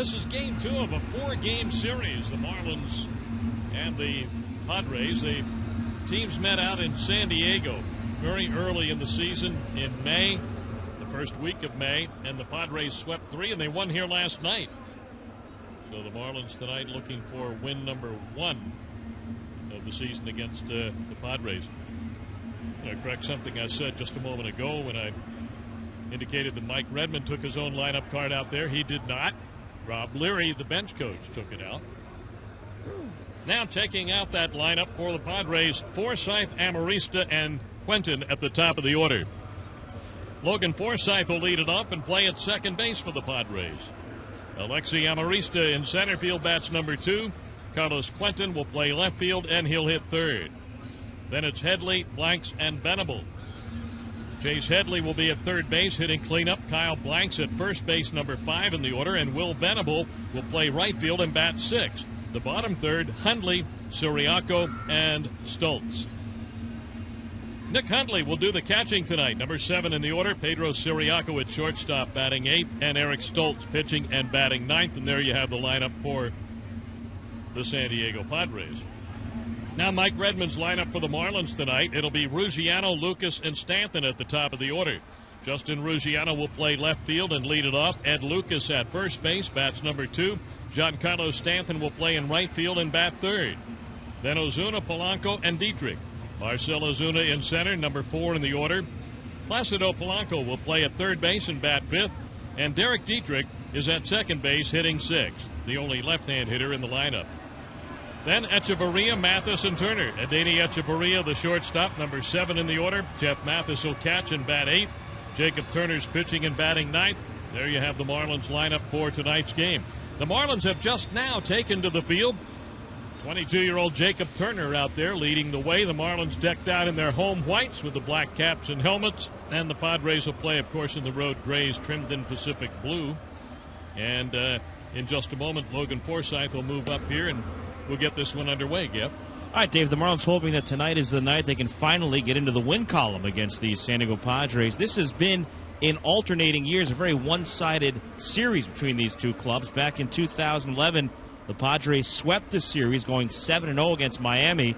this is game 2 of a 4-game series. The Marlins and the Padres. The teams met out in San Diego very early in the season in May, the first week of May, and the Padres swept 3, and they won here last night. So the Marlins tonight looking for win number 1 of the season against the Padres. I correct something I said just a moment ago when I indicated that Mike Redmond took his own lineup card out there. He did not. Rob Leary, the bench coach, took it out. Now taking out that lineup for the Padres, Forsythe, Amarista, and Quentin at the top of the order. Logan Forsythe will lead it off and play at second base for the Padres. Alexi Amarista in center field bats number 2. Carlos Quentin will play left field, and he'll hit third. Then it's Headley, Blanks, and Venable. Chase Headley will be at third base hitting cleanup. Kyle Blanks at first base number 5 in the order, and Will Venable will play right field and bat 6th. The bottom third, Hundley, Siriaco, and Stoltz. Nick Hundley will do the catching tonight. Number 7 in the order, Pedro Siriaco at shortstop batting 8th, and Eric Stoltz pitching and batting 9th. And there you have the lineup for the San Diego Padres. Now Mike Redmond's lineup for the Marlins tonight. It'll be Ruggiano, Lucas, and Stanton at the top of the order. Justin Ruggiano will play left field and lead it off. Ed Lucas at first base, bats number 2. Giancarlo Stanton will play in right field and bat third. Then Ozuna, Polanco, and Dietrich. Marcell Ozuna in center, number 4 in the order. Placido Polanco will play at third base and bat 5th. And Derek Dietrich is at second base hitting 6th, the only left-hand hitter in the lineup. Then Echeverria, Mathis, and Turner. Adeiny Echeverria, the shortstop, number 7 in the order. Jeff Mathis will catch and bat 8th. Jacob Turner's pitching and batting 9th. There you have the Marlins lineup for tonight's game. The Marlins have just now taken to the field. 22-year-old Jacob Turner out there leading the way. The Marlins decked out in their home whites with the black caps and helmets. And the Padres will play, of course, in the road grays trimmed in Pacific blue. And in just a moment, Logan Forsythe will move up here, and we'll get this one underway, Jeff. All right, Dave, the Marlins hoping that tonight is the night they can finally get into the win column against the San Diego Padres. This has been, in alternating years, a very one-sided series between these two clubs. Back in 2011, the Padres swept the series, going 7-0 against Miami.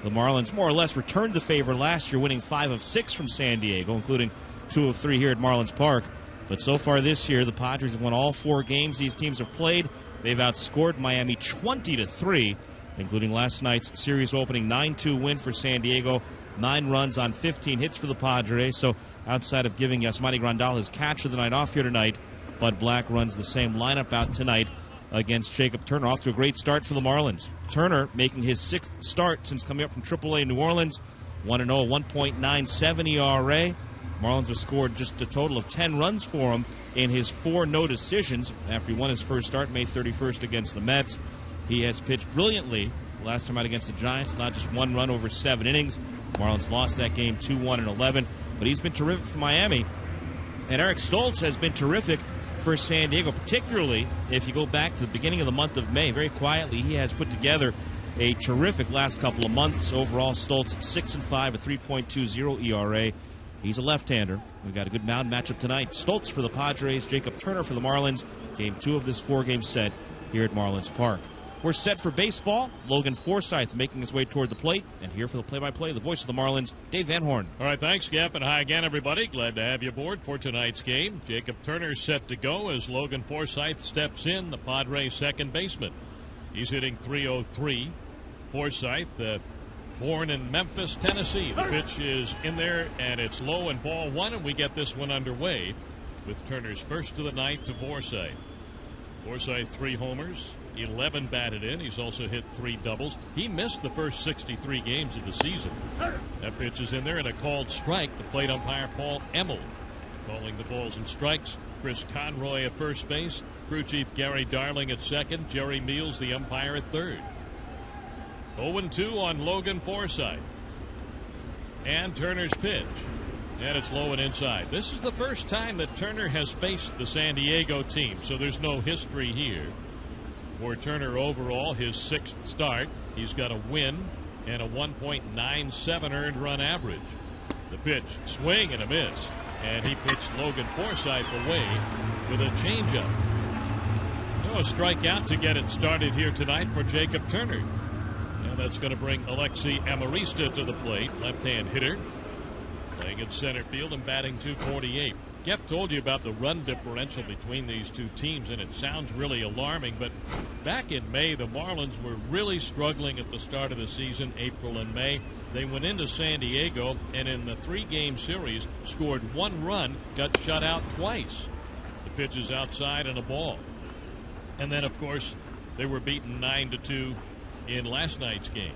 The Marlins more or less returned the favor last year, winning 5 of 6 from San Diego, including 2 of 3 here at Marlins Park. But so far this year, the Padres have won all 4 games these teams have played. They've outscored Miami 20-3. Including last night's series opening 9-2 win for San Diego, 9 runs on 15 hits for the Padres. So outside of giving Yasmani Grandal his catch of the night off here tonight, Bud Black runs the same lineup out tonight against Jacob Turner. Off to a great start for the Marlins. Turner making his 6th start since coming up from AAA New Orleans. 1-0, 1.97 ERA. Marlins have scored just a total of 10 runs for him in his 4 no decisions after he won his first start May 31st against the Mets. He has pitched brilliantly last time out against the Giants, not just 1 run over 7 innings. Marlins lost that game 2-1-11, but he's been terrific for Miami. And Eric Stoltz has been terrific for San Diego, particularly if you go back to the beginning of the month of May. Very quietly, he has put together a terrific last couple of months. Overall, Stoltz 6-5, a 3.20 ERA. He's a left-hander. We've got a good mound matchup tonight. Stoltz for the Padres, Jacob Turner for the Marlins. Game 2 of this 4-game set here at Marlins Park. We're set for baseball. Logan Forsythe making his way toward the plate. And here for the play-by-play, the voice of the Marlins, Dave Van Horn. All right, thanks, Jeff, and hi again, everybody. Glad to have you aboard for tonight's game. Jacob Turner set to go as Logan Forsythe steps in, the Padres' second baseman. He's hitting .303. Forsythe, born in Memphis, Tennessee. The pitch is in there, and it's low and ball 1, and we get this one underway with Turner's first of the night to Forsythe. Forsythe 3 homers. 11 batted in. He's also hit 3 doubles. He missed the first 63 games of the season. That pitch is in there and a called strike. The plate umpire, Paul Emmel, calling the balls and strikes. Chris Conroy at first base. Crew chief Gary Darling at second. Jerry Meals, the umpire, at third. 0-2 on Logan Forsythe. And Turner's pitch. And it's low and inside. This is the first time that Turner has faced the San Diego team, so there's no history here. For Turner overall, his 6th start, he's got a win and a 1.97 earned run average. The pitch, swing and a miss, and he pitched Logan Forsythe away with a changeup. Now a strikeout to get it started here tonight for Jacob Turner. And that's going to bring Alexi Amarista to the plate, left-hand hitter. Playing in center field and batting .248. Jeff told you about the run differential between these two teams, and it sounds really alarming. But back in May, the Marlins were really struggling at the start of the season, April and May. They went into San Diego, and in the 3-game series, scored 1 run, got shut out twice. The pitch is outside and a ball. And then, of course, they were beaten 9-2 in last night's game.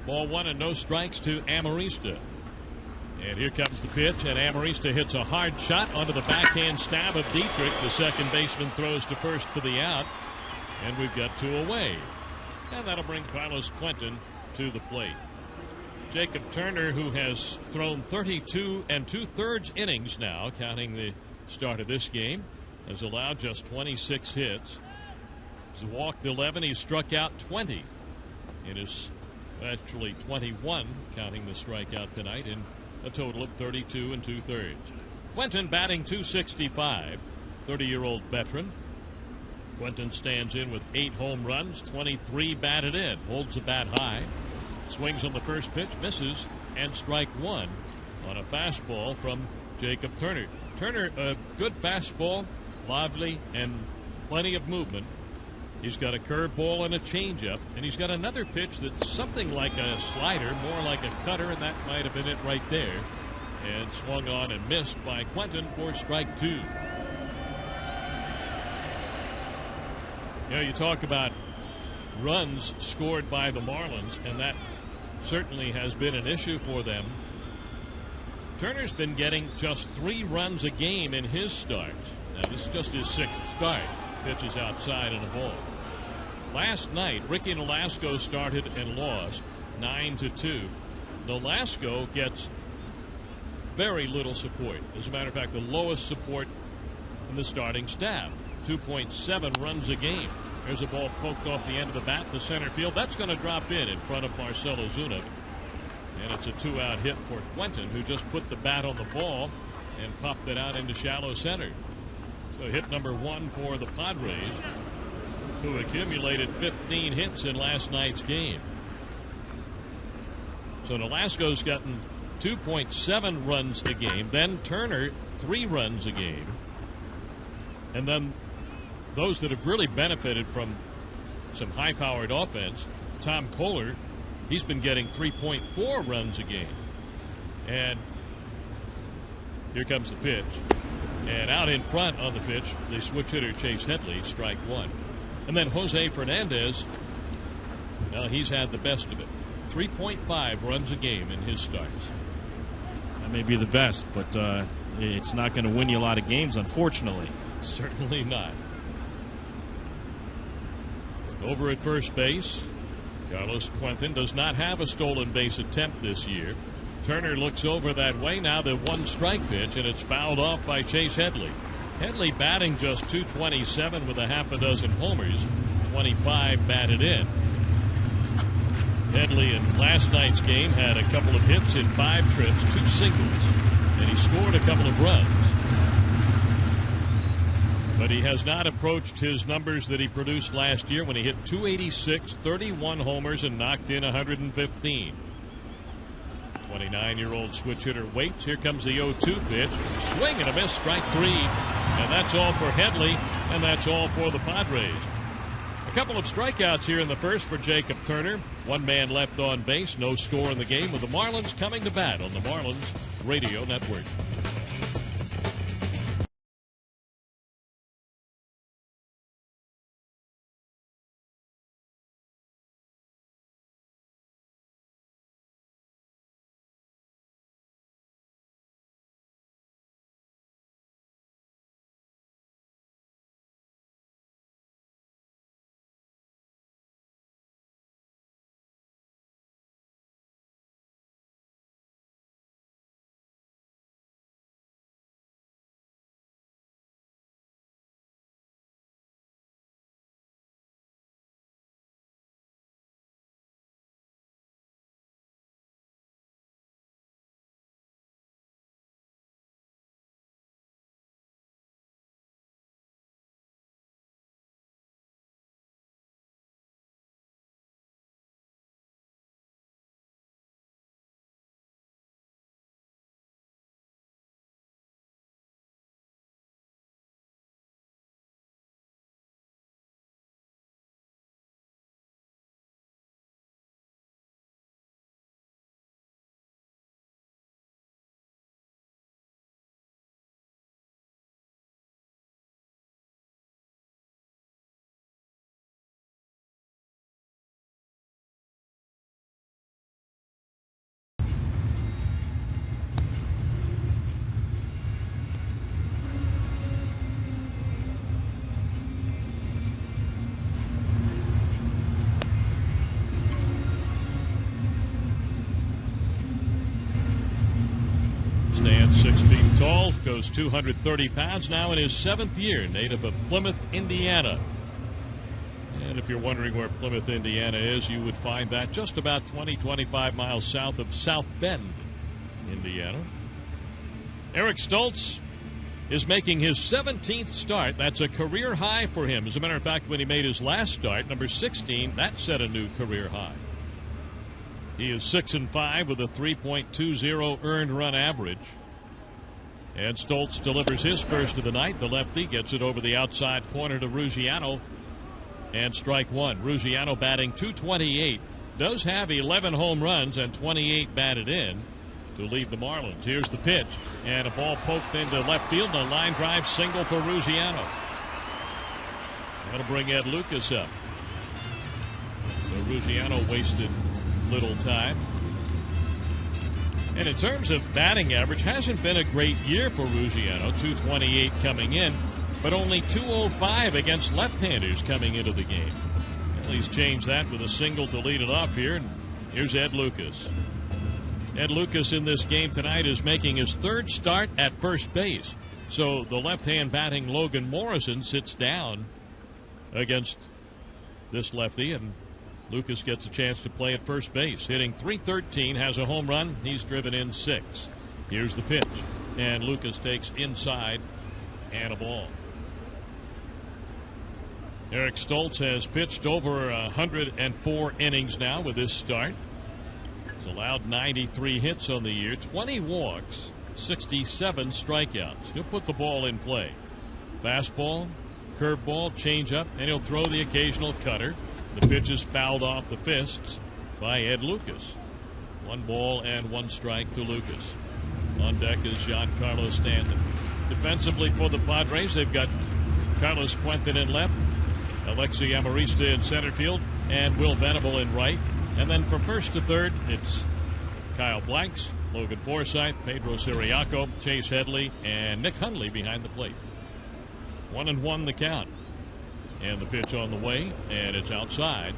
Ball 1 and no strikes to Amarista. And here comes the pitch, and Amarista hits a hard shot onto the backhand stab of Dietrich. The second baseman throws to first for the out, and we've got 2 away. And that'll bring Carlos Quentin to the plate. Jacob Turner, who has thrown 32 2/3 innings now, counting the start of this game, has allowed just 26 hits. He's walked 11. He's struck out 20. It is actually 21, counting the strikeout tonight, in a total of 32 2/3. Quentin batting .265, 30-year-old veteran. Quentin stands in with 8 home runs, 23 batted in, holds the bat high, swings on the first pitch, misses, and strike 1 on a fastball from Jacob Turner. Turner, a good fastball, lively, and plenty of movement. He's got a curveball and a changeup, and he's got another pitch that's something like a slider, more like a cutter, and that might have been it right there. And swung on and missed by Quentin for strike 2. You talk about runs scored by the Marlins, and that certainly has been an issue for them. Turner's been getting just 3 runs a game in his starts. Now, this is just his 6th start. Pitch is outside and a ball. Last night, Ricky Nolasco started and lost 9-2. Nolasco gets very little support. As a matter of fact, the lowest support in the starting staff, 2.7 runs a game. There's a ball poked off the end of the bat to center field. That's going to drop in front of Marcell Ozuna. And it's a 2-out hit for Quentin, who just put the bat on the ball and popped it out into shallow center. So hit number 1 for the Padres, who accumulated 15 hits in last night's game. So Nolasco's gotten 2.7 runs a game. Then Turner, 3 runs a game. And then those that have really benefited from some high-powered offense, Tom Kohler, he's been getting 3.4 runs a game. And here comes the pitch. And out in front on the pitch, the switch hitter Chase Headley, strike 1. And then Jose Fernandez, well, he's had the best of it. 3.5 runs a game in his starts. That may be the best, but it's not going to win you a lot of games, unfortunately. Certainly not. Over at first base, Carlos Quentin does not have a stolen base attempt this year. Turner looks over that way. Now the 1-strike pitch, and it's fouled off by Chase Headley. Headley batting just .227 with a half a dozen homers, 25 batted in. Headley in last night's game had a couple of hits in 5 trips, 2 singles, and he scored a couple of runs. But he has not approached his numbers that he produced last year when he hit .286, 31 homers, and knocked in 115. 29-year-old switch hitter waits. Here comes the 0-2 pitch. Swing and a miss, strike 3. And that's all for Headley, and that's all for the Padres. A couple of strikeouts here in the first for Jacob Turner. 1 man left on base, no score in the game, with the Marlins coming to bat on the Marlins Radio Network. tall, goes 230 pounds, now in his 7th year, native of Plymouth, Indiana. And if you're wondering where Plymouth, Indiana is, you would find that just about 25 miles south of South Bend, Indiana. Eric Stoltz is making his 17th start. That's a career high for him. As a matter of fact, when he made his last start, number 16, that set a new career high. He is 6-5 with a 3.20 earned run average. And Stoltz delivers his first of the night. The lefty gets it over the outside corner to Ruggiano. And strike one. Ruggiano batting .228. Does have 11 home runs and 28 batted in to lead the Marlins. Here's the pitch. And a ball poked into left field. And a line drive single for Ruggiano. That'll bring Ed Lucas up. So Ruggiano wasted little time. And in terms of batting average, hasn't been a great year for Ruggiano. .228 coming in, but only .205 against left-handers coming into the game. Well, he's changed that with a single to lead it off here. And here's Ed Lucas. Ed Lucas in this game tonight is making his 3rd start at first base. So the left-hand batting Logan Morrison sits down against this lefty, and Lucas gets a chance to play at first base. Hitting .313, has a home run. He's driven in 6. Here's the pitch. And Lucas takes inside and a ball. Eric Stoltz has pitched over 104 innings now with this start. He's allowed 93 hits on the year, 20 walks, 67 strikeouts. He'll put the ball in play. Fastball, curveball, changeup, and he'll throw the occasional cutter. The pitch is fouled off the fists by Ed Lucas. 1 ball and 1 strike to Lucas. On deck is Giancarlo Stanton. Defensively for the Padres, they've got Carlos Quentin in left, Alexi Amarista in center field, and Will Venable in right. And then from first to third, it's Kyle Blanks, Logan Forsythe, Pedro Siriaco, Chase Headley, and Nick Hundley behind the plate. 1-1 the count. And the pitch on the way, and it's outside.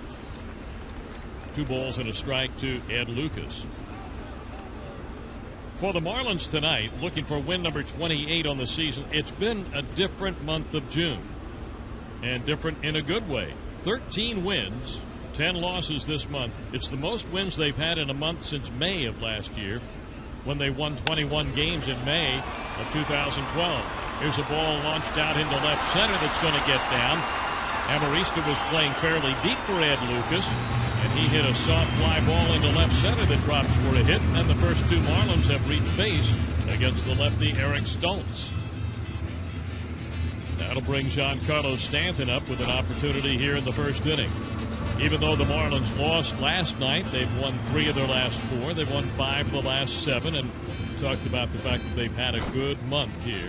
2 balls and a strike to Ed Lucas. For the Marlins tonight, looking for win number 28 on the season, it's been a different month of June. And different in a good way. 13 wins, 10 losses this month. It's the most wins they've had in a month since May of last year, when they won 21 games in May of 2012. Here's a ball launched out into left center that's going to get down. Amarista was playing fairly deep for Ed Lucas, and he hit a soft fly ball into left center that drops for a hit, and the first 2 Marlins have reached base against the lefty Eric Stoltz. That'll bring Giancarlo Stanton up with an opportunity here in the first inning. Even though the Marlins lost last night, they've won 3 of their last 4. They've won 5 of the last 7, and talked about the fact that they've had a good month here.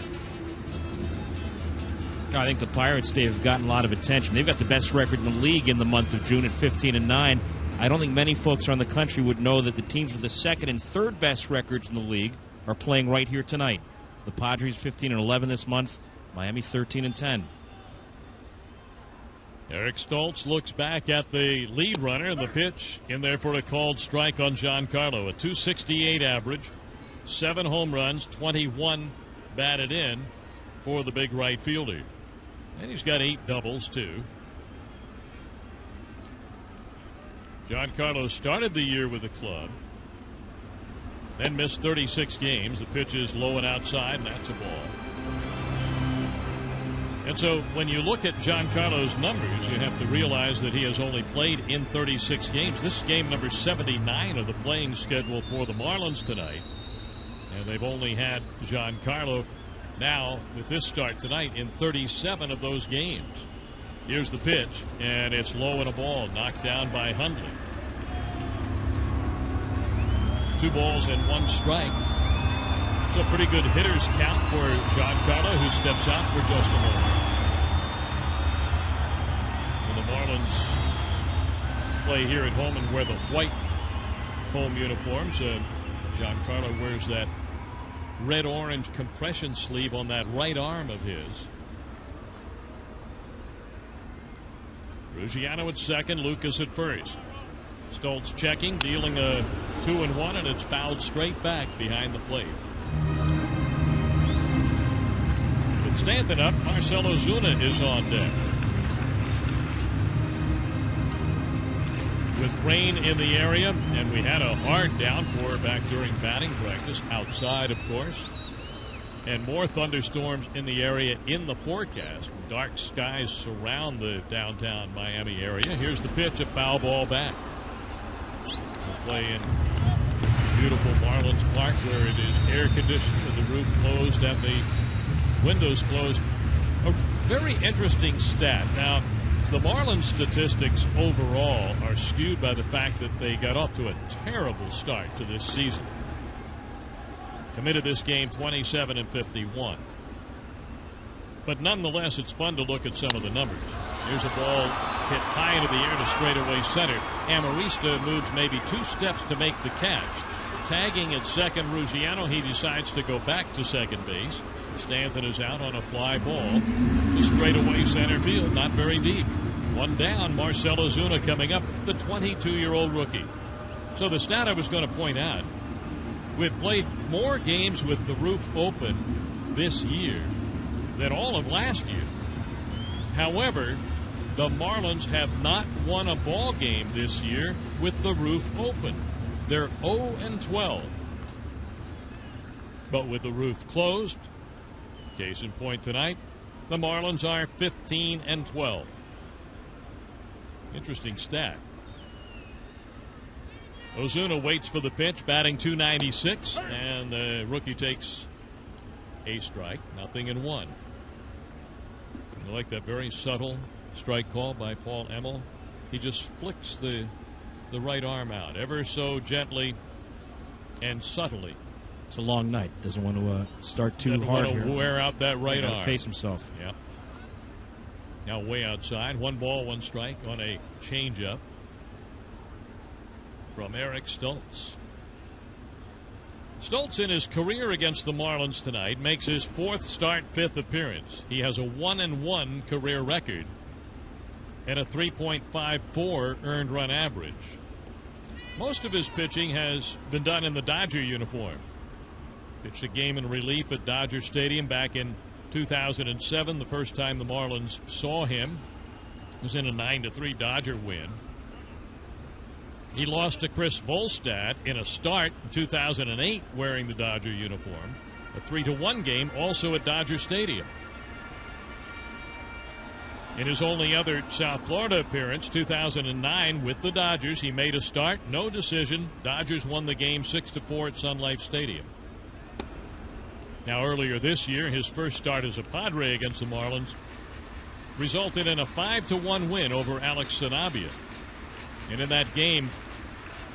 I think the Pirates, Dave, have gotten a lot of attention. They've got the best record in the league in the month of June at 15-9. I don't think many folks around the country would know that the teams with the 2nd and 3rd best records in the league are playing right here tonight. The Padres 15-11 this month, Miami 13-10. Eric Stoltz looks back at the lead runner, and the pitch in there for a called strike on Giancarlo. A .268 average, 7 home runs, 21 batted in for the big right fielder. And he's got 8 doubles, too. Giancarlo started the year with the club, then missed 36 games. The pitch is low and outside, and that's a ball. And so when you look at Giancarlo's numbers, you have to realize that he has only played in 36 games. This is game number 79 of the playing schedule for the Marlins tonight. And they've only had Giancarlo now with this start tonight in 37 of those games. Here's the pitch, and it's low and a ball, knocked down by Hundley. 2 balls and 1 strike. So a pretty good hitter's count for Giancarlo, who steps out for just a moment. And the Marlins play here at home and wear the white home uniforms. Giancarlo wears that red-orange compression sleeve on that right arm of his. Ruggiano at second, Lucas at first. Stoltz checking, dealing a 2-1, and it's fouled straight back behind the plate. Stanton up. Marcell Ozuna is on deck. With rain in the area, and we had a hard downpour back during batting practice, outside, of course. And more thunderstorms in the area in the forecast. Dark skies surround the downtown Miami area. Here's the pitch, a foul ball back. We'll play in beautiful Marlins Park where it is air conditioned with the roof closed and the windows closed. A very interesting stat. Now, the Marlins statistics overall are skewed by the fact that they got off to a terrible start to this season. Committed this game 27-51. But nonetheless, it's fun to look at some of the numbers. Here's a ball hit high into the air to straightaway center. Amarista moves maybe 2 steps to make the catch. Tagging at second, Ruggiano, he decides to go back to second base. Stanton is out on a fly ball to straightaway center field, not very deep. One down, Marcell Ozuna coming up, the 22-year-old rookie. So the stat I was going to point out, we've played more games with the roof open this year than all of last year. However, the Marlins have not won a ball game this year with the roof open. They're 0-12. But with the roof closed, case in point tonight, the Marlins are 15-12. Interesting stat. Ozuna waits for the pitch, batting .296, and the rookie takes a strike, 0-1. I like that very subtle strike call by Paul Emmel. He just flicks the right arm out ever so gently and subtly. It's a long night. Doesn't want to start too hard want to here. wear out that right arm. Pace himself. Yeah. Now way outside. 1 ball, 1 strike on a changeup from Eric Stoltz. Stoltz in his career against the Marlins tonight makes his 4th start, 5th appearance. He has a 1-1 career record and a 3.54 earned run average. Most of his pitching has been done in the Dodger uniform. Pitched a game in relief at Dodger Stadium back in 2007, the first time the Marlins saw him. It was in a 9-3 Dodger win. He lost to Chris Volstad in a start in 2008 wearing the Dodger uniform. A 3-1 game also at Dodger Stadium. In his only other South Florida appearance, 2009 with the Dodgers, he made a start, no decision. Dodgers won the game 6-4 at Sun Life Stadium. Now earlier this year, his first start as a Padre against the Marlins resulted in a 5-1 win over Alex Sanabia. And in that game,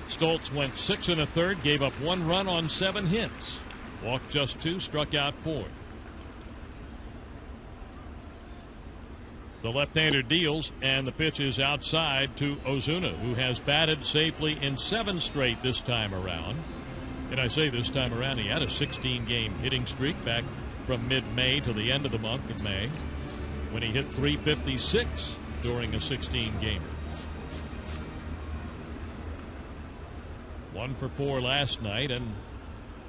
Stoltz went 6 1/3, gave up 1 run on 7 hits, walked just 2, struck out 4. The left-hander deals, and the pitch is outside to Ozuna, who has batted safely in 7 straight this time around. And I say this time around, he had a 16-game hitting streak back from mid-May to the end of the month of May, when he hit .356 during a 16-gamer. 1 for 4 last night and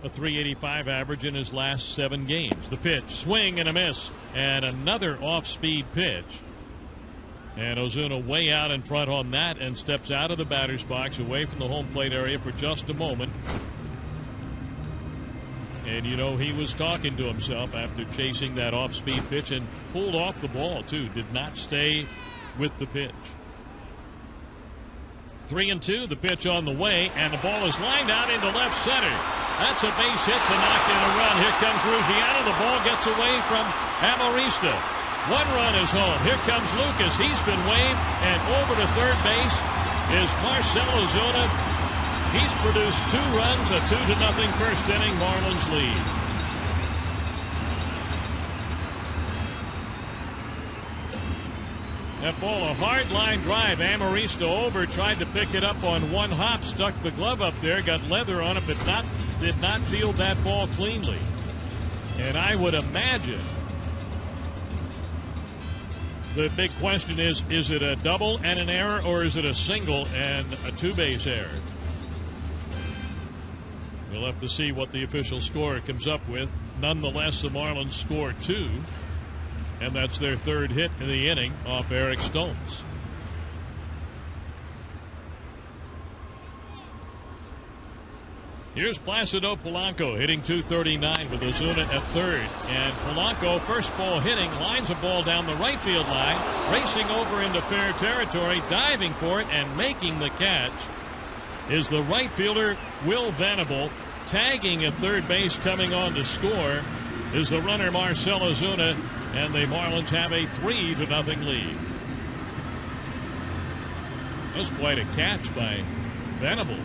a .385 average in his last 7 games. The pitch, swing and a miss, and another off-speed pitch. And Ozuna way out in front on that and steps out of the batter's box away from the home plate area for just a moment. And, you know, he was talking to himself after chasing that off-speed pitch and pulled off the ball, too. Did not stay with the pitch. 3-2, the pitch on the way, and the ball is lined out into left center. That's a base hit to knock in a run. Here comes Ruggiano. The ball gets away from Amarista. 1 run is home. Here comes Lucas. He's been waved, and over to third base is Marcell Ozuna. He's produced 2 runs, a 2-0 first inning Marlins lead. That ball, a hard line drive. Amarista over, tried to pick it up on 1 hop, stuck the glove up there, got leather on it, but did not field that ball cleanly. And I would imagine the big question is it a double and an error, or is it a single and a 2-base error? We'll have to see what the official score comes up with. Nonetheless, the Marlins score 2. and that's their third hit in the inning off Eric Stoltz. Here's Placido Polanco hitting .239 with Ozuna at third. And Polanco, first ball hitting, lines a ball down the right field line, racing over into fair territory, diving for it, and making the catch is the right fielder, Will Venable. Tagging at third base, coming on to score, is the runner Marcell Ozuna, and the Marlins have a 3-0 lead. That was quite a catch by Venable.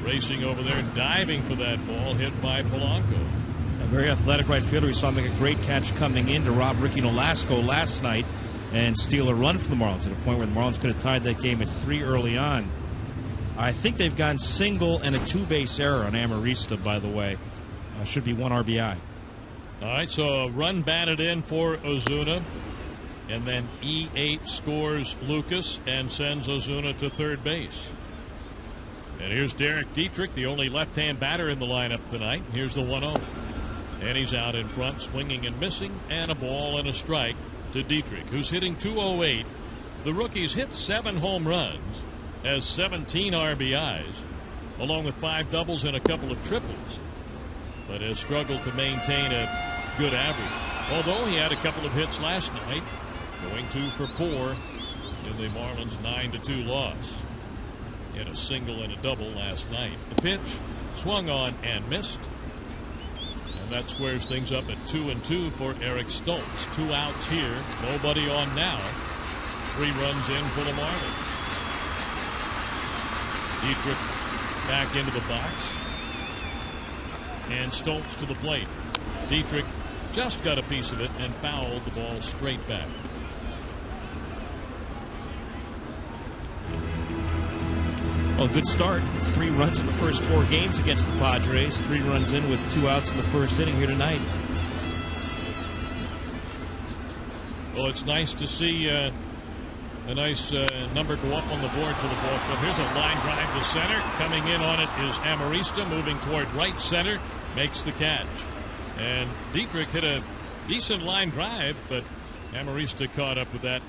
Racing over there, diving for that ball, hit by Polanco. A very athletic right fielder. We saw him make a great catch coming in to rob Ricky Nolasco last night and steal a run for the Marlins to the point where the Marlins could have tied that game at 3 early on. I think they've gone single and a 2-base error on Amarista, by the way. Should be 1 RBI. All right, so a run batted in for Ozuna. And then E8 scores Lucas and sends Ozuna to third base. And here's Derek Dietrich, the only left-hand batter in the lineup tonight. Here's the 1-0. And he's out in front, swinging and missing, and a ball and a strike to Dietrich, who's hitting .208. The rookie's hit 7 home runs, has 17 RBIs, along with 5 doubles and a couple of triples, but has struggled to maintain a good average. Although he had a couple of hits last night, going 2 for 4 in the Marlins' 9-2 loss. He had a single and a double last night. The pitch swung on and missed. And that squares things up at 2-2 for Eric Stoltz. 2 outs here. Nobody on now. 3 runs in for the Marlins. Dietrich back into the box. And Stoltz to the plate. Dietrich just got a piece of it and fouled the ball straight back. Well, good start. 3 runs in the first 4 games against the Padres. 3 runs in with 2 outs in the first inning here tonight. Well, it's nice to see a nice number go up on the board for the ball club. Here's a line drive to center. Coming in on it is Amarista, moving toward right center. Makes the catch. And Dietrich hit a decent line drive, but Amarista caught up with that.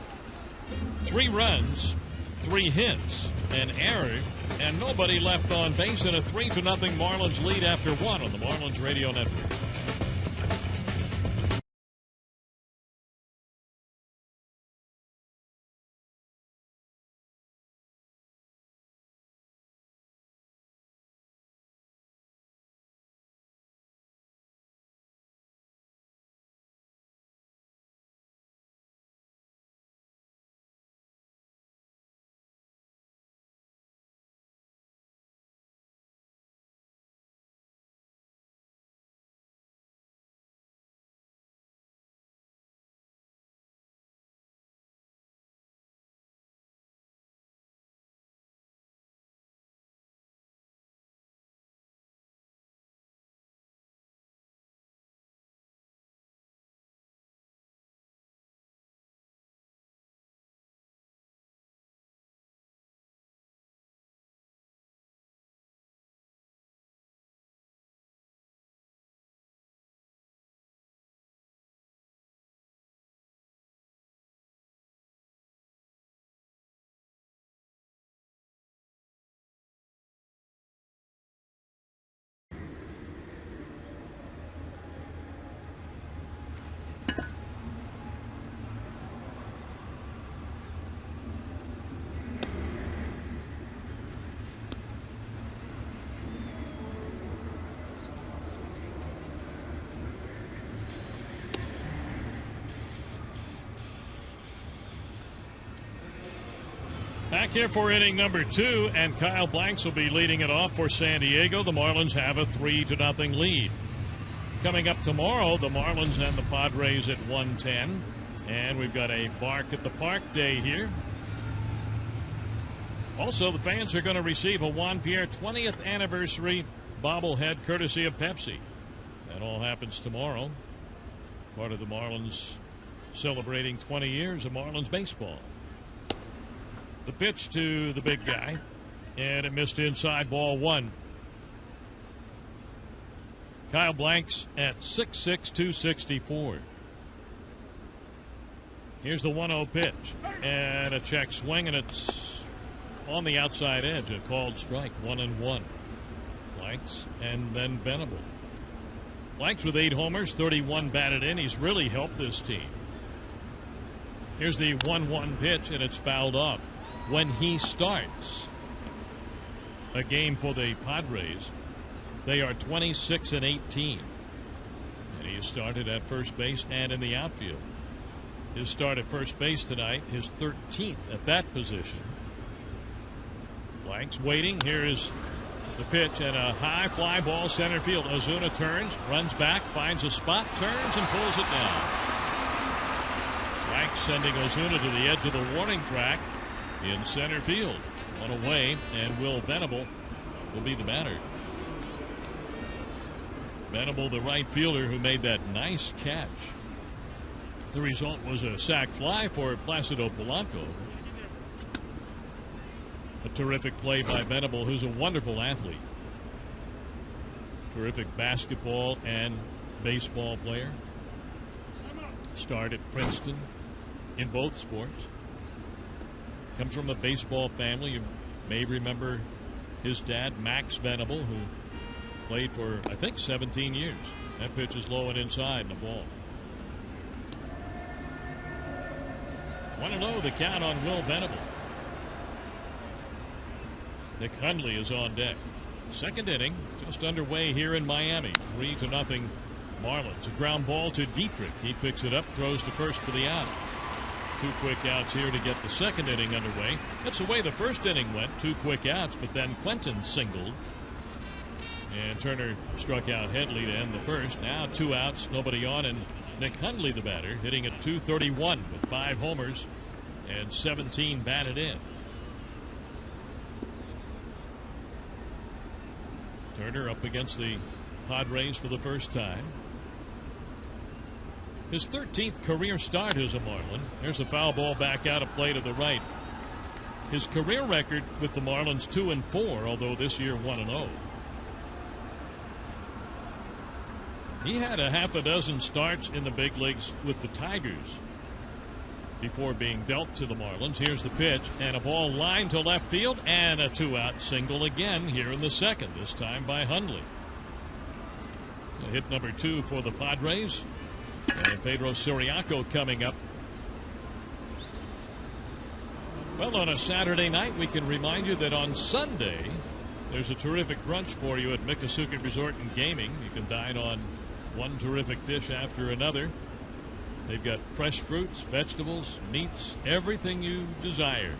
3 runs, 3 hits, an error, and nobody left on base, and a 3-0 Marlins lead after 1 on the Marlins Radio Network. Back here for inning number 2, and Kyle Blanks will be leading it off for San Diego. The Marlins have a 3-0 lead. Coming up tomorrow, the Marlins and the Padres at 1:10. And we've got a Bark at the Park day here. Also, the fans are going to receive a Juan Pierre 20th anniversary bobblehead courtesy of Pepsi. That all happens tomorrow. Part of the Marlins celebrating 20 years of Marlins baseball. The pitch to the big guy, and it missed inside, ball 1. Kyle Blanks at 6'6", 264. Here's the 1-0 pitch. And a check swing, and it's on the outside edge. A called strike. 1-1. Blanks and then Venable. Blanks with 8 homers, 31 batted in. He's really helped this team. Here's the 1-1 pitch, and it's fouled off. When he starts a game for the Padres, they are 26-18. And he started at first base and in the outfield. His start at first base tonight, his 13th at that position. Blanks waiting. Here is the pitch, and a high fly ball center field. Ozuna turns, runs back, finds a spot, turns, and pulls it down. Blanks sending Ozuna to the edge of the warning track in center field. One away, and Will Venable will be the batter. Venable, the right fielder who made that nice catch. The result was a sac fly for Placido Polanco. A terrific play by Venable, who's a wonderful athlete. Terrific basketball and baseball player. Started at Princeton in both sports. Comes from a baseball family. You may remember his dad, Max Venable, who played for, I think, 17 years. That pitch is low and inside in the ball. 1-0 the count on Will Venable. Nick Hundley is on deck. Second inning just underway here in Miami. 3-0 Marlins. A ground ball to Dietrich. He picks it up, throws to first for the out. 2 quick outs here to get the second inning underway. That's the way the first inning went. 2 quick outs, but then Quentin singled. And Turner struck out Headley to end the first. Now 2 outs, nobody on, and Nick Hundley, the batter, hitting at .231 with 5 homers and 17 batted in. Turner up against the Padres for the first time. His 13th career start as a Marlin. There's a foul ball back out of play to the right. His career record with the Marlins 2-4, although this year 1-0. He had a half a dozen starts in the big leagues with the Tigers before being dealt to the Marlins. Here's the pitch, and a ball lined to left field, and a 2-out single again here in the second, this time by Hundley. Hit number 2 for the Padres. And Pedro Siriaco coming up. Well, on a Saturday night, we can remind you that on Sunday there's a terrific brunch for you at Miccosukee Resort and Gaming. You can dine on one terrific dish after another. They've got fresh fruits, vegetables, meats, everything you desire.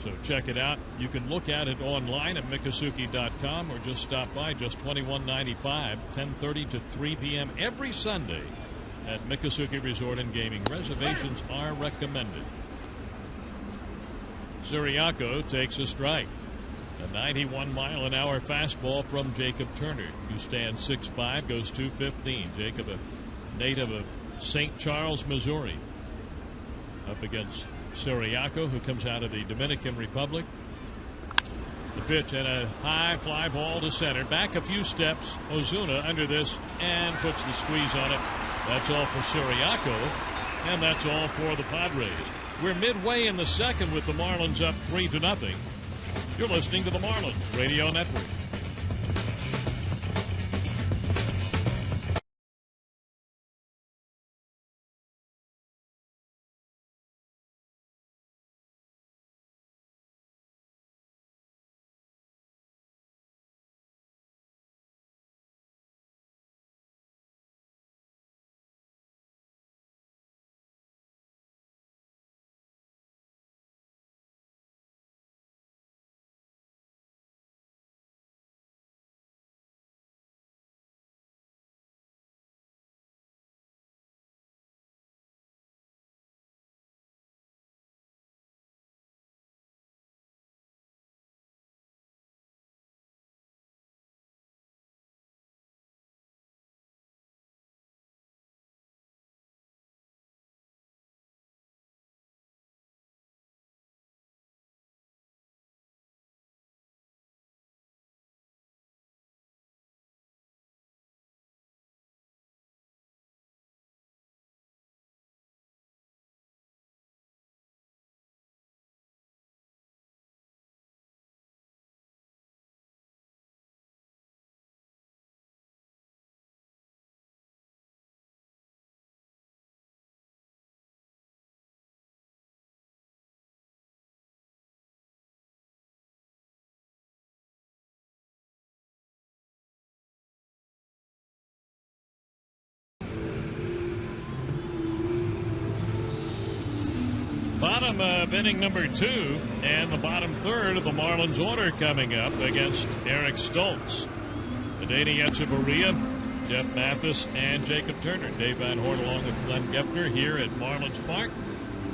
So check it out. You can look at it online at Miccosukee.com or just stop by. Just $21.95, 10:30 to 3 p.m. every Sunday at Miccosukee Resort and Gaming. Reservations are recommended. Siriaco takes a strike. A 91-mile-an-hour fastball from Jacob Turner, who stands 6'5", goes 215. Jacob, a native of St. Charles, Missouri, up against Siriaco, who comes out of the Dominican Republic. The pitch, and a high fly ball to center. Back a few steps. Ozuna under this and puts the squeeze on it. That's all for Siriaco, and that's all for the Padres. We're midway in the second with the Marlins up 3-0. You're listening to the Marlins Radio Network. bottom of inning number 2 and the bottom third of the Marlins order coming up against Eric Stoltz. Danny Echeverria, Jeff Mathis, and Jacob Turner. Dave Van Horn along with Glenn Geffner here at Marlins Park.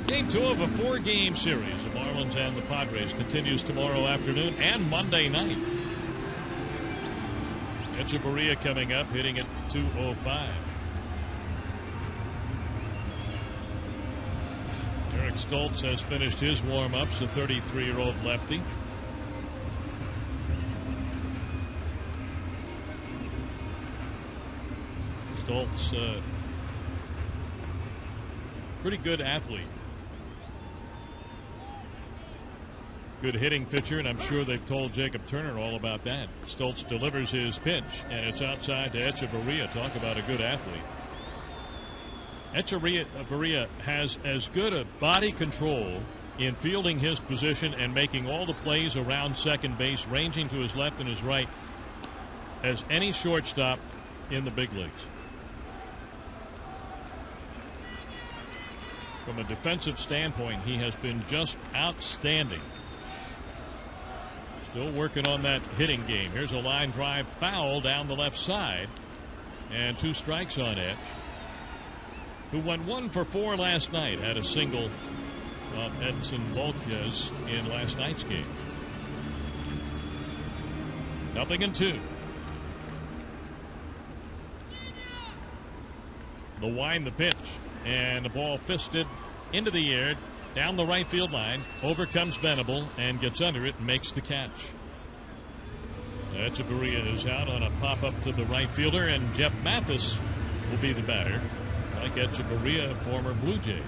Game 2 of a 4-game series. The Marlins and the Padres continues tomorrow afternoon and Monday night. Echeverria coming up, hitting at .205. Eric Stoltz has finished his warm-ups, the 33-year-old lefty. Stoltz, pretty good athlete. Good hitting pitcher, and I'm sure they've told Jacob Turner all about that. Stoltz delivers his pitch, and it's outside to Echeverria. Talk about a good athlete. Echeverria has as good a body control in fielding his position and making all the plays around second base, ranging to his left and his right, as any shortstop in the big leagues. From a defensive standpoint, he has been just outstanding. Still working on that hitting game. Here's a line drive foul down the left side, and 2 strikes on Etch, who went 1 for 4 last night. Had a single of Edson Volquez in last night's game. 0-2. The wind, the pitch, and the ball fisted into the air down the right field line. Overcomes Venable and gets under it and makes the catch. Echeverria is out on a pop up to the right fielder, and Jeff Mathis will be the batter. Like Echeverria, former Blue Jay.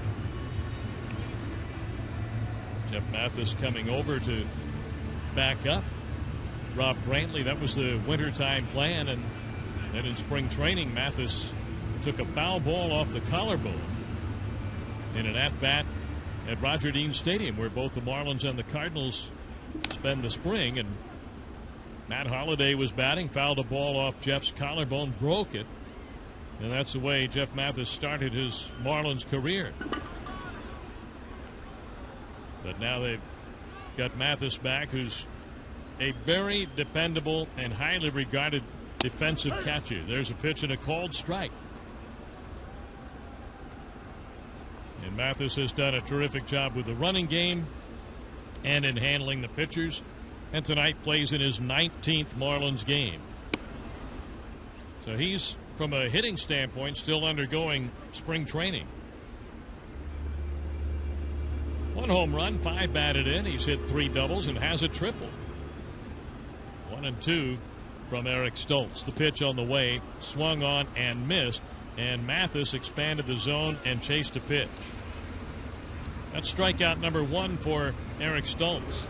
Jeff Mathis coming over to back up Rob Brantley. That was the wintertime plan, and then in spring training, Mathis took a foul ball off the collarbone in an at-bat at Roger Dean Stadium, where both the Marlins and the Cardinals spend the spring. And Matt Holliday was batting, fouled a ball off Jeff's collarbone, broke it, and that's the way Jeff Mathis started his Marlins career. But now they've got Mathis back, who's a very dependable and highly regarded defensive catcher. There's a pitch and a called strike. And Mathis has done a terrific job with the running game and in handling the pitchers. And tonight plays in his 19th Marlins game. So he's, from a hitting standpoint, still undergoing spring training. 1 home run, 5 batted in. He's hit 3 doubles and has a triple. 1-2 from Eric Stoltz. The pitch on the way, swung on and missed. And Mathis expanded the zone and chased a pitch. That's strikeout number 1 for Eric Stoltz.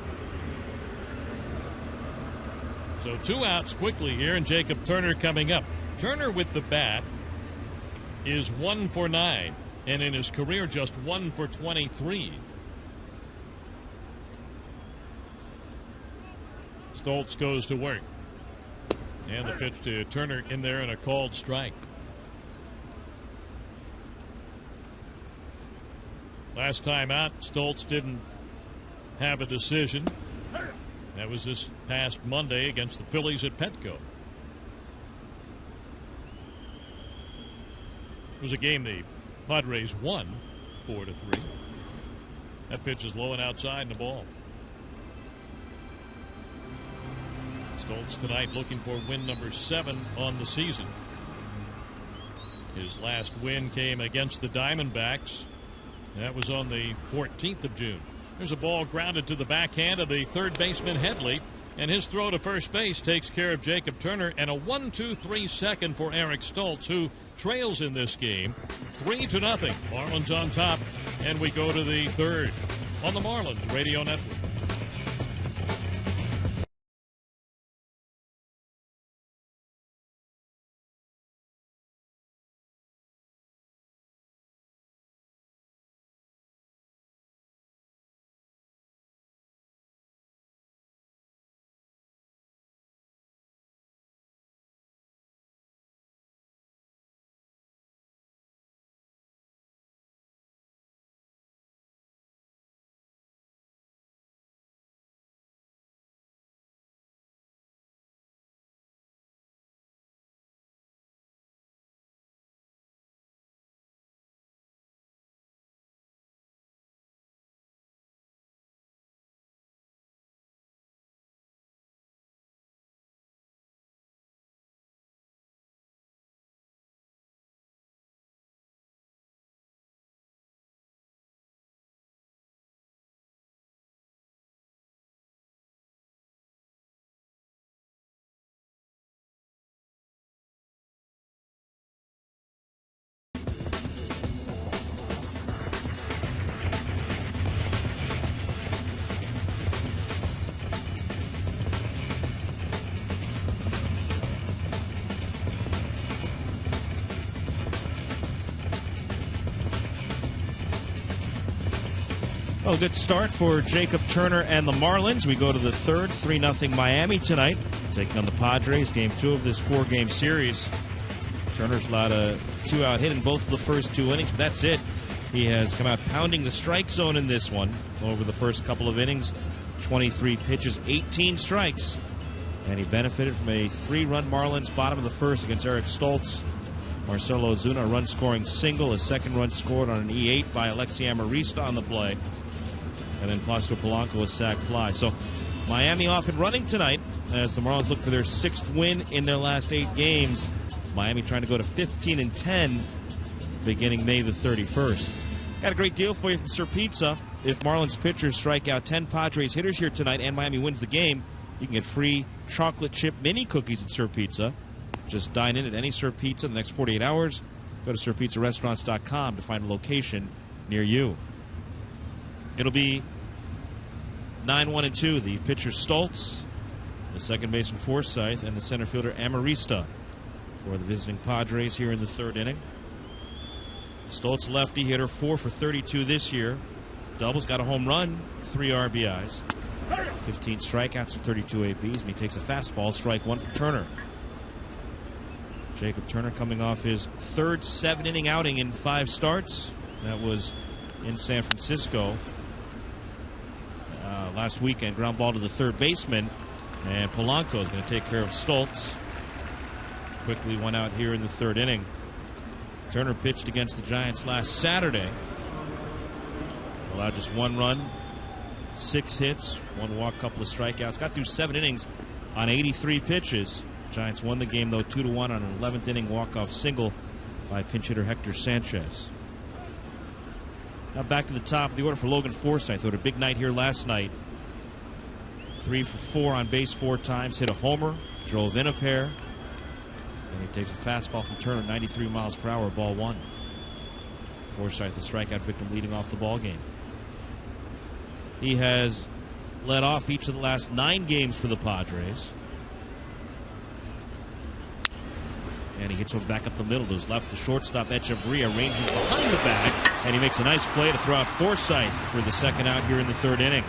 So 2 outs quickly here, and Jacob Turner coming up. Turner with the bat is 1 for 9, and in his career just 1 for 23. Stoltz goes to work. And the pitch to Turner in there, and a called strike. Last time out, Stoltz didn't have a decision. That was this past Monday against the Phillies at Petco. It was a game the Padres won 4-3. That pitch is low and outside in the ball. Stoltz tonight looking for win number 7 on the season. His last win came against the Diamondbacks. That was on the 14th of June. There's a ball grounded to the backhand of the third baseman Headley, and his throw to first base takes care of Jacob Turner, and a 1-2-3 second for Eric Stoltz, who trails in this game 3-0. Marlins on top, and we go to the third on the Marlins Radio Network. Well, good start for Jacob Turner and the Marlins. We go to the third, 3-0 Miami tonight, taking on the Padres, game 2 of this 4-game series. Turner's allowed a 2-out hit in both of the first 2 innings, but that's it. He has come out pounding the strike zone in this one over the first couple of innings. 23 pitches, 18 strikes. And he benefited from a 3-run Marlins bottom of the first against Eric Stoltz. Marcelo Ozuna, a run-scoring single. A second run scored on an E8 by Alexi Amarista on the play. And then Placido Polanco, a sac fly. So Miami off and running tonight as the Marlins look for their 6th win in their last 8 games. Miami trying to go to 15-10 beginning May the 31st. Got a great deal for you from Sir Pizza. If Marlins pitchers strike out 10 Padres hitters here tonight and Miami wins the game, you can get free chocolate chip mini cookies at Sir Pizza. Just dine in at any Sir Pizza in the next 48 hours. Go to SirPizzaRestaurants.com to find a location near you. It'll be 9-1-2. The pitcher Stoltz, the second baseman Forsythe, and the center fielder Amarista for the visiting Padres here in the 3rd inning. Stoltz, lefty hitter, 4 for 32 this year. Doubles, got a home run, 3 RBIs. 15 strikeouts and 32 ABs, and he takes a fastball, strike 1 from Turner. Jacob Turner coming off his 3rd 7-inning outing in 5 starts. That was in San Francisco last weekend. Ground ball to the 3rd baseman, and Polanco is going to take care of Stoltz. Quickly went out here in the 3rd inning. Turner pitched against the Giants last Saturday. Allowed just 1 run, 6 hits, 1 walk, couple of strikeouts. Got through 7 innings on 83 pitches. Giants won the game, though, 2-1 on an 11th inning walk-off single by pinch hitter Hector Sanchez. Now back to the top of the order for Logan Forsythe. Had a big night here last night. 3 for 4 on base 4 times. Hit a homer, drove in a pair. And he takes a fastball from Turner, 93 miles per hour, ball 1. Forsythe, the strikeout victim, leading off the ball game. He has led off each of the last 9 games for the Padres. And he hits one back up the middle to his left. The shortstop, Echeverria, ranging behind the bag. And he makes a nice play to throw out Forsythe for the 2nd out here in the 3rd inning.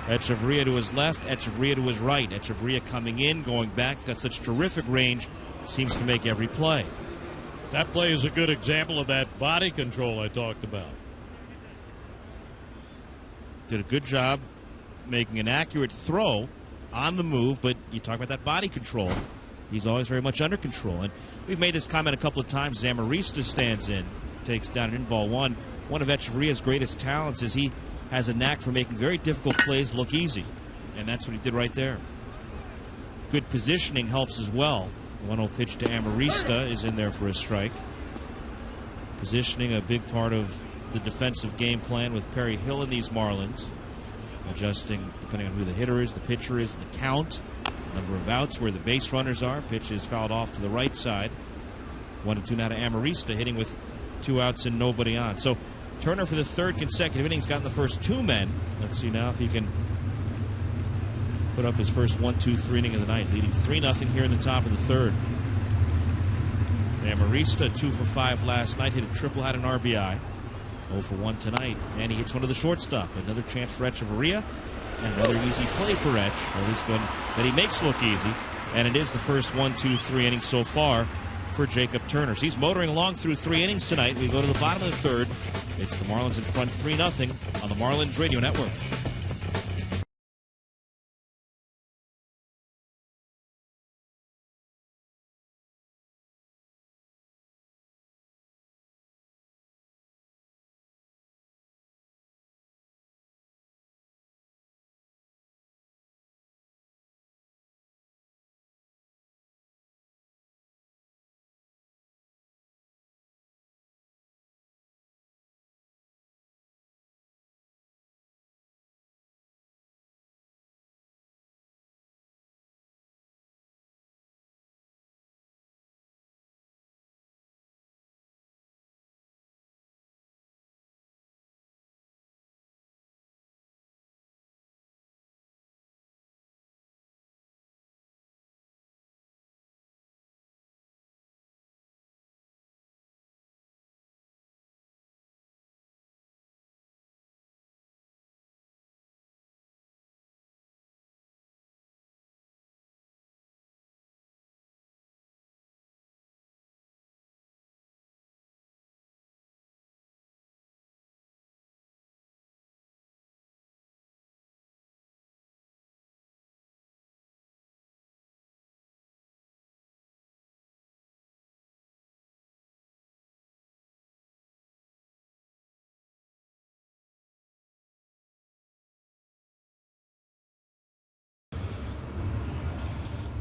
Echeverria to his left, Echeverria to his right. Echeverria coming in, going back. He's got such terrific range. Seems to make every play. That play is a good example of that body control I talked about. Did a good job making an accurate throw on the move, but you talk about that body control. He's always very much under control. And we've made this comment a couple of times. Zamarista stands in, takes down an in-ball 1. One of Echeverria's greatest talents is he has a knack for making very difficult plays look easy. And that's what he did right there. Good positioning helps as well. 1-0 pitch to Amarista is in there for a strike. Positioning a big part of the defensive game plan with Perry Hill and these Marlins. Adjusting depending on who the hitter is, the pitcher is, the count. Number of outs, where the base runners are. Pitch is fouled off to the right side. 1-2 now to Amarista, hitting with 2 outs and nobody on. So Turner for the 3rd consecutive innings gotten the first 2 men. Let's see now if he can put up his first 1-2-3 inning of the night, leading 3-0 here in the top of the 3rd. Amarista 2 for 5 last night, hit a triple, had an RBI. 0 for 1 tonight, and he hits one to the shortstop. Another chance for Echeverria. And another easy play for Etch, or at least one that he makes look easy. And it is the first 1-2-3 innings so far for Jacob Turner. So he's motoring along through 3 innings tonight. We go to the bottom of the 3rd. It's the Marlins in front 3-0 on the Marlins Radio Network.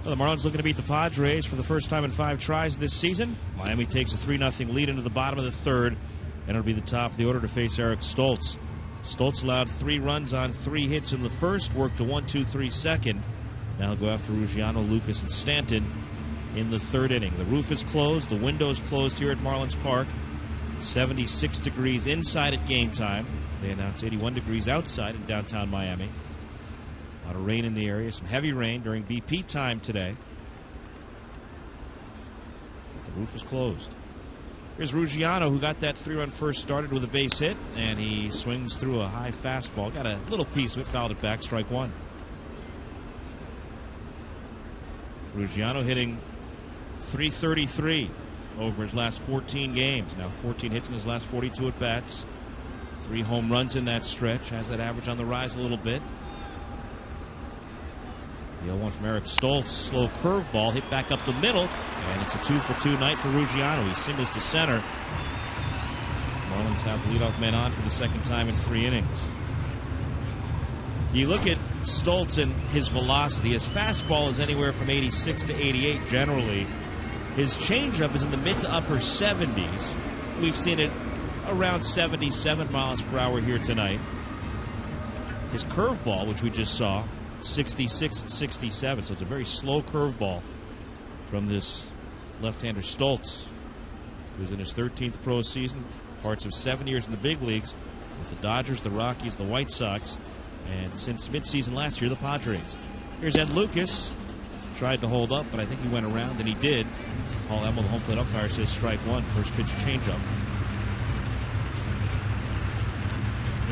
Well, the Marlins looking to beat the Padres for the first time in 5 tries this season. Miami takes a 3-0 lead into the bottom of the third, and it'll be the top of the order to face Eric Stoltz. Stoltz allowed 3 runs on 3 hits in the first, worked a 1-2-3 second. Now he'll go after Ruggiano, Lucas, and Stanton in the third inning. The roof is closed. The window's closed here at Marlins Park. 76 degrees inside at game time. They announced 81 degrees outside in downtown Miami. A lot of rain in the area. Some heavy rain during BP time today. But the roof is closed. Here's Ruggiano, who got that 3-run first, started with a base hit, and he swings through a high fastball. Got a little piece of it, fouled it back, strike one. Ruggiano hitting .333 over his last 14 games. Now 14 hits in his last 42 at-bats. 3 home runs in that stretch. Has that average on the rise a little bit. The 0-1 from Eric Stoltz. Slow curveball hit back up the middle. And it's a 2-for-2 night for Ruggiano. He singles to center. Marlins have the leadoff man on for the second time in 3 innings. You look at Stoltz and his velocity. His fastball is anywhere from 86 to 88 generally. His changeup is in the mid to upper 70s. We've seen it around 77 miles per hour here tonight. His curveball, which we just saw, 66, 67. So it's a very slow curveball from this left-hander Stoltz, who's in his 13th pro season, parts of 7 years in the big leagues with the Dodgers, the Rockies, the White Sox, and since midseason last year, the Padres. Here's Ed Lucas. Tried to hold up, but I think he went around, and he did. Paul Emmel, the home plate umpire, says strike one. First pitch changeup.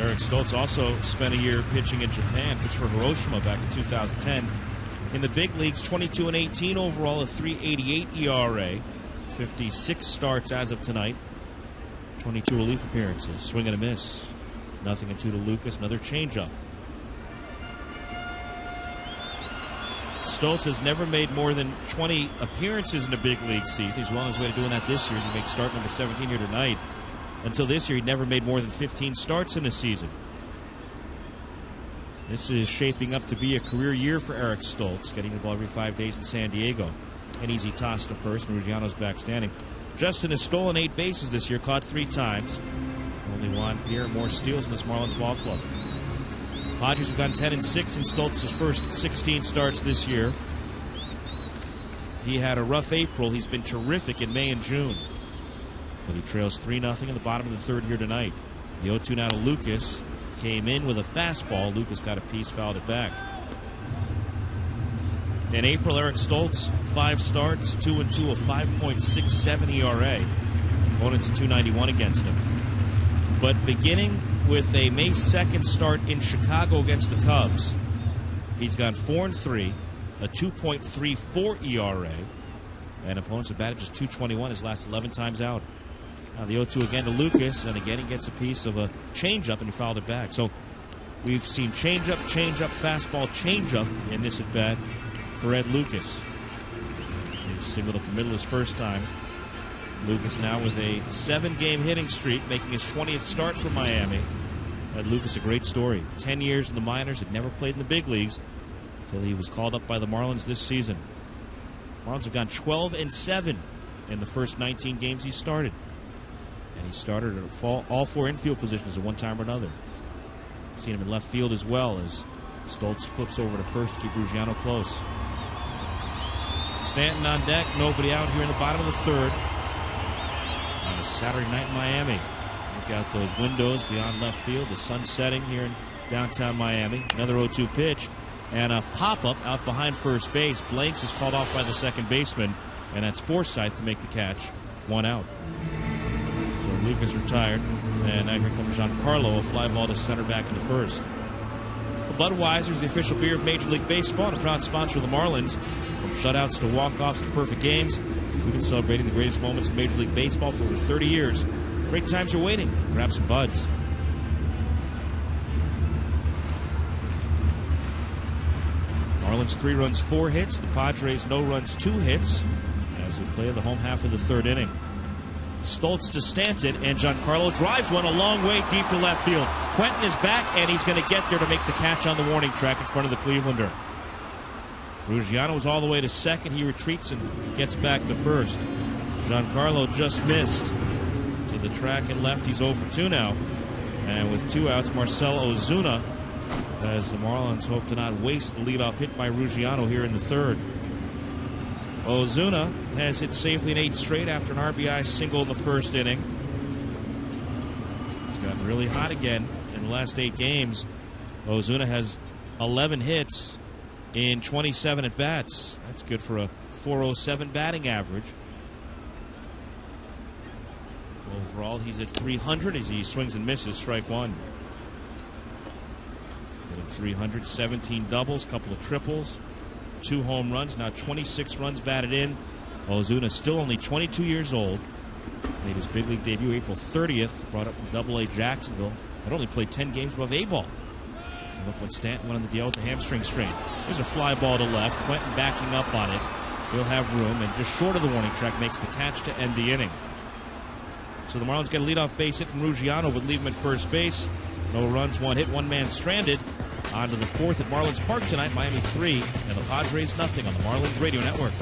Eric Stoltz also spent a year pitching in Japan, pitched for Hiroshima back in 2010. In the big leagues, 22-18 overall, a 3.88 ERA, 56 starts as of tonight, 22 relief appearances, swing and a miss. 0-2 to Lucas, another changeup. Stoltz has never made more than 20 appearances in a big league season. He's well on his way to doing that this year as he makes start number 17 here tonight. Until this year, he'd never made more than 15 starts in a season. This is shaping up to be a career year for Eric Stoltz, getting the ball every 5 days in San Diego. An easy toss to first, and Ruggiano's back standing. Justin has stolen 8 bases this year, caught 3 times. Only Juan Pierre more steals in this Marlins ball club. Padres have gone 10-6 in Stoltz's first 16 starts this year. He had a rough April. He's been terrific in May and June. But he trails 3-0 in the bottom of the third here tonight. The 0-2 now to Lucas. Came in with a fastball. Lucas got a piece, fouled it back. In April, Eric Stoltz, 5 starts, 2-2, a 5.67 ERA. Opponents a 291 against him. But beginning with a May 2nd start in Chicago against the Cubs, he's gone 4-3, a 2.34 ERA, and opponents have batted just .221 his last 11 times out. Now the 0-2 again to Lucas, and again he gets a piece of a changeup, and he fouled it back. So we've seen changeup, fastball, changeup in this at bat for Ed Lucas. He singled up the middle his first time. Lucas now with a 7-game hitting streak, making his 20th start for Miami. Ed Lucas, a great story. 10 years in the minors, had never played in the big leagues until he was called up by the Marlins this season. Marlins have gone 12-7 in the first 19 games he started. And he started at all 4 infield positions at one time or another. Seen him in left field as well as Stoltz flips over to first to keep Ruggiano close. Stanton on deck, nobody out here in the bottom of the third. On a Saturday night in Miami. Look out those windows beyond left field. The sun setting here in downtown Miami. Another 0-2 pitch. And a pop-up out behind first base. Blanks is called off by the second baseman. And that's Forsythe to make the catch. 1 out. So Lucas retired. And now here comes Giancarlo. A fly ball to center back in the first. Budweiser is the official beer of Major League Baseball and a proud sponsor of the Marlins. From shutouts to walk-offs to perfect games, we've been celebrating the greatest moments in Major League Baseball for over 30 years. Great times are waiting. Grab some buds. Marlins 3 runs, 4 hits. The Padres no runs, 2 hits as we play the home half of the third inning. Stoltz to Stanton, and Giancarlo drives one a long way deep to left field. Quentin is back, and he's going to get there to make the catch on the warning track in front of the Clevelander. Ruggiano was all the way to second. He retreats and gets back to first. Giancarlo just missed to the track and left. He's 0 for 2 now. And with 2 outs, Marcell Ozuna, as the Marlins hope to not waste the leadoff hit by Ruggiano here in the third. Ozuna has hit safely in 8 straight after an RBI single in the first inning. He's gotten really hot again in the last 8 games. Ozuna has 11 hits in 27 at-bats. That's good for a .407 batting average. Overall, he's at .300 as he swings and misses, strike one. At .300, 17 doubles, couple of triples, 2 home runs, now 26 runs batted in. Ozuna still only 22 years old. Made his big league debut April 30th, brought up from Double-A Jacksonville. Had only played 10 games above A-ball. Look when Stanton went on the DL with the hamstring strain. There's a fly ball to left. Quentin backing up on it. He'll have room, and just short of the warning track makes the catch to end the inning. So the Marlins get a leadoff base hit from Ruggiano, would leave him at first base. No runs, 1 hit, 1 man stranded. On to the 4th at Marlins Park tonight. Miami 3 and the Padres nothing on the Marlins Radio Network.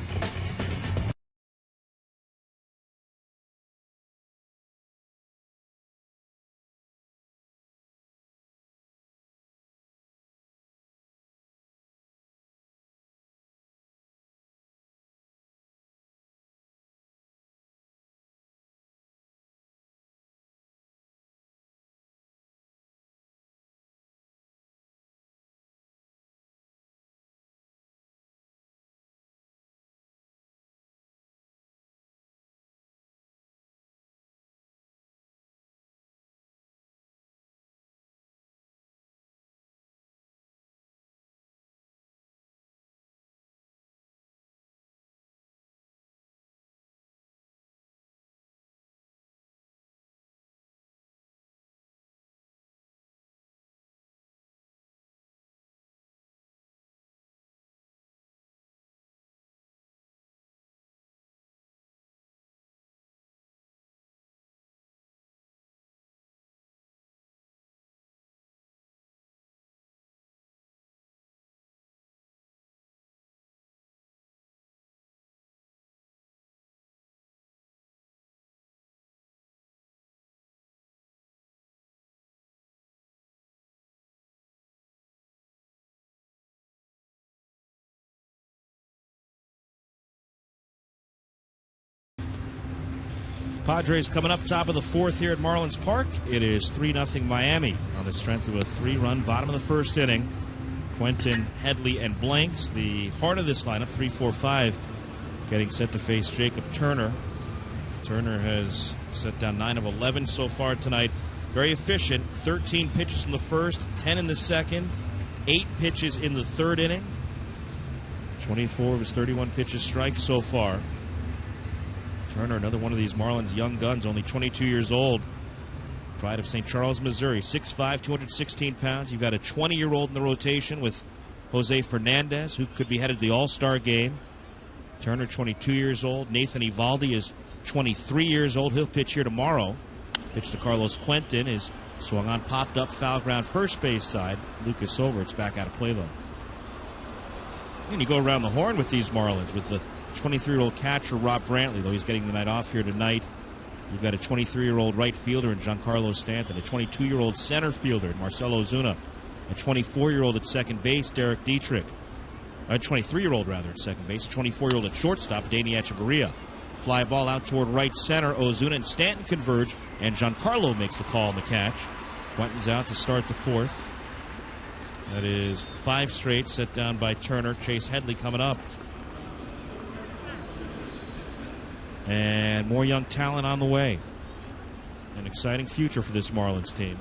Padres coming up top of the 4th here at Marlins Park. It is 3-0 Miami on the strength of a 3-run bottom of the first inning. Quentin, Headley, and Blanks, the heart of this lineup, 3-4-5, getting set to face Jacob Turner. Turner has set down 9 of 11 so far tonight. Very efficient. 13 pitches in the first, 10 in the second, 8 pitches in the third inning. 24 of his 31 pitches strike so far. Turner, another one of these Marlins young guns, only 22 years old. Pride of St. Charles, Missouri. 6'5", 216 pounds. You've got a 20-year-old in the rotation with Jose Fernandez, who could be headed to the All-Star game. Turner, 22 years old. Nathan Eovaldi is 23 years old. He'll pitch here tomorrow. Pitch to Carlos Quentin is swung on, popped up, foul ground, first base side. Lucas Over, it's back out of play, though. And you go around the horn with these Marlins, with the 23-year-old catcher Rob Brantley, though he's getting the night off here tonight. You've got a 23-year-old right fielder in Giancarlo Stanton, a 22-year-old center fielder in Marcell Ozuna, a 24-year-old at second base, Derek Dietrich, a 23-year-old rather at second base, a 24-year-old at shortstop, Danny Echeverria. Fly ball out toward right center. Ozuna and Stanton converge, and Giancarlo makes the call on the catch. Quentin's out to start the 4th. That is 5 straight set down by Turner. Chase Headley coming up. And more young talent on the way. An exciting future for this Marlins team.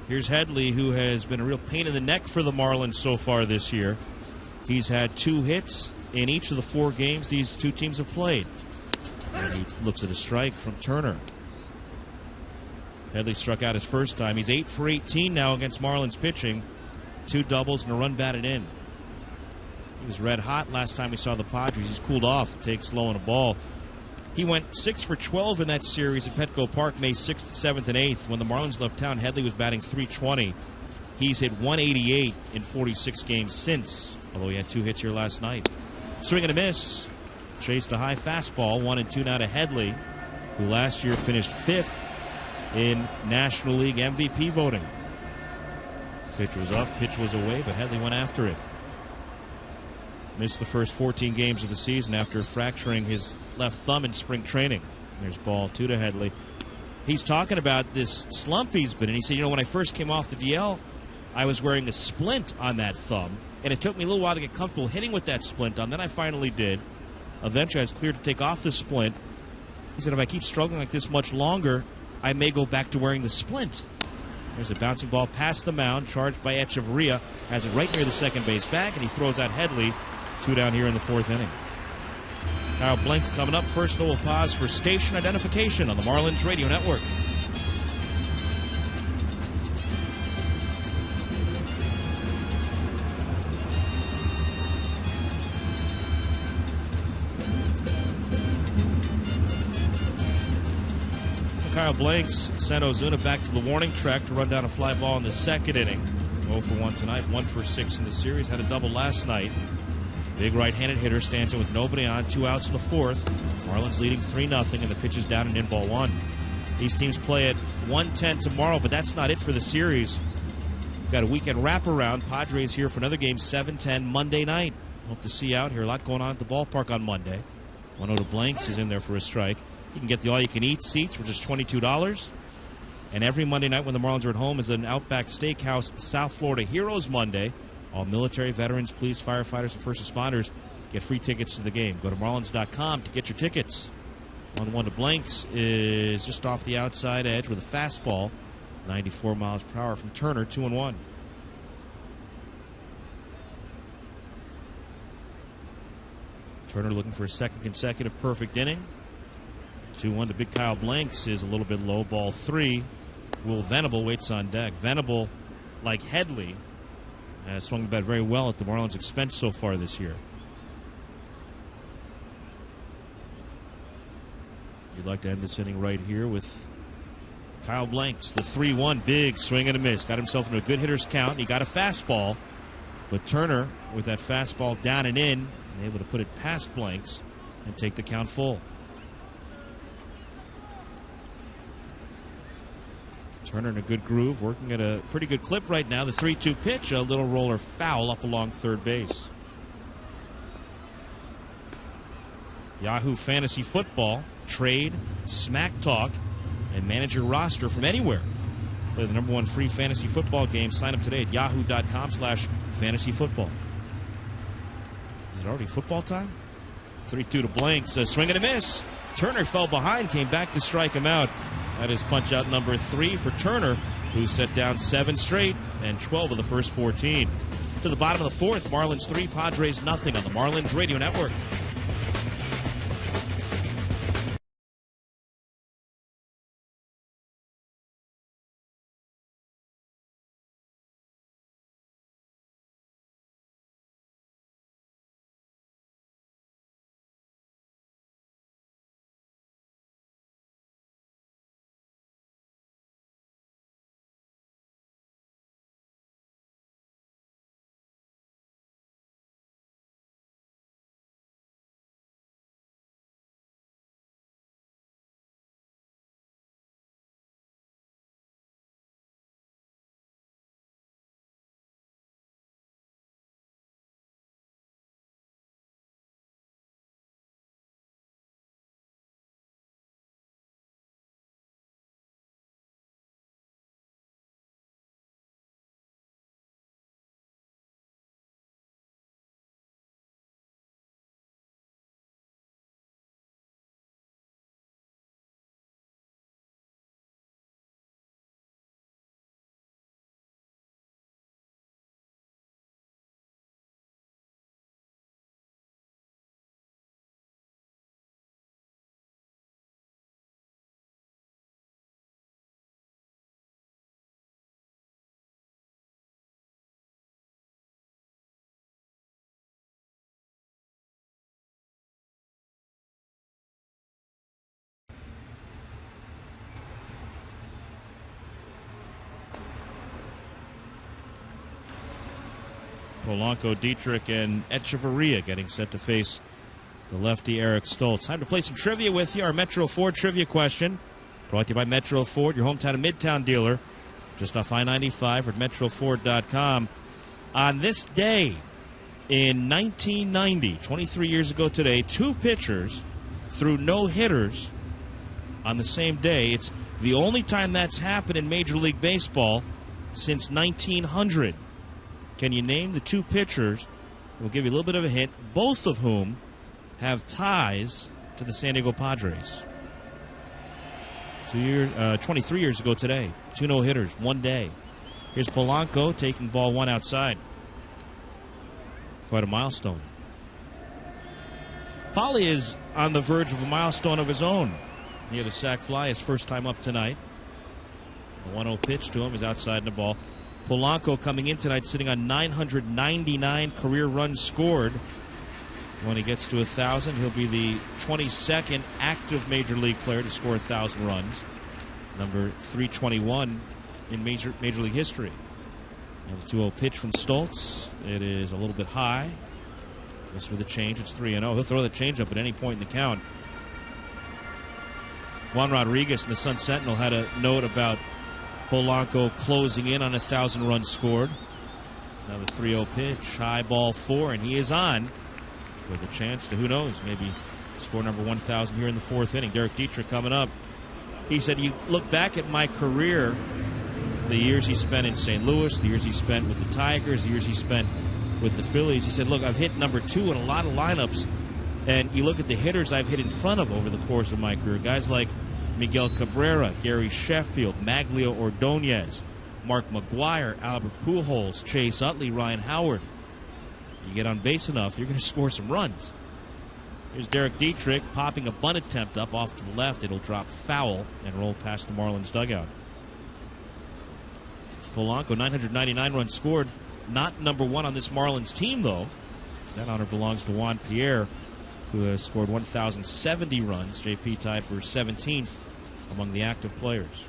Here's Headley, who has been a real pain in the neck for the Marlins so far this year. He's had 2 hits in each of the 4 games these two teams have played. And he looks at a strike from Turner. Headley struck out his first time. He's 8 for 18 now against Marlins pitching. 2 doubles and a run batted in. He was red hot last time we saw the Padres. He's cooled off, takes low on a ball. He went 6 for 12 in that series at Petco Park, May 6th, 7th, and 8th. When the Marlins left town, Headley was batting .320. He's hit 188 in 46 games since, although he had 2 hits here last night. Swing and a miss. Chased a high fastball, 1-2 now to Headley, who last year finished 5th in National League MVP voting. Pitch was up, pitch was away, but Headley went after it. Missed the first 14 games of the season after fracturing his left thumb in spring training. There's ball 2 to Headley. He's talking about this slump he's been in. He said, when I first came off the DL, I was wearing a splint on that thumb, and it took me a little while to get comfortable hitting with that splint on. Then I finally did. Eventually, I was cleared to take off the splint. He said, if I keep struggling like this much longer, I may go back to wearing the splint. There's a bouncing ball past the mound, charged by Echeverria. Has it right near the second base bag, and he throws out Headley. 2 down here in the 4th inning. Kyle Blank's coming up. First, though, we'll pause for station identification on the Marlins Radio Network. Kyle Blanks sent Ozuna back to the warning track to run down a fly ball in the 2nd inning. 0 for 1 tonight, 1 for 6 in the series. Had a double last night. Big right-handed hitter stands in with nobody on, 2 outs in the 4th. Marlins leading 3-0, and the pitch is down and in ball 1. These teams play at 1:10 tomorrow, but that's not it for the series. We've got a weekend wraparound. Padres here for another game, 7:10 Monday night. Hope to see you out here. A lot going on at the ballpark on Monday. 1-0 to Blanks is in there for a strike. You can get the all-you-can-eat seats for just $22. And every Monday night when the Marlins are at home is an Outback Steakhouse South Florida Heroes Monday. All military, veterans, police, firefighters, and first responders get free tickets to the game. Go to Marlins.com to get your tickets. 1-1 to Blanks is just off the outside edge with a fastball. 94 miles per hour from Turner, 2-1. Turner looking for a second consecutive perfect inning. 2-1 to big Kyle Blanks is a little bit low. Ball 3. Will Venable waits on deck. Venable, like Headley, has swung the bat very well at the Marlins' expense so far this year. You'd like to end this inning right here with Kyle Blanks, the 3-1, big swing and a miss. Got himself into a good hitter's count. He got a fastball, but Turner, with that fastball down and in, able to put it past Blanks and take the count full. Turner in a good groove, working at a pretty good clip right now. The 3-2 pitch, a little roller foul up along third base. Yahoo Fantasy Football, trade, smack talk, and manage your roster from anywhere. Play the #1 free fantasy football game. Sign up today at yahoo.com/fantasyfootball. Is it already football time? 3-2 to Blanks, a swing and a miss. Turner fell behind, came back to strike him out. That is punch out number 3 for Turner, who set down 7 straight and 12 of the first 14. To the bottom of the 4th, Marlins 3, Padres nothing on the Marlins Radio Network. Polanco, Dietrich, and Echeverria getting set to face the lefty Eric Stoltz. Time to play some trivia with you. Our Metro Ford trivia question, brought to you by Metro Ford, your hometown and Midtown dealer, just off I-95 at MetroFord.com. On this day in 1990, 23 years ago today, two pitchers threw no-hitters on the same day. It's the only time that's happened in Major League Baseball since 1900. Can you name the two pitchers? We'll give you a little bit of a hint, both of whom have ties to the San Diego Padres. 23 years ago today, two no-hitters, one day. Here's Polanco taking ball one outside. Quite a milestone. Polly is on the verge of a milestone of his own. He had a sac fly his first time up tonight. The 1-0 pitch to him is outside in the ball. Polanco coming in tonight sitting on 999 career runs scored. When he gets to 1,000, he'll be the 22nd active Major League player to score 1,000 runs. Number 321 in Major League history. And the 2-0 pitch from Stoltz. It is a little bit high. This for the change. It's 3-0. He'll throw the changeup at any point in the count. Juan Rodriguez in the Sun Sentinel had a note about Polanco closing in on 1,000 runs scored. Now the 3-0 pitch, high ball 4, and he is on with a chance to, who knows, maybe score number 1,000 here in the fourth inning. Derek Dietrich coming up. He said, you look back at my career, the years he spent in St. Louis, the years he spent with the Tigers, the years he spent with the Phillies. He said, look, I've hit number 2 in a lot of lineups, and you look at the hitters I've hit in front of over the course of my career, guys like Miguel Cabrera, Gary Sheffield, Maglio Ordonez, Mark McGuire, Albert Pujols, Chase Utley, Ryan Howard. You get on base enough, you're going to score some runs. Here's Derek Dietrich popping a bunt attempt up off to the left. It'll drop foul and roll past the Marlins dugout. Polanco, 999 runs scored. Not number 1 on this Marlins team, though. That honor belongs to Juan Pierre, who has scored 1,070 runs. JP tied for 17th among the active players.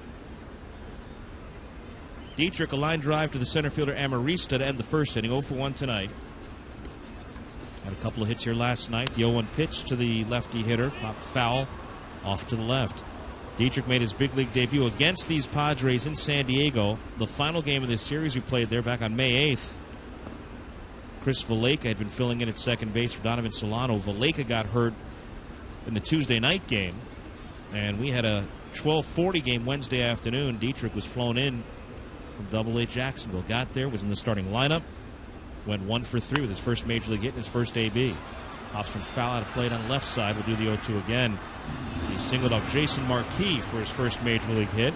Dietrich, a line drive to the center fielder Amarista to end the first inning. 0 for 1 tonight. Had a couple of hits here last night. The 0-1 pitch to the lefty hitter. Pop foul off to the left. Dietrich made his big league debut against these Padres in San Diego. The final game of this series we played there back on May 8th. Chris Valaika had been filling in at second base for Donovan Solano. Valaika got hurt in the Tuesday night game, and we had a 12:40 game Wednesday afternoon. Dietrich was flown in from Double-A Jacksonville. Got there, was in the starting lineup, went 1 for 3 with his first major league hit and his first AB. Pops from foul out of plate on the left side. Will do the 0-2 again. He singled off Jason Marquis for his first major league hit,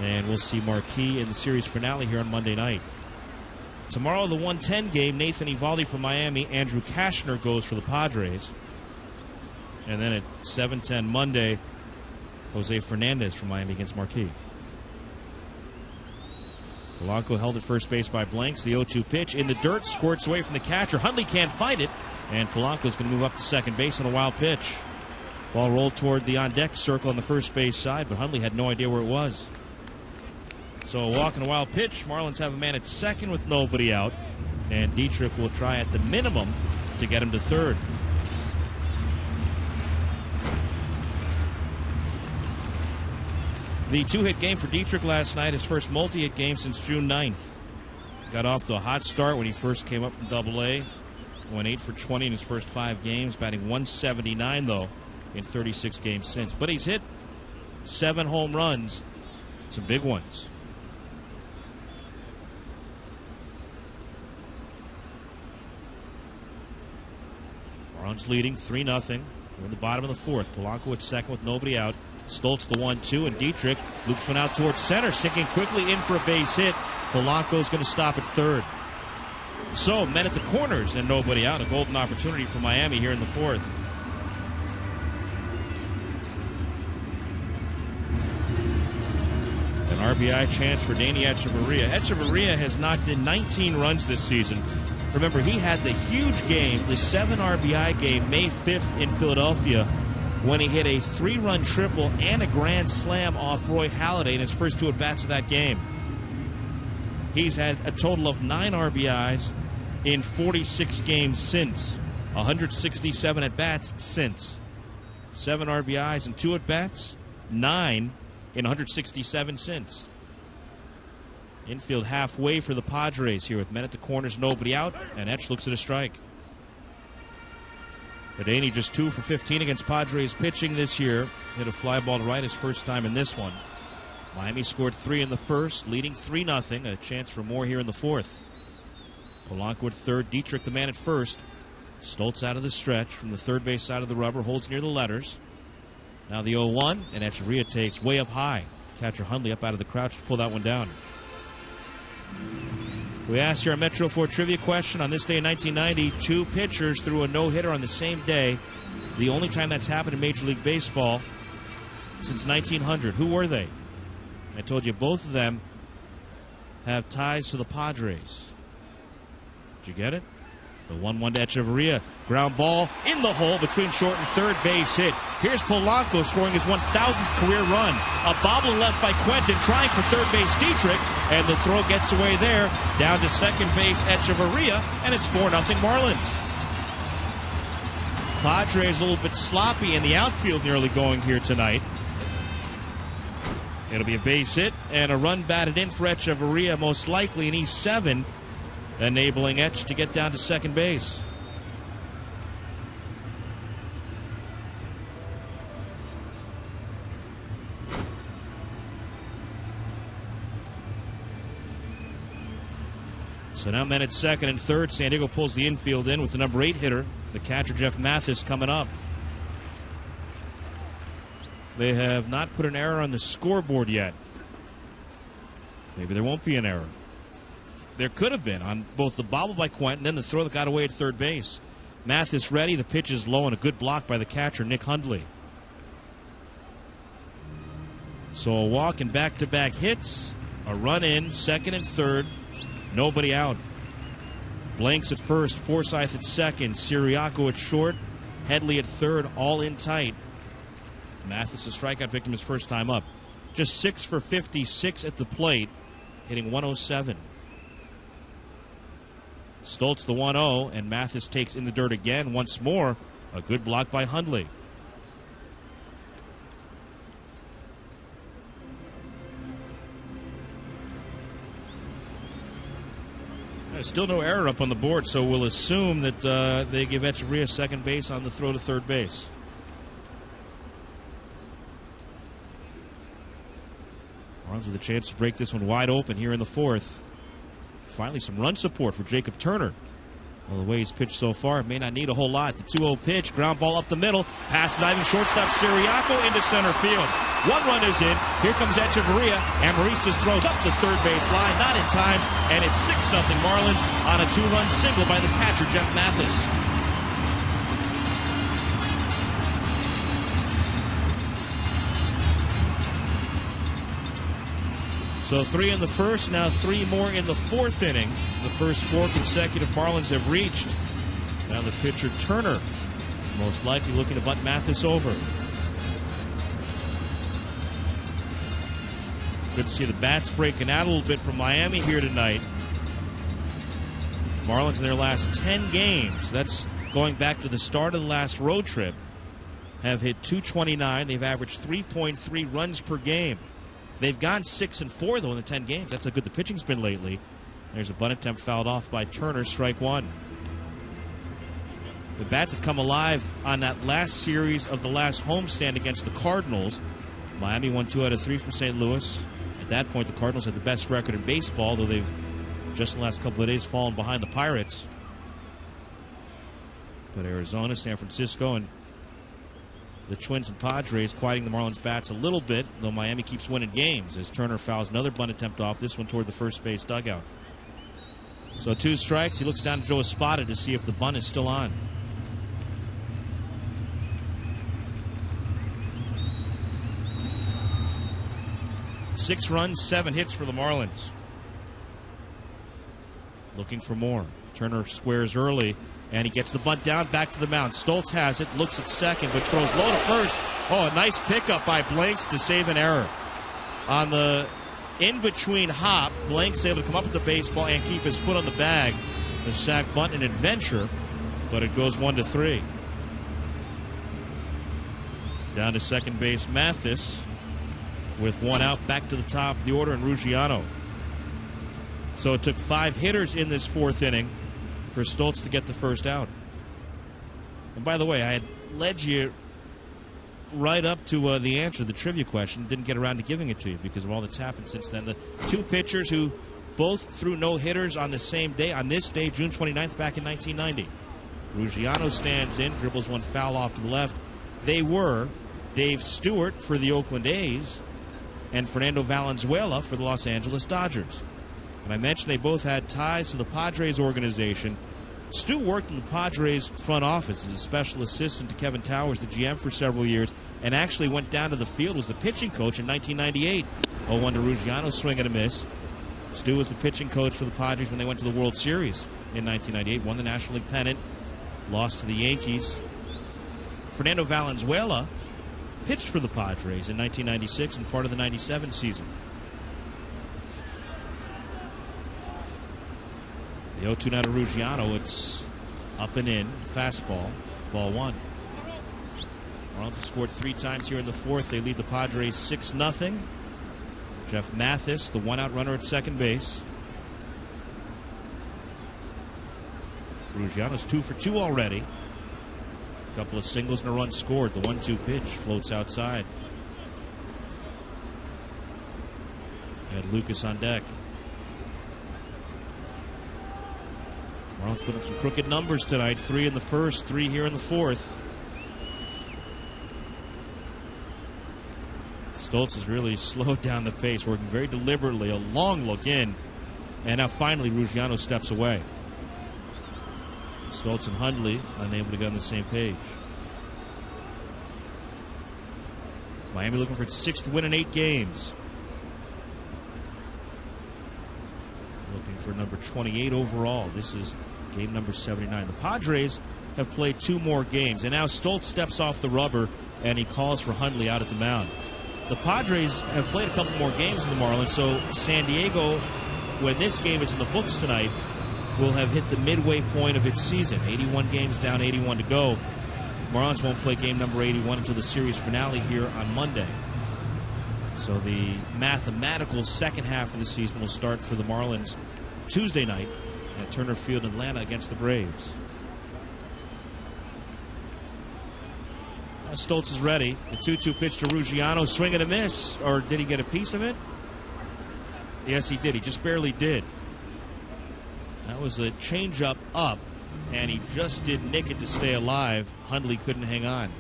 and we'll see Marquis in the series finale here on Monday night. Tomorrow, the 1:10 game, Nathan Eovaldi from Miami, Andrew Kashner goes for the Padres. And then at 7:10 Monday, Jose Fernandez from Miami against Marquis. Polanco held at first base by Blanks. The 0-2 pitch in the dirt, squirts away from the catcher. Hundley can't fight it, and Polanco's going to move up to second base on a wild pitch. Ball rolled toward the on-deck circle on the first base side, but Hundley had no idea where it was. So a walk and a wild pitch. Marlins have a man at second with nobody out, and Dietrich will try at the minimum to get him to third. The 2-hit game for Dietrich last night, his first multi-hit game since June 9th. Got off to a hot start when he first came up from Double-A. Went 8 for 20 in his first 5 games, batting 179, though, in 36 games since. But he's hit 7 home runs, some big ones. Marlins leading 3-0. We're in the bottom of the fourth. Polanco at second with nobody out. Stoltz the 1-2, and Dietrich loops one out towards center, sinking quickly in for a base hit. Polanco's going to stop at third. So, men at the corners and nobody out. A golden opportunity for Miami here in the fourth. An RBI chance for Danny Echeverria. Echeverria has knocked in 19 runs this season. Remember, he had the huge game, the 7 RBI game, May 5th in Philadelphia, when he hit a 3-run triple and a grand slam off Roy Halladay in his first 2 at-bats of that game. He's had a total of 9 RBIs in 46 games since. 167 at-bats since. 7 RBIs and 2 at-bats. 9 in 167 since. Infield halfway for the Padres here with men at the corners, nobody out, and Etch looks at a strike. Devaney just 2 for 15 against Padres pitching this year. Hit a fly ball to right his first time in this one. Miami scored 3 in the first, leading 3-0. A chance for more here in the fourth. Polanco at third, Dietrich the man at first. Stoltz out of the stretch from the third base side of the rubber, holds near the letters. Now the 0-1, and Echeverria takes way up high. Catcher Hundley up out of the crouch to pull that one down. We asked you our Metro 4 trivia question. On this day in 1990, 2 pitchers threw a no-hitter on the same day. The only time that's happened in Major League Baseball since 1900. Who were they? I told you both of them have ties to the Padres. Did you get it? The 1-1 to Echeverria. Ground ball in the hole between short and third base hit. Here's Polanco scoring his 1,000th career run. A bobble left by Quentin trying for third base Dietrich. And the throw gets away there. Down to second base Echeverria. And it's 4-0 Marlins. Padres a little bit sloppy in the outfield nearly going here tonight. It'll be a base hit and a run batted in for Echeverria, most likely in E7, enabling Etch to get down to second base. So now men at second and third. San Diego pulls the infield in with the number 8 hitter, the catcher Jeff Mathis, coming up. They have not put an error on the scoreboard yet. Maybe there won't be an error. There could have been on both the bobble by Quentin and then the throw that got away at third base. Mathis ready. The pitch is low and a good block by the catcher, Nick Hundley. So a walk and back-to-back hits. A run in, second and third. Nobody out. Blanks at first, Forsythe at second, Siriaco at short, Headley at third, all in tight. Mathis, a strikeout victim, his first time up. Just 6 for 56 at the plate, hitting 107. Stoltz the 1-0, and Mathis takes in the dirt again. Once more, a good block by Hundley. There's still no error up on the board, so we'll assume that they give Echeverria second base on the throw to third base. Marlins with a chance to break this one wide open here in the fourth. Finally, some run support for Jacob Turner. Well, the way he's pitched so far, may not need a whole lot. The 2-0 pitch, ground ball up the middle, past diving shortstop Siriaco into center field. 1 run is in. Here comes Echeverria. Amaristas throws up the third base line, not in time, and it's 6-0 Marlins on a 2-run single by the catcher Jeff Mathis. So 3 in the first, now 3 more in the fourth inning. The first 4 consecutive Marlins have reached. Now the pitcher Turner, most likely looking to bunt Mathis over. Good to see the bats breaking out a little bit from Miami here tonight. Marlins in their last 10 games, that's going back to the start of the last road trip, have hit .229. They've averaged 3.3 runs per game. They've gone 6-4, though, in the 10 games. That's how good the pitching's been lately. There's a bunt attempt fouled off by Turner, strike 1. The bats have come alive on that last series of the last homestand against the Cardinals. Miami won 2 out of 3 from St. Louis. At that point, the Cardinals had the best record in baseball, though they've just in the last couple of days fallen behind the Pirates. But Arizona, San Francisco, and the Twins and Padres quieting the Marlins bats a little bit, though Miami keeps winning games as Turner fouls another bunt attempt off, this one toward the first base dugout. So 2 strikes. He looks down to Joe Espada to see if the bunt is still on. Six runs, 7 hits for the Marlins. Looking for more. Turner squares early, and he gets the bunt down, back to the mound. Stoltz has it, looks at second, but throws low to first. Oh, a nice pickup by Blanks to save an error. On the in-between hop, Blanks able to come up with the baseball and keep his foot on the bag. the sac bunt an adventure, but it goes 1-3. Down to second base, Mathis, with one out, back to the top of the order, and Ruggiano. So it took 5 hitters in this fourth inning for Stoltz to get the first out. And by the way, I had led you right up to the answer, the trivia question. Didn't get around to giving it to you because of all that's happened since then. The 2 pitchers who both threw no-hitters on the same day, on this day, June 29th, back in 1990. Ruggiano stands in, dribbles one foul off to the left. They were Dave Stewart for the Oakland A's and Fernando Valenzuela for the Los Angeles Dodgers. And I mentioned they both had ties to the Padres organization. Stu worked in the Padres front office as a special assistant to Kevin Towers, the GM, for several years, and actually went down to the field, was the pitching coach in 1998. 0-1 to Ruggiano, swing and a miss. Stu was the pitching coach for the Padres when they went to the World Series in 1998, won the National League pennant, lost to the Yankees. Fernando Valenzuela pitched for the Padres in 1996 and part of the 97 season. The 0-2 now to Ruggiano. It's up and in. Fastball. Ball 1. Marlins have scored 3 times here in the fourth. They lead the Padres 6-0. Jeff Mathis, the one-out runner at second base. Ruggiano's 2 for 2 already. A couple of singles and a run scored. The 1-2 pitch floats outside. And Lucas on deck. Marlins put up some crooked numbers tonight. 3 in the first, 3 here in the fourth. Stoltz has really slowed down the pace, working very deliberately. A long look in. And now finally Ruggiano steps away. Stoltz and Hundley unable to get on the same page. Miami looking for its 6th win in 8 games. Looking for number 28 overall. This is game number 79. The Padres have played 2 more games, and now Stoltz steps off the rubber and he calls for Hundley out at the mound. The Padres have played a couple more games in the Marlins, so San Diego, when this game is in the books tonight, will have hit the midway point of its season. 81 games down, 81 to go. Marlins won't play game number 81 until the series finale here on Monday. So the mathematical second half of the season will start for the Marlins Tuesday night at Turner Field in Atlanta against the Braves. Now Stoltz is ready. The 2-2 pitch to Ruggiano, swing and a miss. Or did he get a piece of it? Yes, he did. He just barely did. That was a changeup up, and he just did nick it to stay alive. Hundley couldn't hang on.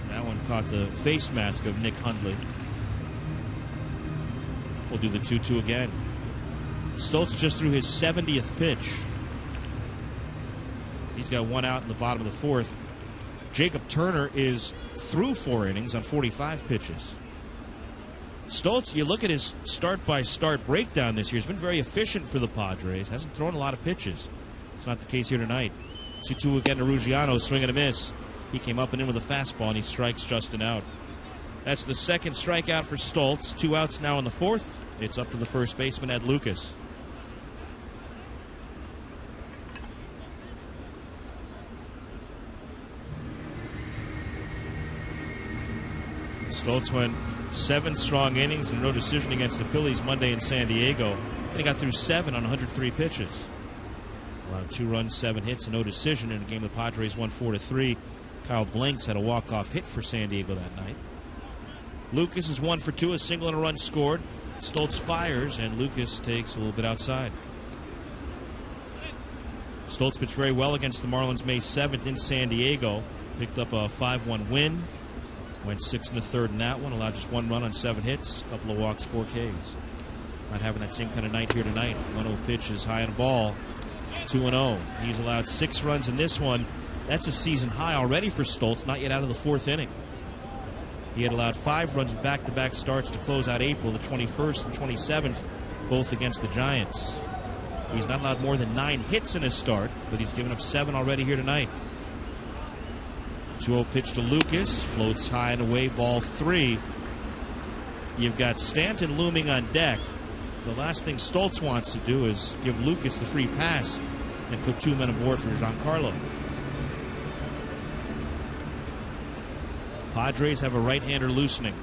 That one caught the face mask of Nick Hundley. We'll do the 2-2 again. Stoltz just threw his 70th pitch. He's got one out in the bottom of the fourth. Jacob Turner is through 4 innings on 45 pitches. Stoltz, you look at his start-by-start breakdown this year, he's been very efficient for the Padres. Hasn't thrown a lot of pitches. It's not the case here tonight. 2-2 again to Ruggiano, swing and a miss. He came up and in with a fastball, and he strikes Justin out. That's the second strikeout for Stoltz. 2 outs now in the fourth. It's up to the first baseman, Ed Lucas. Stoltz went 7 strong innings and no decision against the Phillies Monday in San Diego. And he got through 7 on 103 pitches. Allowed 2 runs, 7 hits, and no decision in a game the Padres won 4-3. Kyle Blanks had a walk-off hit for San Diego that night. Lucas is 1 for 2, a single and a run scored. Stoltz fires, and Lucas takes a little bit outside. Stoltz pitched very well against the Marlins May 7th in San Diego. Picked up a 5-1 win. Went 6 1/3 in that one. Allowed just 1 run on 7 hits. A couple of walks, 4 Ks. Not having that same kind of night here tonight. 1-0 pitch is high on the ball. 2-0. He's allowed 6 runs in this one. That's a season high already for Stoltz, not yet out of the 4th inning. He had allowed 5 runs in back-to-back starts to close out April, the 21st and 27th, both against the Giants. He's not allowed more than 9 hits in his start, but he's given up 7 already here tonight. 2-0 pitch to Lucas, floats high and away, ball 3. You've got Stanton looming on deck. the last thing Stoltz wants to do is give Lucas the free pass and put 2 men aboard for Giancarlo. Padres have a right-hander loosening.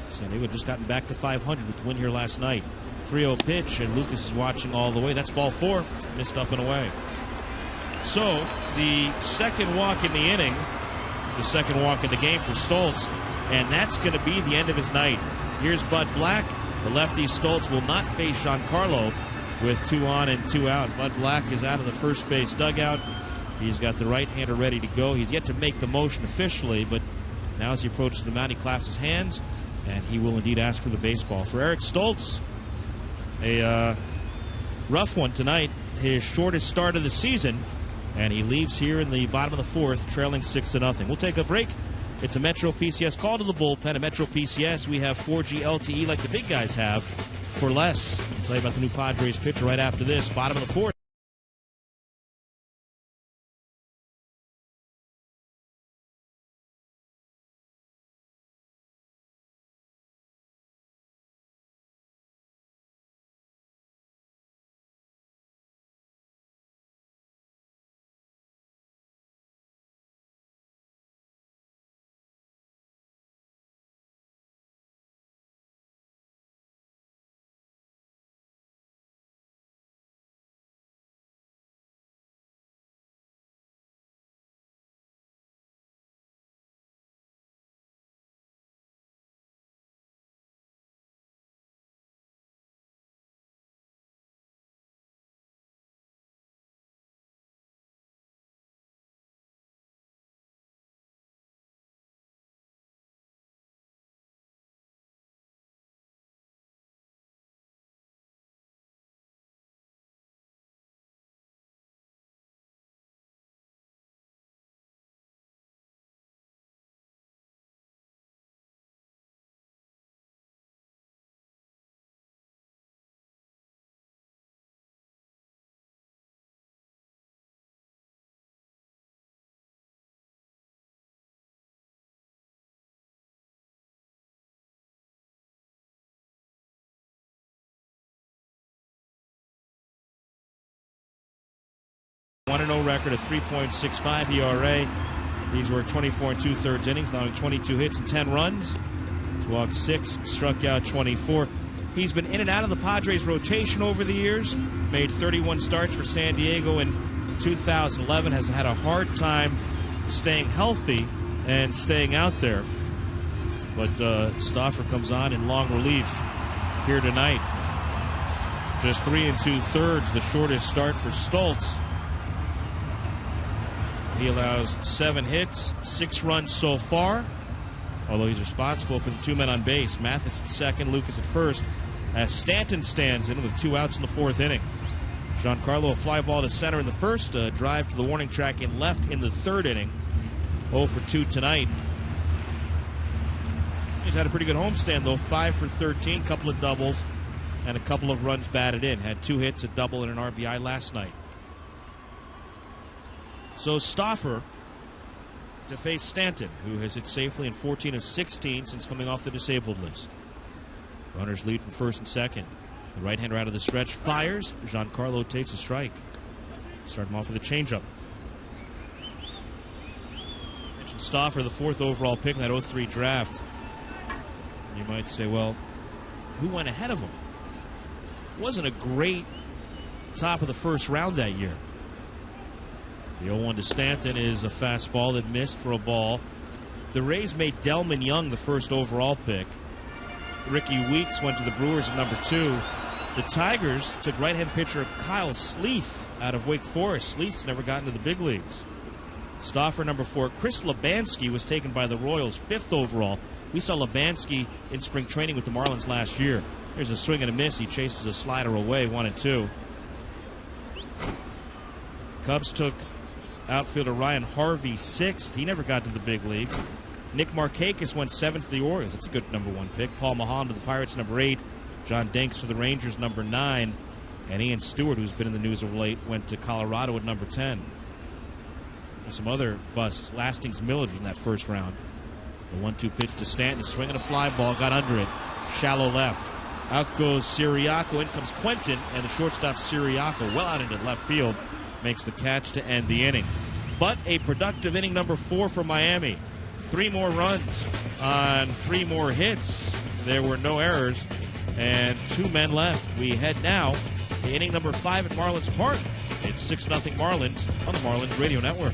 San Diego just gotten back to 500 with the win here last night. 3-0 pitch, and Lucas is watching all the way. That's ball 4, missed up and away. So, the second walk in the inning, the second walk in the game for Stoltz, and that's going to be the end of his night. Here's Bud Black. The lefty Stoltz will not face Giancarlo with 2 on and 2 out. Bud Black is out of the first base dugout. He's got the right-hander ready to go. He's yet to make the motion officially, but now as he approaches the mound, he claps his hands, and he will indeed ask for the baseball. For Eric Stoltz, a rough one tonight, his shortest start of the season, and he leaves here in the bottom of the 4th, trailing 6-0. We'll take a break. It's a Metro PCS call to the bullpen. At Metro PCS, we have 4G LTE like the big guys have for less. I'll tell you about the new Padres pitcher right after this, bottom of the 4th. One 1-0 record, a 3.65 ERA. These were 24 and 2/3 innings, allowing 22 hits and 10 runs. He's walked 6, struck out 24. He's been in and out of the Padres rotation over the years. Made 31 starts for San Diego in 2011. Has had a hard time staying healthy and staying out there. But Stauffer comes on in long relief here tonight. Just 3 2/3, the shortest start for Stoltz. He allows 7 hits, 6 runs so far, although he's responsible for the 2 men on base. Mathis at second, Lucas at first, as Stanton stands in with 2 outs in the 4th inning. Giancarlo a fly ball to center in the first, a drive to the warning track in left in the 3rd inning. 0 for 2 tonight. He's had a pretty good homestand, though. 5 for 13, couple of doubles, and a couple of runs batted in. Had 2 hits, a double, and an RBI last night. So Stauffer to face Stanton, who has hit safely in 14 of 16 since coming off the disabled list. Runners lead from first and second. The right-hander out of the stretch fires. Giancarlo takes a strike. Start him off with a changeup. Mentioned Stauffer, the 4th overall pick in that 03 draft. You might say, well, who went ahead of him? Wasn't a great top of the 1st round that year. The 0-1 to Stanton is a fastball that missed for a ball. The Rays made Delman Young the 1st overall pick. Ricky Weeks went to the Brewers at number 2. The Tigers took right-hand pitcher Kyle Sleeth out of Wake Forest. Sleeth's never gotten to the big leagues. Stauffer, number 4. Chris Labansky was taken by the Royals, 5th overall. We saw Labansky in spring training with the Marlins last year. There's a swing and a miss. He chases a slider away, 1-2. Cubs took outfielder Ryan Harvey 6th. He never got to the big leagues. Nick Markakis went 7th to the Orioles. That's a good number 1 pick. Paul Mahan to the Pirates, number 8. John Danks to the Rangers, number 9. And Ian Stewart, who's been in the news of late, went to Colorado at number 10. There's some other busts. Lastings Millage was in that 1st round. The 1-2 pitch to Stanton, swinging a fly ball, got under it. shallow left. Out goes Siriaco. In comes Quentin, and the shortstop Siriaco, well out into left field, makes the catch to end the inning. But a productive inning number 4 for Miami. 3 more runs on 3 more hits. There were no errors, and 2 men left. We head now to inning number 5 at Marlins Park. It's 6-0 Marlins on the Marlins Radio Network.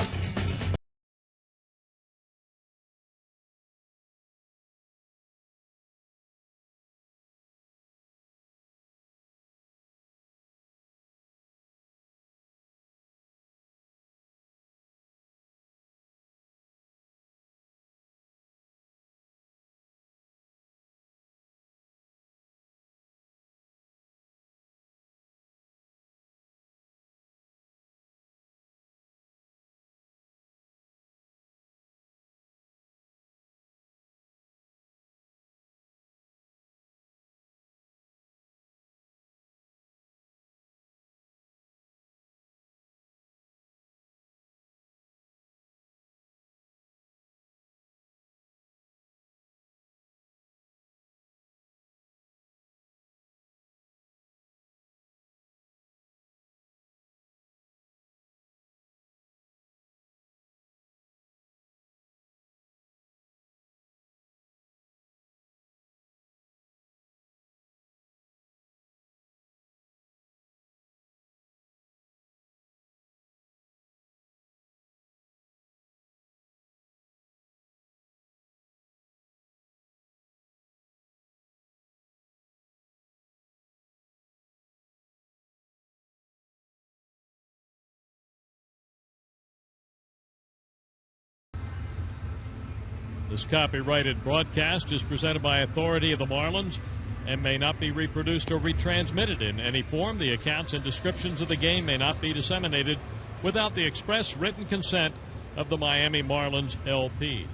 This copyrighted broadcast is presented by authority of the Marlins and may not be reproduced or retransmitted in any form. The accounts and descriptions of the game may not be disseminated without the express written consent of the Miami Marlins LP.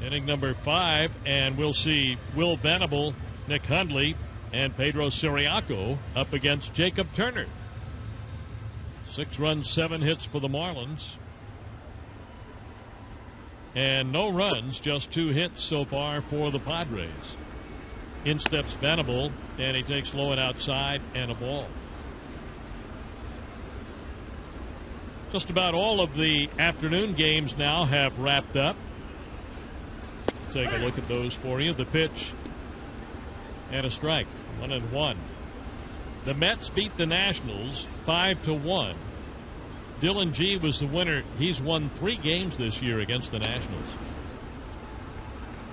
Inning number 5, and we'll see Will Venable, Nick Hundley, and Pedro Siriaco up against Jacob Turner. 6 runs, 7 hits for the Marlins. And no runs, just 2 hits so far for the Padres. In steps Venable, and he takes low and outside and a ball. Just about all of the afternoon games now have wrapped up. Take a look at those for you. The pitch and a strike, 1-1. The Mets beat the Nationals 5-1. Dylan G was the winner. He's won 3 games this year against the Nationals.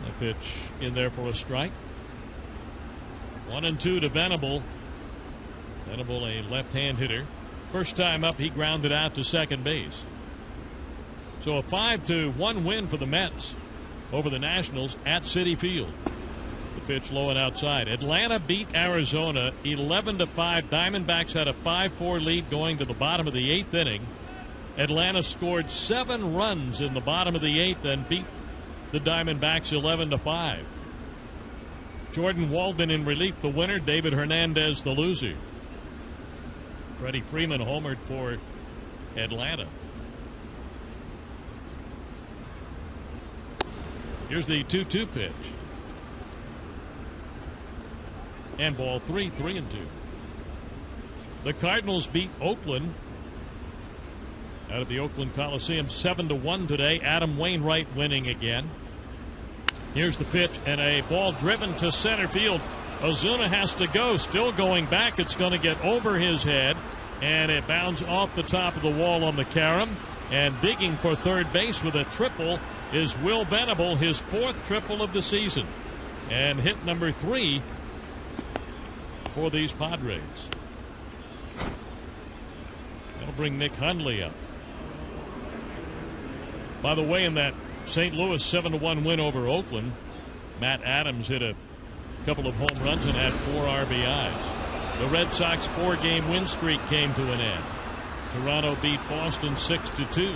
A pitch in there for a strike. 1-2 to Venable. Venable, a left-hand hitter. First time up, he grounded out to second base. So a 5-1 win for the Mets over the Nationals at Citi Field. The pitch low and outside. Atlanta beat Arizona 11-5. Diamondbacks had a 5-4 lead going to the bottom of the 8th inning. Atlanta scored 7 runs in the bottom of the 8th and beat the Diamondbacks 11-5. Jordan Walden in relief, the winner. David Hernandez, the loser. Freddie Freeman homered for Atlanta. Here's the 2-2 pitch. And ball 3, 3-2. The Cardinals beat Oakland out of the Oakland Coliseum 7-1 today. Adam Wainwright winning again. Here's the pitch and a ball driven to center field. Ozuna has to go. Still going back. It's going to get over his head, and it bounds off the top of the wall on the carom. And digging for third base with a triple is Will Venable, his 4th triple of the season, and hit number 3 for these Padres. That'll bring Nick Hundley up. By the way, in that St. Louis 7-1 win over Oakland, Matt Adams hit a couple of home runs and had 4 RBIs. The Red Sox 4-game win streak came to an end. Toronto beat Boston 6-2.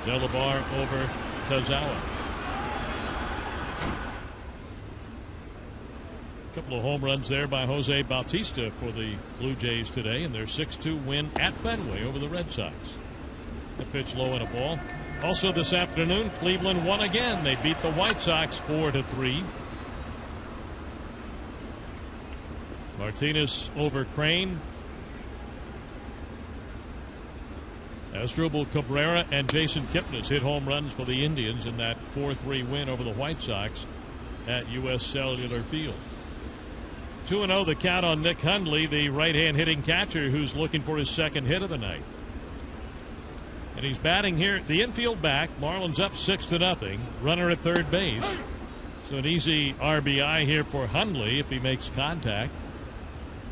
Delabar over Tazawa. A couple of home runs there by Jose Bautista for the Blue Jays today in their 6-2 win at Fenway over the Red Sox. The pitch low and a ball. Also this afternoon, Cleveland won again. They beat the White Sox 4-3. Martinez over Crane. Asdrubal Cabrera and Jason Kipnis hit home runs for the Indians in that 4-3 win over the White Sox at U.S. Cellular Field. 2-0 the count on Nick Hundley, the right-hand hitting catcher who's looking for his second hit of the night. And he's batting here at the infield back. Marlins up 6-0. Runner at third base. So an easy RBI here for Hundley if he makes contact.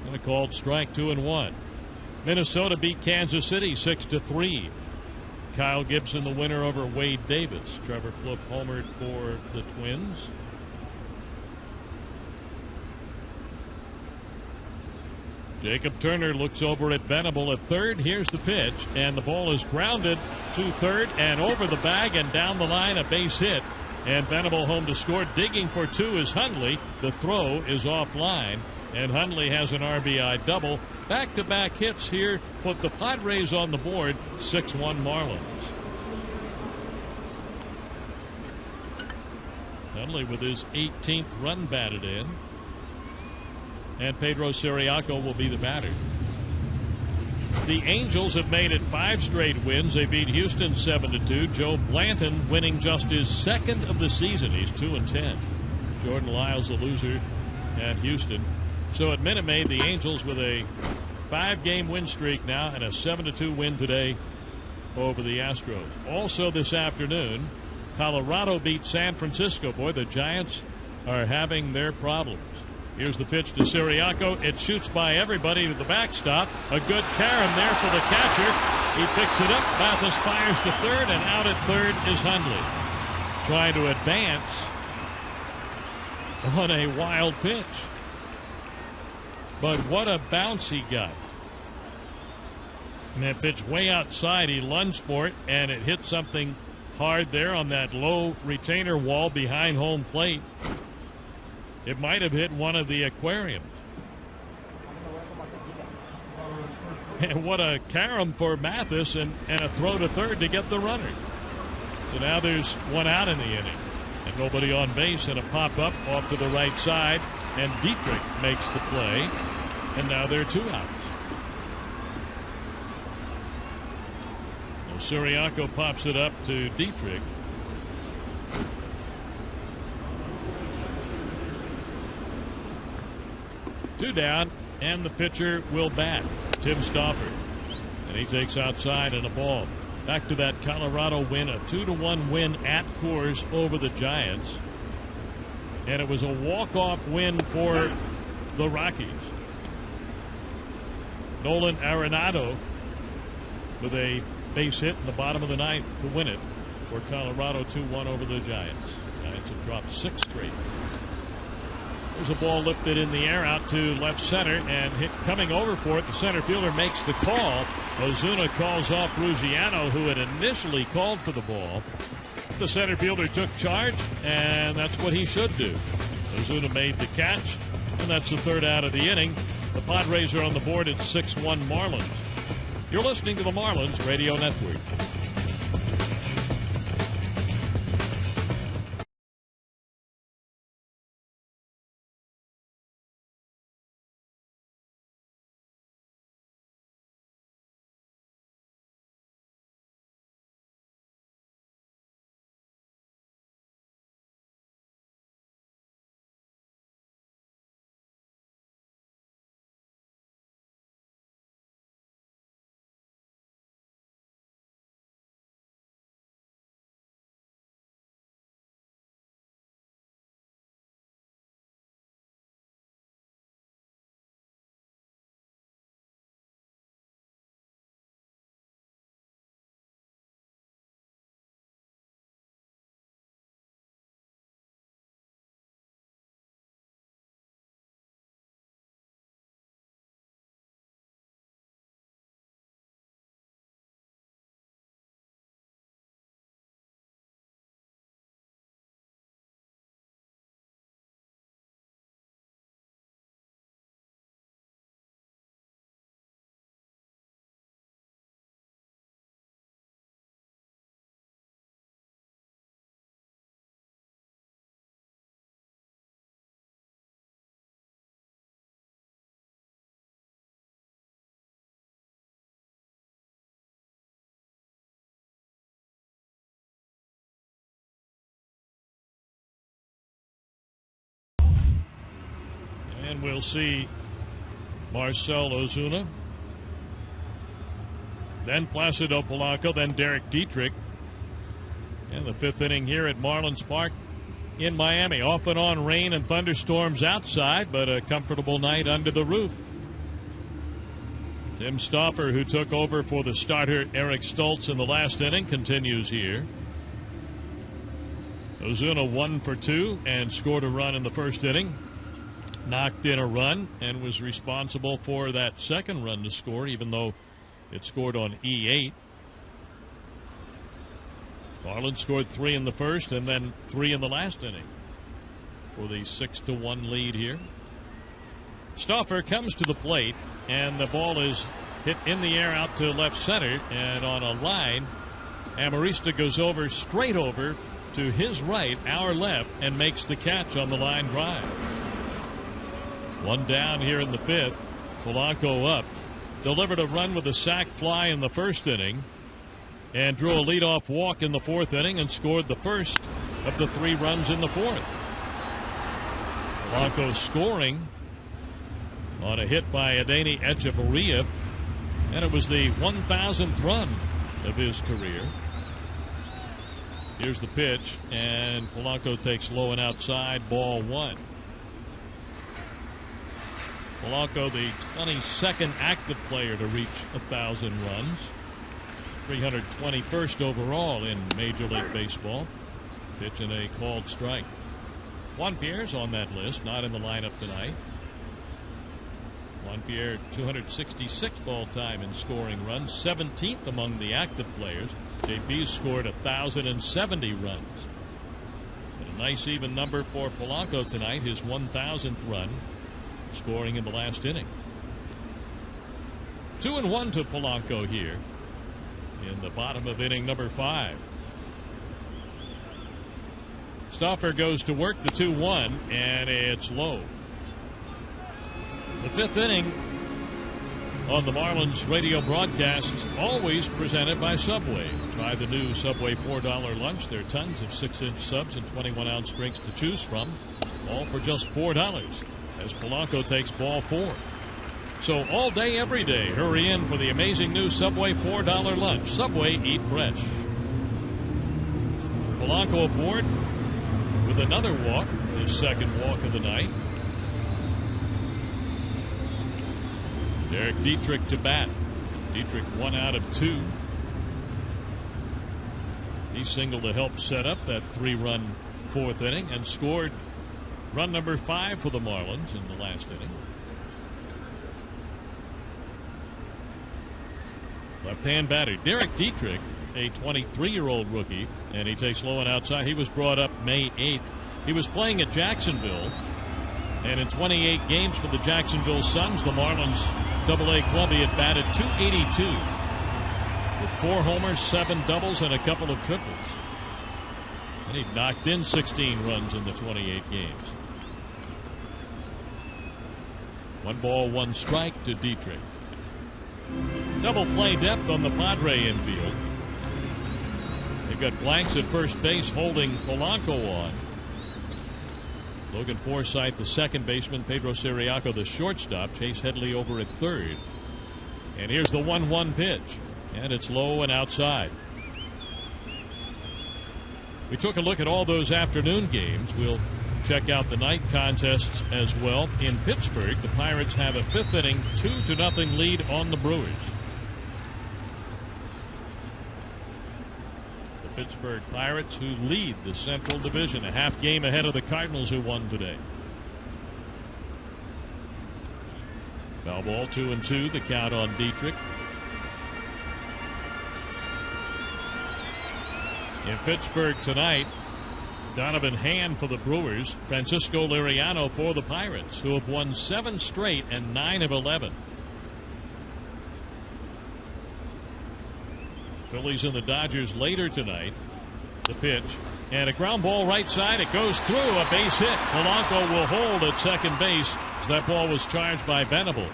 And a called strike, 2-1. Minnesota beat Kansas City 6-3. Kyle Gibson the winner over Wade Davis. Trevor Plouffe homered for the Twins. Jacob Turner looks over at Venable at third. Here's the pitch, and the ball is grounded to third and over the bag and down the line, a base hit. And Venable home to score. Digging for two is Hundley. The throw is offline, and Hundley has an RBI double. Back-to-back hits here put the Padres on the board, 6-1 Marlins. Hundley with his 18th run batted in. And Pedro Ciriaco will be the batter. The Angels have made it 5 straight wins. They beat Houston 7-2. Joe Blanton winning just his second of the season. He's 2-10. Jordan Lyles, the loser at Houston. So at Minute Maid, the Angels with a 5-game win streak now and a 7-2 win today over the Astros. Also this afternoon, Colorado beat San Francisco. Boy, the Giants are having their problems. Here's the pitch to Ciriaco. It shoots by everybody to the backstop. A good carom there for the catcher. He picks it up. Mathis fires to third, and out at third is Hundley. Trying to advance on a wild pitch. But what a bounce he got. And that pitch way outside. He lunged for it, and it hit something hard there on that low retainer wall behind home plate. It might have hit one of the aquariums. And what a carom for Mathis, and a throw to third to get the runner. So now there's one out in the inning. And nobody on base, and a pop-up off to the right side. And Dietrich makes the play. And now there are 2 outs. So Ciriaco pops it up to Dietrich. Two down, and the pitcher will bat, Tim Stauffer. And he takes outside and a ball. Back to that Colorado win, a 2-1 win at Coors over the Giants. And it was a walk-off win for the Rockies. Nolan Arenado with a base hit in the bottom of the ninth to win it for Colorado, 2-1 over the Giants. Giants have dropped 6 straight. There's a ball lifted in the air out to left center, and coming over for it, the center fielder makes the call. Ozuna calls off Ruggiano, who had initially called for the ball. The center fielder took charge, and that's what he should do. Ozuna made the catch, and that's the 3rd out of the inning. The Padres are on the board at 6-1 Marlins. You're listening to the Marlins Radio Network. And we'll see Marcell Ozuna, then Placido Polanco, then Derek Dietrich. And the fifth inning here at Marlins Park in Miami. Off and on rain and thunderstorms outside, but a comfortable night under the roof. Tim Stauffer, who took over for the starter Eric Stultz in the last inning, continues here. Ozuna 1 for 2 and scored a run in the first inning. Knocked in a run and was responsible for that second run to score, even though it scored on E8. Marlins scored 3 in the first and then 3 in the last inning for the 6-1 lead here. Stauffer comes to the plate, and the ball is hit in the air out to left center, and on a line, Amarista goes over, straight over to his right, our left, and makes the catch on the line drive. One down here in the fifth. Polanco up. Delivered a run with a sac fly in the first inning, and drew a leadoff walk in the fourth inning and scored the first of the 3 runs in the fourth. Polanco scoring on a hit by Adeiny Echeverria, and it was the 1,000th run of his career. Here's the pitch, and Polanco takes low and outside, ball 1. Polanco, the 22nd active player to reach 1,000 runs. 321st overall in Major League Baseball. Pitch and a called strike. Juan Pierre's on that list, not in the lineup tonight. Juan Pierre, 266th all-time in scoring runs, 17th among the active players. JP's scored 1,070 runs. But a nice even number for Polanco tonight, his 1,000th run, scoring in the last inning. 2-1 to Polanco here in the bottom of inning number 5. Stauffer goes to work the 2-1, and it's low. The fifth inning on the Marlins radio broadcast is always presented by Subway. Try the new Subway $4 lunch. There are tons of 6-inch subs and 21-ounce drinks to choose from, all for just $4, as Polanco takes ball 4. So all day, every day, hurry in for the amazing new Subway $4 lunch. Subway, eat fresh. Polanco aboard with another walk, his second walk of the night. Derek Dietrich to bat. Dietrich 1 out of 2. He singled to help set up that 3-run fourth inning and scored run number 5 for the Marlins in the last inning. Left-hand batter Derek Dietrich, a 23-year-old rookie, and he takes low and outside. He was brought up May 8th. He was playing at Jacksonville, and in 28 games for the Jacksonville Suns, the Marlins AA club, he had batted .282 with 4 homers, 7 doubles, and a couple of triples. And he knocked in 16 runs in the 28 games. 1 ball, 1 strike to Dietrich. Double play depth on the Padre infield. They've got blanks at first base holding Polanco on. Logan Forsythe, the second baseman, Pedro Ciriaco, the shortstop, Chase Headley over at third. And here's the 1-1 pitch, and it's low and outside. We took a look at all those afternoon games. We'll check out the night contests as well. In Pittsburgh, the Pirates have a fifth inning 2-0 lead on the Brewers. The Pittsburgh Pirates, who lead the Central Division, a half game ahead of the Cardinals, who won today. Foul ball, 2-2, the count on Dietrich. In Pittsburgh tonight, Donovan Hand for the Brewers, Francisco Liriano for the Pirates, who have won 7 straight and 9 of 11. Phillies and the Dodgers later tonight. The pitch, and a ground ball right side. It goes through, a base hit. Polanco will hold at second base as that ball was charged by Venable.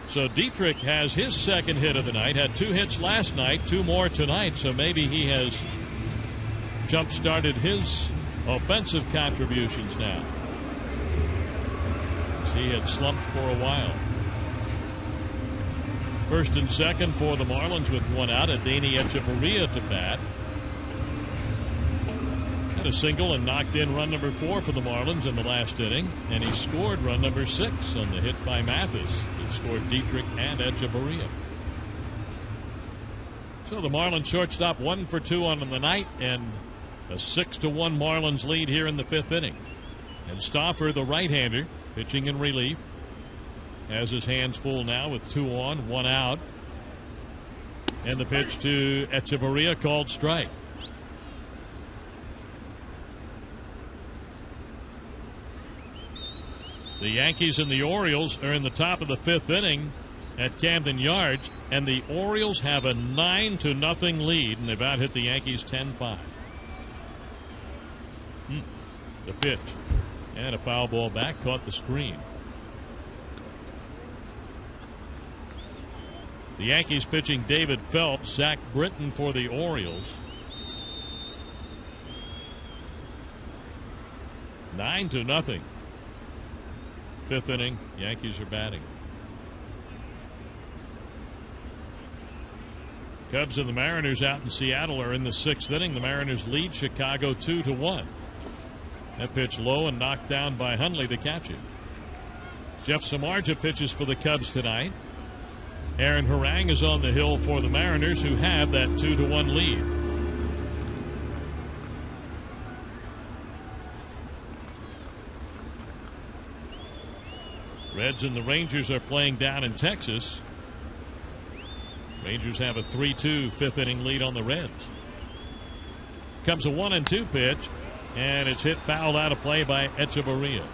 So Dietrich has his second hit of the night. Had 2 hits last night, 2 more tonight. So maybe he has jump-started his offensive contributions now. He had slumped for a while. First and second for the Marlins with one out. SDN AT MIA to bat. Had a single and knocked in run number 4 for the Marlins in the last inning, and he scored run number 6 on the hit by Mathis. He scored Dietrich and AT MIA. So the Marlins shortstop 1 for 2 on the night, and a 6-1 Marlins lead here in the 5th inning. And Stauffer, the right-hander, pitching in relief, has his hands full now with 2 on, 1 out. And the pitch to AT MIA called strike. The Yankees and the Orioles are in the top of the 5th inning at Camden Yards, and the Orioles have a 9-0 lead, and they've out hit the Yankees 10-5. The pitch, and a foul ball back, caught the screen. The Yankees pitching David Phelps, Zach Britton for the Orioles. 9-0. 5th inning, Yankees are batting. Cubs and the Mariners out in Seattle are in the 6th inning. The Mariners lead Chicago 2-1. That pitch low and knocked down by Hundley, the catcher. Jeff Samardzija pitches for the Cubs tonight. Aaron Harang is on the hill for the Mariners, who have that 2-1 lead. Reds and the Rangers are playing down in Texas. Rangers have a 3-2 5th inning lead on the Reds. Comes a 1-2 pitch, and it's hit fouled out of play by AT MIA.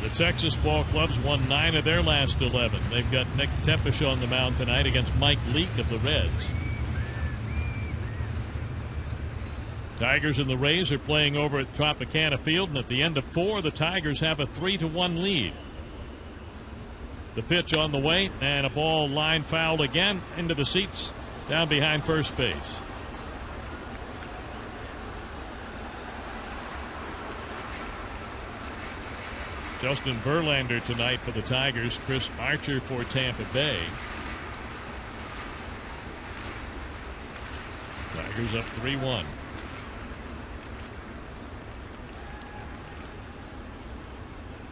The Texas ball clubs won 9 of their last 11. They've got Nick Tepesch on the mound tonight against Mike Leake of the Reds. Tigers and the Rays are playing over at Tropicana Field, and at the end of 4, the Tigers have a 3-1 lead. The pitch on the way, and a ball line fouled again into the seats down behind first base. Justin Verlander tonight for the Tigers. Chris Archer for Tampa Bay. Tigers up 3-1.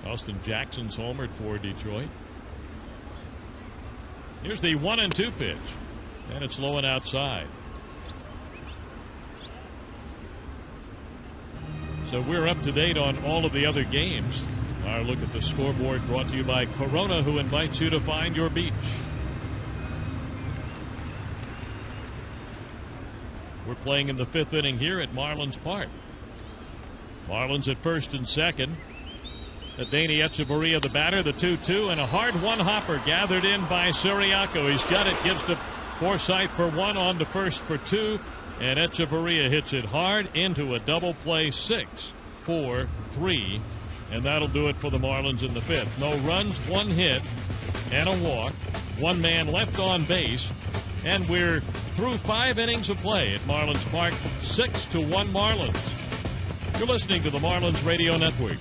Austin Jackson's homered for Detroit. Here's the 1-2 pitch, and it's low and outside. So we're up to date on all of the other games. Our look at the scoreboard brought to you by Corona, who invites you to find your beach. We're playing in the 5th inning here at Marlins Park. Marlins at first and second. SDN AT MIA, the batter, the 2-2, and a hard one-hopper gathered in by Siriaco. He's got it, gives to Forsythe for 1, on to first for 2, and AT MIA hits it hard into a double play, 6-4-3, and that'll do it for the Marlins in the 5th. No runs, 1 hit, and a walk. 1 man left on base, and we're through 5 innings of play at Marlins Park, 6-1 Marlins. You're listening to the Marlins Radio Network.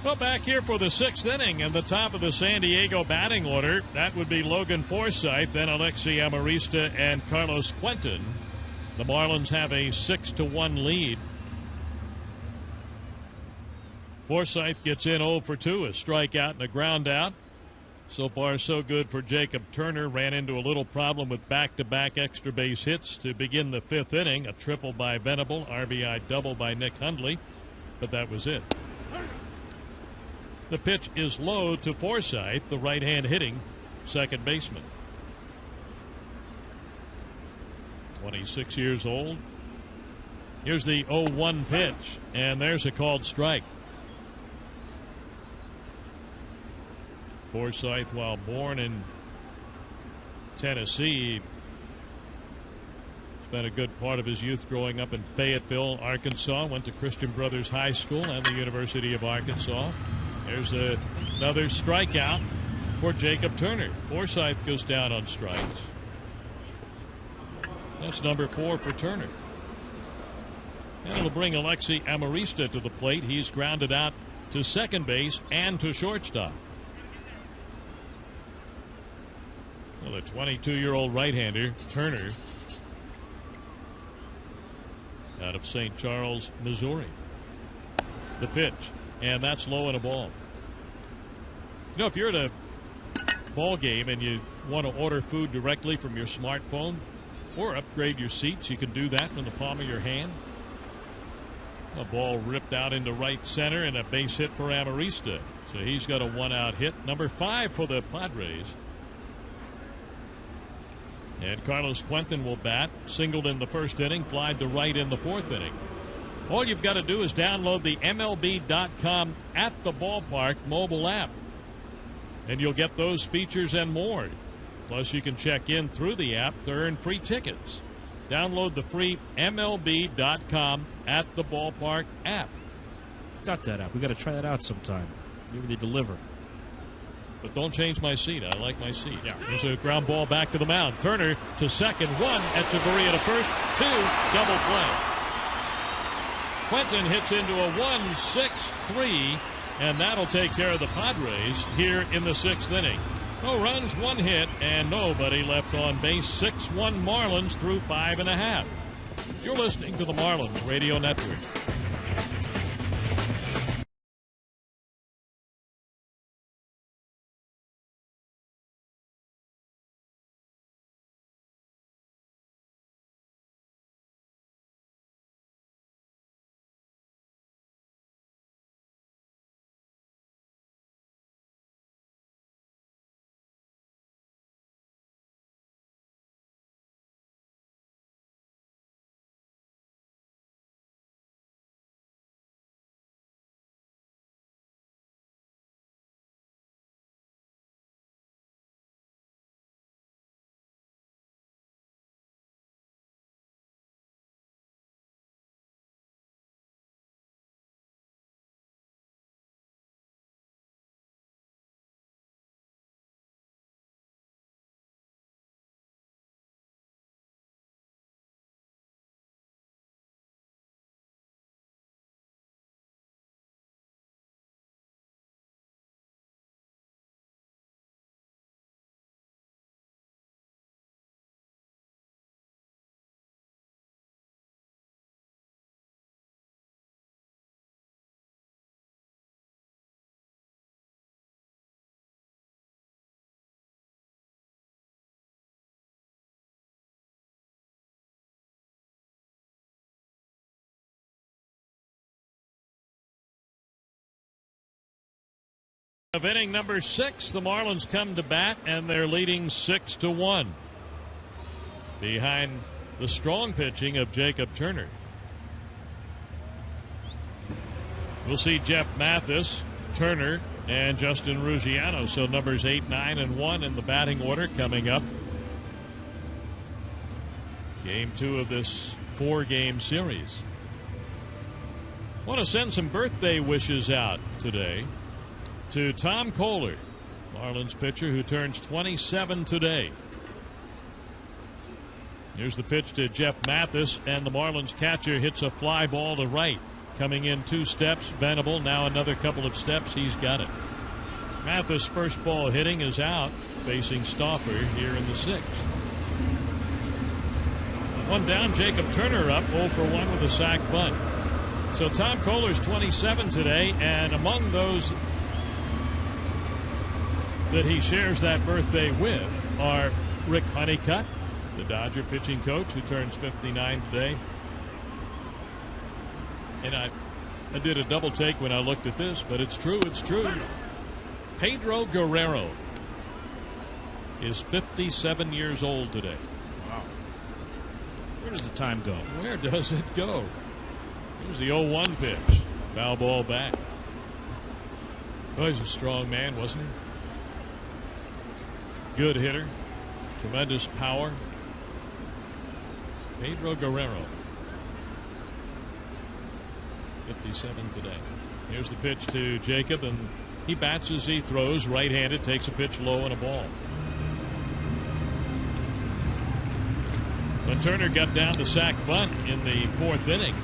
Well, back here for the 6th inning and the top of the San Diego batting order. That would be Logan Forsythe, then Alexi Amarista and Carlos Quentin. The Marlins have a 6-1 lead. Forsythe gets in 0 for 2, a strikeout and a ground out. So far, so good for Jacob Turner. Ran into a little problem with back-to-back extra base hits to begin the 5th inning. A triple by Venable, RBI double by Nick Hundley, but that was it. The pitch is low to Forsythe, the right-hand hitting second baseman. 26 years old. Here's the 0-1 pitch, and there's a called strike. Forsythe, while born in Tennessee, spent a good part of his youth growing up in Fayetteville, Arkansas. Went to Christian Brothers High School and the University of Arkansas. There's another strikeout for Jacob Turner. Forsythe goes down on strikes. That's number 4 for Turner. And it'll bring Alexi Amarista to the plate. He's grounded out to second base and to shortstop. Well, the 22-year-old right-hander, Turner, out of St. Charles, Missouri. The pitch, and that's low and a ball. You know, if you're at a ball game and you want to order food directly from your smartphone or upgrade your seats, you can do that from the palm of your hand. A ball ripped out into right center and a base hit for Amarista. So he's got a 1-out hit. Number 5 for the Padres. And Carlos Quentin will bat. Singled in the 1st inning, flied to right in the 4th inning. All you've got to do is download the MLB.com at the ballpark mobile app, and you'll get those features and more. Plus, you can check in through the app to earn free tickets. Download the free MLB.com at the ballpark app. I've got that app. We got to try that out sometime. Maybe they deliver. But don't change my seat. I like my seat. Yeah. There's a ground ball back to the mound. Turner to second. 1. Echeverria to first. 2. Double play. Quentin hits into a 1-6-3, and that'll take care of the Padres here in the 6th inning. No runs, 1 hit, and nobody left on base. 6-1 Marlins through 5 1/2. You're listening to the Marlins Radio Network. Of inning number 6, the Marlins come to bat, and they're leading 6-1 behind the strong pitching of Jacob Turner. We'll see Jeff Mathis, Turner, and Justin Ruggiano. So numbers 8, 9, and 1 in the batting order coming up. Game 2 of this 4-game series. Want to send some birthday wishes out today to Tom Kohler, Marlins pitcher who turns 27 today. Here's the pitch to Jeff Mathis, and the Marlins catcher hits a fly ball to right. Coming in 2 steps, Venable. Now another couple of steps. He's got it. Mathis' first ball hitting is out, facing Stauffer here in the 6th. 1 down, Jacob Turner up 0 for 1 with a sac bunt. So Tom Kohler's 27 today, and among those that he shares that birthday with are Rick Honeycutt, the Dodger pitching coach, who turns 59 today. And I did a double take when I looked at this, but it's true. Pedro Guerrero is 57 years old today. Wow. Where does the time go? Where does it go? Here's the 0-1 pitch. Foul ball back. Oh, he's a strong man, wasn't he? Good hitter. Tremendous power. Pedro Guerrero. 57 today. Here's the pitch to Jacob, and he bats as he throws. Right-handed, takes a pitch low and a ball. When Turner got down the sac bunt in the 4th inning,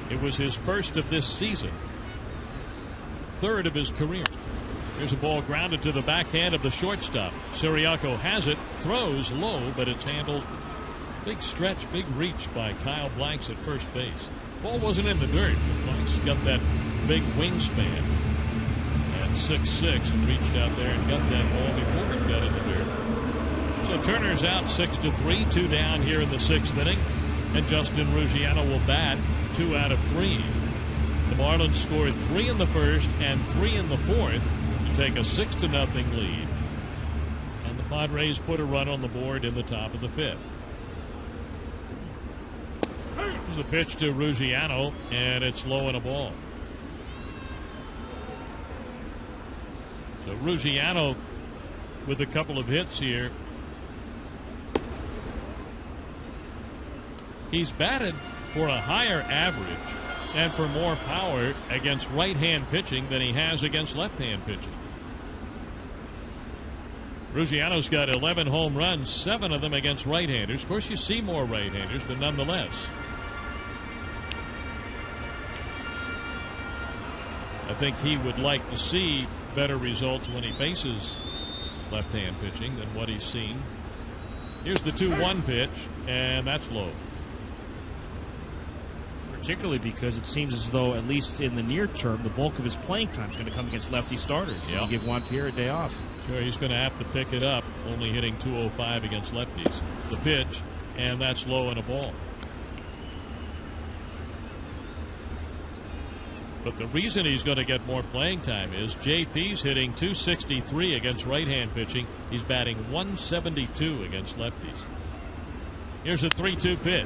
it was his first of this season. 3rd of his career. Here's a ball grounded to the backhand of the shortstop. Siriaco has it, throws low, but it's handled. Big stretch, big reach by Kyle Blanks at first base. Ball wasn't in the dirt, but Blanks got that big wingspan at 6'6" and reached out there and got that ball before it got in the dirt. So Turner's out 6-3, 2 down here in the 6th inning, and Justin Ruggiano will bat 2 out of 3. The Marlins scored 3 in the 1st and 3 in the 4th to take a 6-0 lead. And the Padres put a run on the board in the top of the 5th. Here's the pitch to Ruggiano, and it's low and a ball. So Ruggiano with a couple of hits here. He's batted for a higher average and for more power against right-hand pitching than he has against left-hand pitching. Ruggiano's got 11 home runs, 7 of them against right-handers. Of course, you see more right-handers, but nonetheless. I think he would like to see better results when he faces left-hand pitching than what he's seen. Here's the 2-1 pitch, and that's low. Particularly because it seems as though, at least in the near term, the bulk of his playing time is going to come against lefty starters. Yeah. You give Juan Pierre a day off. Sure, he's going to have to pick it up, only hitting .205 against lefties. The pitch, and that's low and a ball. But the reason he's going to get more playing time is JP's hitting .263 against right-hand pitching. He's batting .172 against lefties. Here's a 3-2 pitch.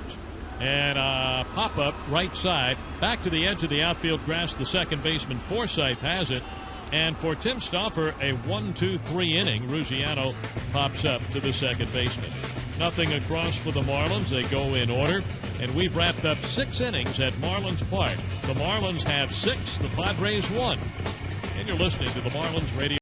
And a pop-up right side. Back to the edge of the outfield grass. The second baseman Forsythe has it. And for Tim Stauffer, a 1-2-3 inning. Ruggiano pops up to the second baseman. Nothing across for the Marlins. They go in order. And we've wrapped up 6 innings at Marlins Park. The Marlins have 6. The Padres 1. And you're listening to the Marlins Radio.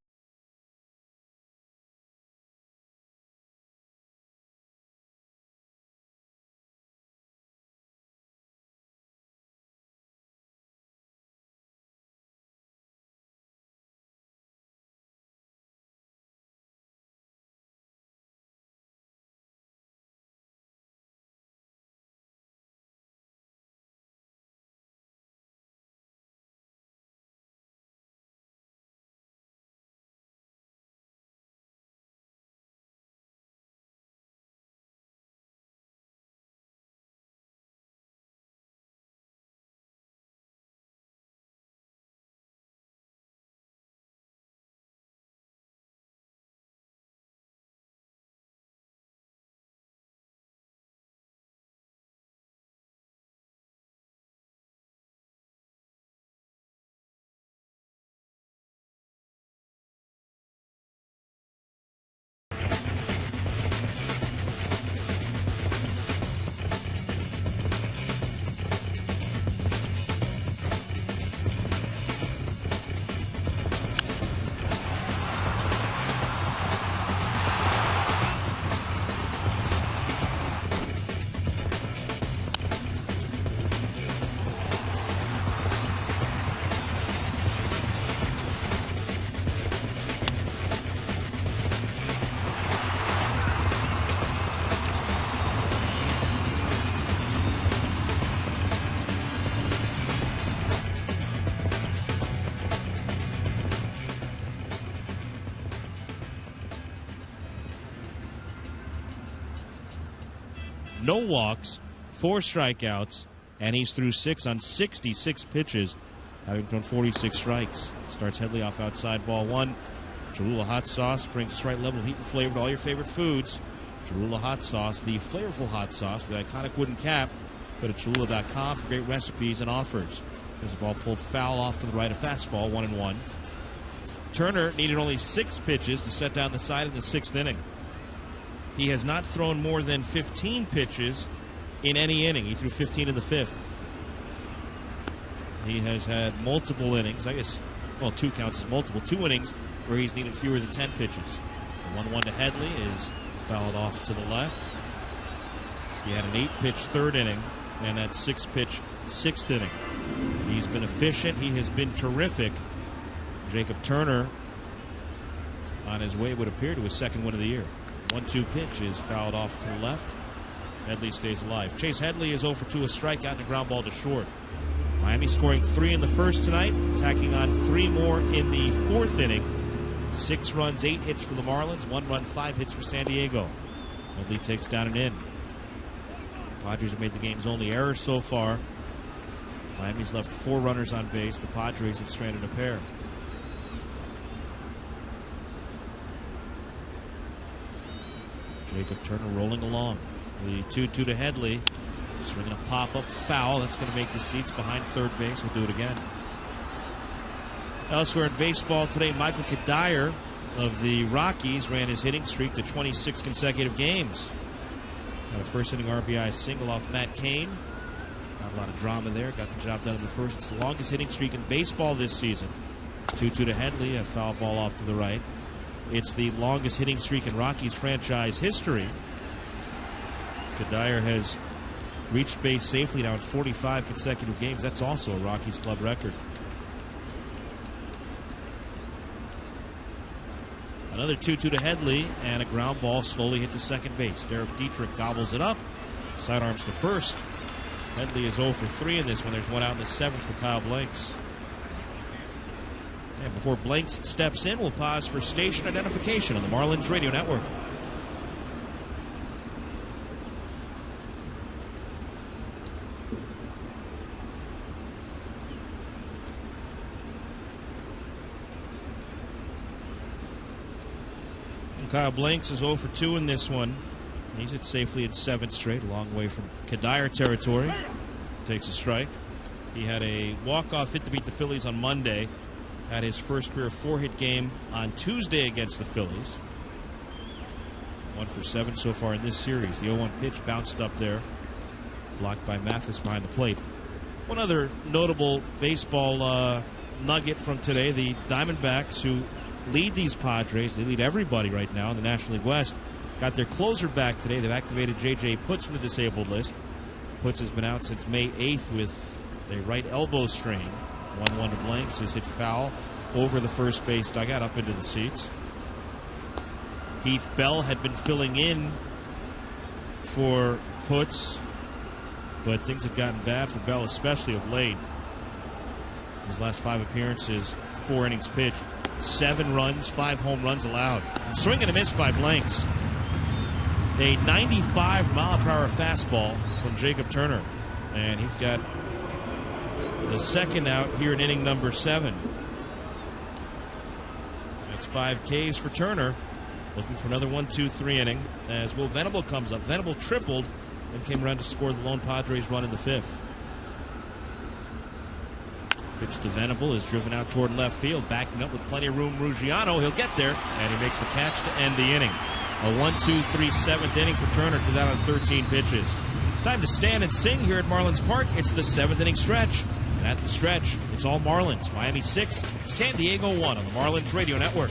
no walks, 4 strikeouts, and he's through 6 on 66 pitches, having thrown 46 strikes. Starts Headley off outside, ball 1. Cholula hot sauce brings right level heat and flavor to all your favorite foods. Cholula hot sauce, the flavorful hot sauce, the iconic wooden cap. Go to Cholula.com for great recipes and offers. There's a ball pulled foul off to the right, a fastball, 1-1. Turner needed only 6 pitches to set down the side in the 6th inning. He has not thrown more than 15 pitches in any inning. He threw 15 in the 5th. He has had multiple innings, 2 counts as multiple, 2 innings where he's needed fewer than 10 pitches. The 1-1 to Headley is fouled off to the left. He had an 8-pitch 3rd inning and that 6-pitch 6th inning. He's been efficient. He has been terrific. Jacob Turner on his way, would appear, to his 2nd win of the year. 1-2 pitch is fouled off to the left. Headley stays alive. Chase Headley is 0 for 2, a strikeout and a ground ball to short. Miami scoring 3 in the 1st tonight, tacking on 3 more in the 4th inning. 6 runs, 8 hits for the Marlins, 1 run, 5 hits for San Diego. Headley takes down an in. Padres have made the game's only error so far. Miami's left 4 runners on base. The Padres have stranded a pair. Jacob Turner rolling along. The 2-2 to Headley. Swinging a pop-up foul. That's going to make the seats behind third base. We'll do it again. Elsewhere in baseball today, Michael Kadire of the Rockies ran his hitting streak to 26 consecutive games. Had a first-inning RBI single off Matt Cain. Not a lot of drama there. Got the job done in the first. It's the longest hitting streak in baseball this season. 2-2 to Headley, a foul ball off to the right. It's the longest hitting streak in Rockies franchise history. Kadire has reached base safely now in 45 consecutive games. That's also a Rockies club record. Another 2-2 to Headley, and a ground ball slowly hit to second base. Derek Dietrich gobbles it up. Sidearms to first. Headley is 0 for 3 in this one. There's one out in the 7th for Kyle Blanks. And before Blanks steps in, we'll pause for station identification on the Marlins Radio Network. Kyle Blanks is 0 for 2 in this one. He's hit safely in 7th straight, a long way from Kadire territory. Takes a strike. He had a walk-off hit to beat the Phillies on Monday. Had his first career 4-hit game on Tuesday against the Phillies. 1 for 7 so far in this series. The 0-1 pitch bounced up there. Blocked by Mathis behind the plate. One other notable baseball nugget from today, the Diamondbacks, who lead these Padres. They lead everybody right now in the National League West. Got their closer back today. They've activated J.J. Putz from the disabled list. Putz has been out since May 8th with a right elbow strain. 1-1 to Blanks is hit foul over the first base dugout up into the seats. Heath Bell had been filling in for Putz, but things have gotten bad for Bell, especially of late. His last 5 appearances, 4 innings pitched. 7 runs, 5 home runs allowed. Swing and a miss by Blanks. A 95-mile-per-hour fastball from Jacob Turner. And he's got the second out here in inning number 7. That's 5 Ks for Turner. Looking for another 1-2-3 inning as Will Venable comes up. Venable tripled and came around to score the lone Padres run in the 5th. Pitch to Venable is driven out toward left field, backing up with plenty of room. Ruggiano, he'll get there, and he makes the catch to end the inning. A 1-2-3 7th inning for Turner, to down on 13 pitches. Time to stand and sing here at Marlins Park. It's the 7th inning stretch, and at the stretch, it's all Marlins. Miami 6, San Diego 1 on the Marlins Radio Network.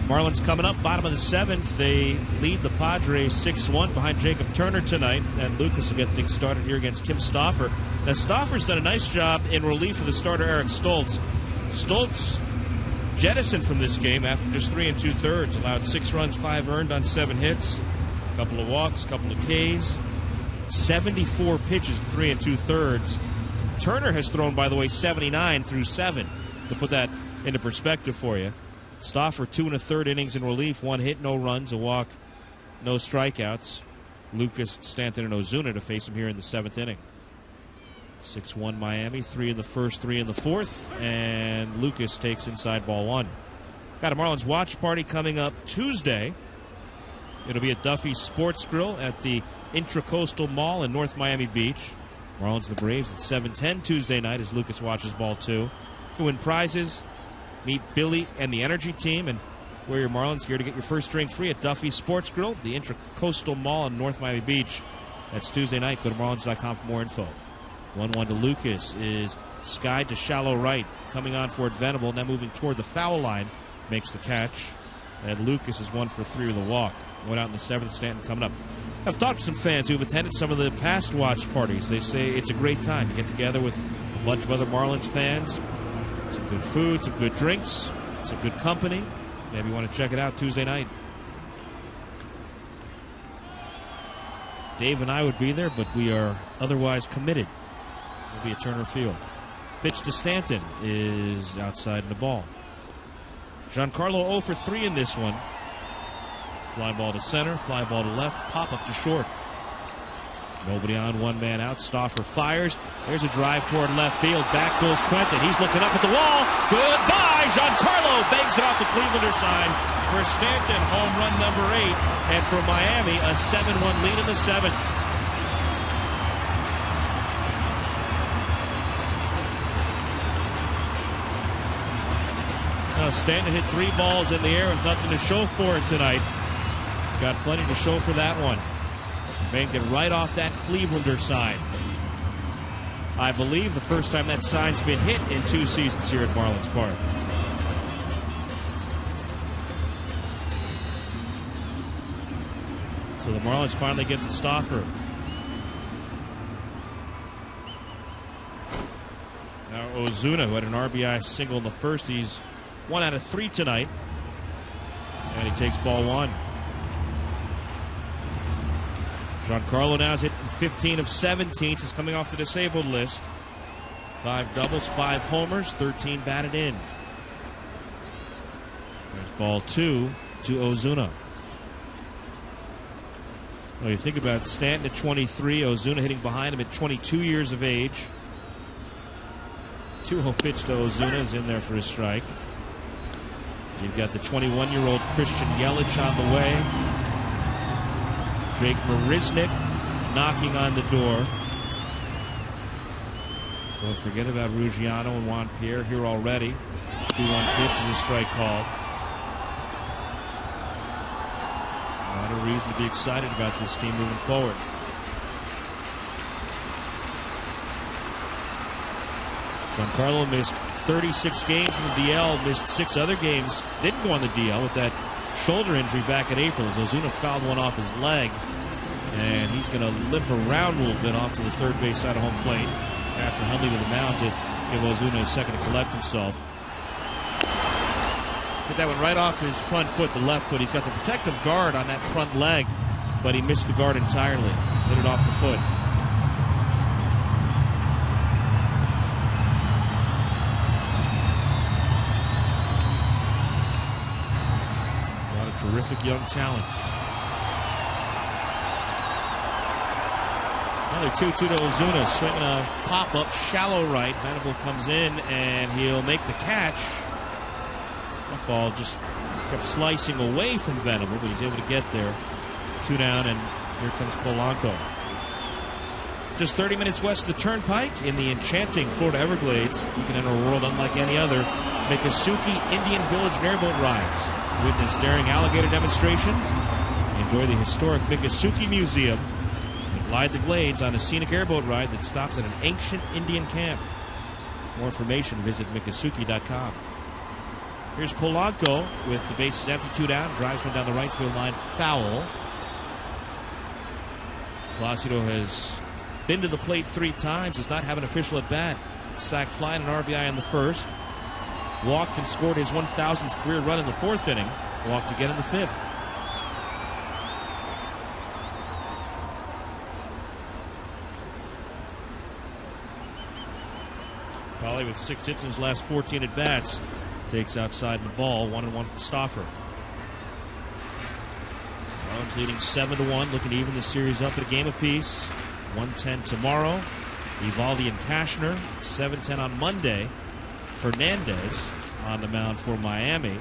Marlins coming up, bottom of the 7th. They lead the Padres 6-1 behind Jacob Turner tonight. And Lucas will get things started here against Tim Stauffer. Now, Stauffer's done a nice job in relief of the starter Eric Stoltz. Stoltz jettisoned from this game after just 3 2/3. Allowed 6 runs, 5 earned on 7 hits. A couple of walks, a couple of Ks. 74 pitches in 3 2/3. Turner has thrown, by the way, 79 through 7. To put that into perspective for you. Stauffer, 2 1/3 innings in relief, 1 hit, no runs, a walk, no strikeouts. Lucas, Stanton, and Ozuna to face him here in the 7th inning. 6-1 Miami, 3 in the first, 3 in the 4th, and Lucas takes inside ball 1. Got a Marlins watch party coming up Tuesday. It'll be at Duffy's Sports Grill at the Intracoastal Mall in North Miami Beach. Marlins and the Braves at 7:10 Tuesday night as Lucas watches ball 2. To win prizes, meet Billy and the Energy Team, and wear your Marlins gear to get your first drink free at Duffy's Sports Grill, the Intracoastal Mall in North Miami Beach. That's Tuesday night. Go to Marlins.com for more info. 1-1 to Lucas is skied to shallow right. Coming on for it, Venable, now moving toward the foul line. Makes the catch. And Lucas is 1 for 3 with a walk. Went out in the 7th, Stanton coming up. I've talked to some fans who have attended some of the past watch parties. They say it's a great time. You get together with a bunch of other Marlins fans. Some good food, some good drinks, some good company. Maybe you want to check it out Tuesday night. Dave and I would be there, but we are otherwise committed. It'll be at Turner Field. Pitch to Stanton is outside in the ball. Giancarlo 0 for 3 in this one. Fly ball to center, fly ball to left, pop up to short. Nobody on, 1 man out. Stauffer fires. There's a drive toward left field. Back goes Quentin. He's looking up at the wall. Goodbye. Giancarlo bangs it off the Clevelander side for Stanton. Home run number 8. And for Miami, a 7-1 lead in the 7th. Now Stanton hit 3 balls in the air with nothing to show for it tonight. He's got plenty to show for that one. Banged it right off that Clevelander sign. I believe the first time that sign's been hit in 2 seasons here at Marlins Park. So the Marlins finally get the Stauffer. Now Ozuna, who had an RBI single in the first, he's 1 out of 3 tonight. And he takes ball 1. Giancarlo now is hitting 15 of 17 since coming off the disabled list. 5 doubles, 5 homers, 13 batted in. There's ball 2 to Ozuna. Well, you think about it, Stanton at 23, Ozuna hitting behind him at 22 years of age. 2-0 pitch to Ozuna is in there for a strike. You've got the 21-year-old Christian Yelich on the way. Jake Marisnick knocking on the door. Don't forget about Ruggiano and Juan Pierre here already. 2-1 pitch is a strike call. A lot of reason to be excited about this team moving forward. Giancarlo missed 36 games in the DL, missed 6 other games. Didn't go on the DL with that shoulder injury back in April as Ozuna fouled one off his leg. And he's going to limp around a little bit off to the third base side of home plate. After Hundley to the mound to give Ozuna a second to collect himself. Hit that one right off his front foot, the left foot. He's got the protective guard on that front leg, but he missed the guard entirely. Hit it off the foot. Terrific young talent. Another 2-2 to Ozuna, swinging a pop-up, shallow right. Venable comes in, and he'll make the catch. That ball just kept slicing away from Venable, but he's able to get there. 2 down, and here comes Polanco. Just 30 minutes west of the Turnpike in the enchanting Florida Everglades. You can enter a world unlike any other. Miccosukee Indian Village and airboat rides. Witness daring alligator demonstrations. Enjoy the historic Miccosukee Museum. And glide the glades on a scenic airboat ride that stops at an ancient Indian camp. For more information, visit Miccosukee.com. Here's Polanco with the bases empty, 2 down. Drives one down the right field line. Foul. Placido has been to the plate 3 times. Does not have an official at bat. Sac fly and an RBI in the first. Walked and scored his 1,000th career run in the 4th inning. Walked again in the 5th. Polly with 6 hits in his last 14 at bats. Takes outside the ball. 1-1 from Stauffer. Marlins leading 7-1. Looking to even the series up at a game apiece. 1:10 tomorrow. Eovaldi and Cashner. 7:10 on Monday. Fernandez on the mound for Miami.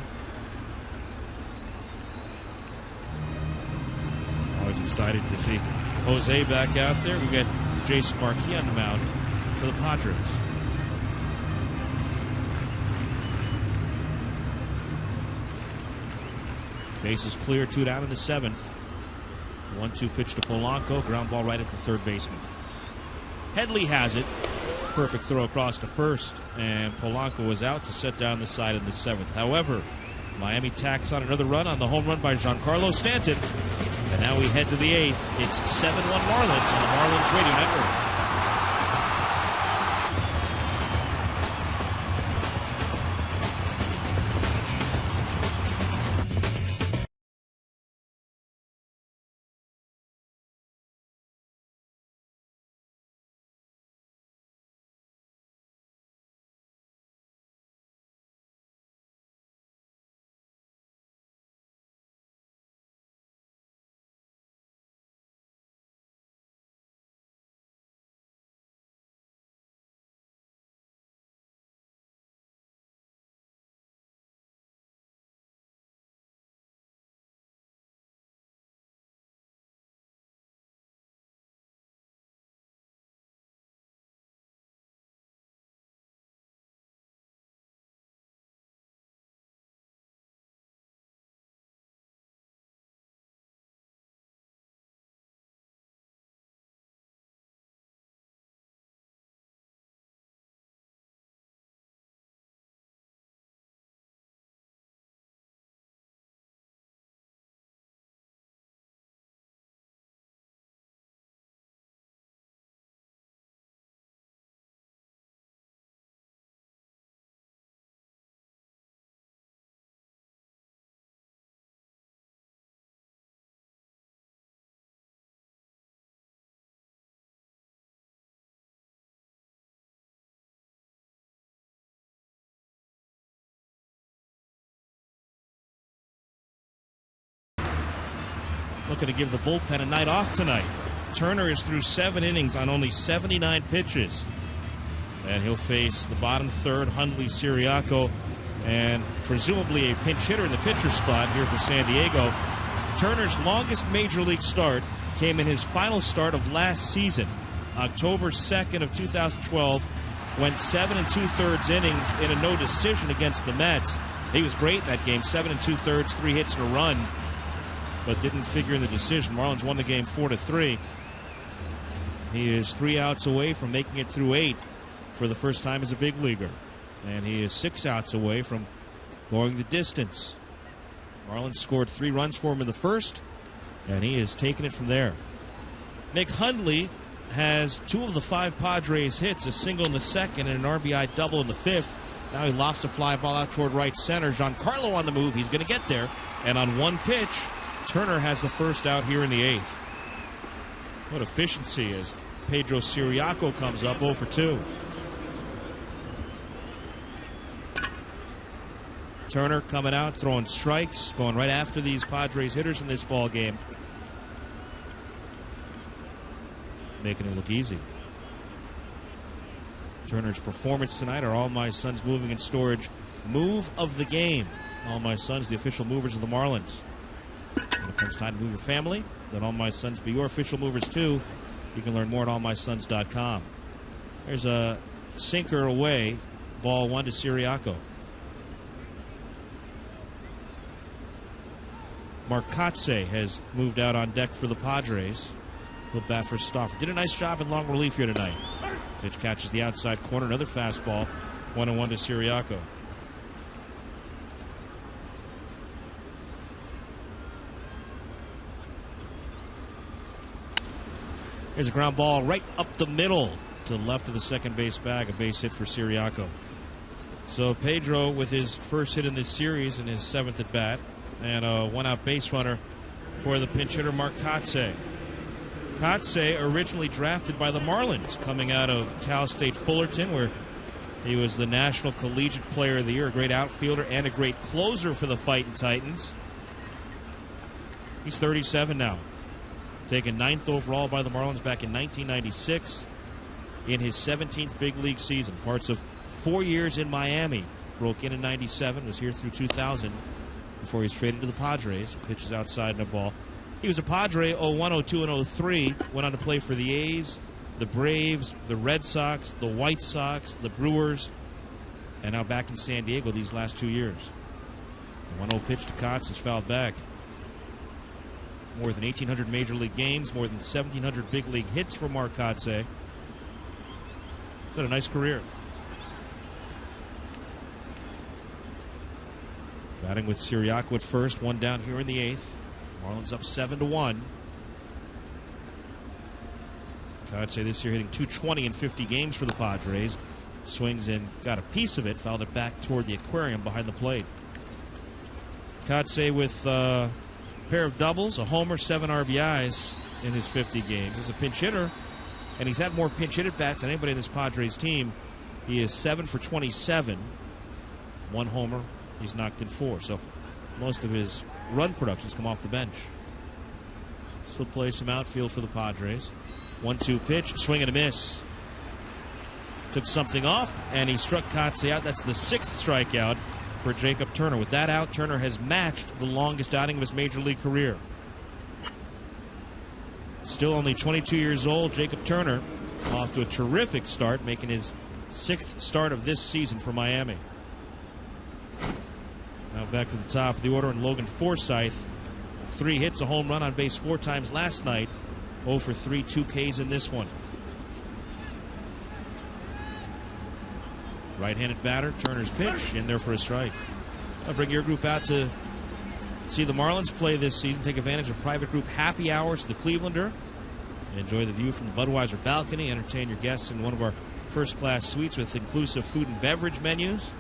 Always excited to see Jose back out there. We got Jason Marquis on the mound for the Padres. Bases clear, 2 down in the 7th. 1-2 pitch to Polanco. Ground ball right at the third baseman. Headley has it. Perfect throw across to first. And Polanco was out to set down the side in the 7th. However, Miami tacks on another run on the home run by Giancarlo Stanton. And now we head to the 8th. It's 7-1 Marlins on the Marlins Radio Network. Looking to give the bullpen a night off tonight. Turner is through 7 innings on only 79 pitches. And he'll face the bottom third, Hundley, Siriaco, and presumably a pinch hitter in the pitcher spot here for San Diego. Turner's longest major league start came in his final start of last season, October 2nd of 2012, went 7 2/3 innings in a no decision against the Mets. He was great in that game, 7 2/3, 3 hits and a run, but didn't figure in the decision. Marlins won the game 4-3. He is 3 outs away from making it through 8 for the first time as a big leaguer. And he is 6 outs away from going the distance. Marlins scored 3 runs for him in the first, and he has taken it from there. Nick Hundley has 2 of the 5 Padres hits, a single in the second and an RBI double in the 5th. Now he lofts a fly ball out toward right center. Giancarlo on the move. He's going to get there. And on one pitch, Turner has the first out here in the 8th. What efficiency as Pedro Siriaco comes up 0 for 2. Turner coming out, throwing strikes, going right after these Padres hitters in this ball game. Making it look easy. Turner's performance tonight are All My Sons Moving and Storage Move of the Game. All My Sons, the official movers of the Marlins. When it comes time to move your family, let All My Sons be your official movers too. You can learn more at allmysons.com. There's a sinker away. Ball 1 to Siriaco. Marcotte has moved out on deck for the Padres. He'll bat for Stauffer. Did a nice job in long relief here tonight. Pitch catches the outside corner. Another fastball. 1-1 to Siriaco. Here's a ground ball right up the middle to the left of the second base bag, a base hit for Siriaco. So Pedro with his first hit in this series and his 7th at bat, and a one-out base runner for the pinch hitter Mark Kotsay. Kotsay originally drafted by the Marlins, coming out of Cal State Fullerton, where he was the National Collegiate Player of the Year, a great outfielder and a great closer for the Fightin' Titans. He's 37 now. Taken 9th overall by the Marlins back in 1996 in his 17th big league season. Parts of 4 years in Miami. Broke in 97, was here through 2000 before he was traded to the Padres. Pitches outside in a ball. He was a Padre 01, 02, and 03. Went on to play for the A's, the Braves, the Red Sox, the White Sox, the Brewers, and now back in San Diego these last 2 years. The 1-0 pitch to Kotz is fouled back. More than 1,800 Major League games, more than 1,700 big league hits for Mark Kotsay. He's had a nice career. Batting with Siriaco at first, one down here in the 8th. Marlins up 7-1. Kotsay this year hitting .220 in 50 games for the Padres. Swings and got a piece of it, fouled it back toward the aquarium behind the plate. Kotsay with a pair of doubles, a homer, 7 RBIs in his 50 games. As a pinch hitter, and he's had more pinch hit at bats than anybody in this Padres team. He is 7 for 27. 1 homer. He's knocked in 4. So most of his run productions come off the bench. Still plays some outfield for the Padres. 1-2 pitch, swing and a miss. Took something off, and he struck Kotsay out. That's the 6th strikeout for Jacob Turner. With that out, Turner has matched the longest outing of his Major League career. Still only 22 years old, Jacob Turner off to a terrific start, making his 6th start of this season for Miami. Now back to the top of the order, and Logan Forsythe. 3 hits, a home run on base 4 times last night. 0 for 3, 2 Ks in this one. Right-handed batter, Turner's pitch, in there for a strike. I'll bring your group out to see the Marlins play this season. Take advantage of private group happy hours at the Clevelander. Enjoy the view from the Budweiser balcony. Entertain your guests in one of our first-class suites with inclusive food and beverage menus.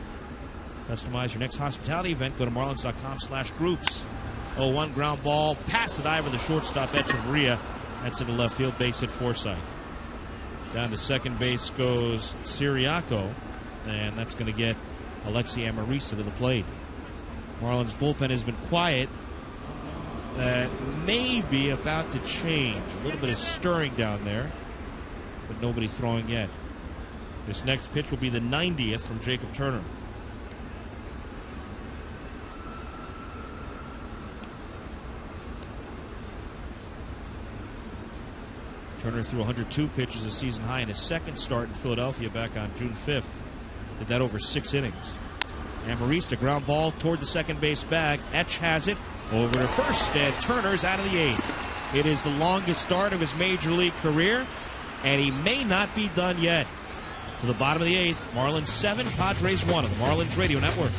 Customize your next hospitality event. Go to marlins.com/groups. 0-1 ground ball past the dive of the shortstop, Echeverria. That's into left field, base hit Forsythe. Down to second base goes Siriaco, and that's going to get Alexi Amarista to the plate. Marlins bullpen has been quiet. That may be about to change. A little bit of stirring down there, but nobody throwing yet. This next pitch will be the 90th from Jacob Turner. Turner threw 102 pitches, a season high in his 2nd start in Philadelphia back on June 5th. Did that over 6 innings. Amarista, ground ball toward the second base bag. Etch has it over to first, and Turner's out of the 8th. It is the longest start of his Major League career, and he may not be done yet. To the bottom of the 8th, Marlins 7, Padres 1 on the Marlins Radio Network.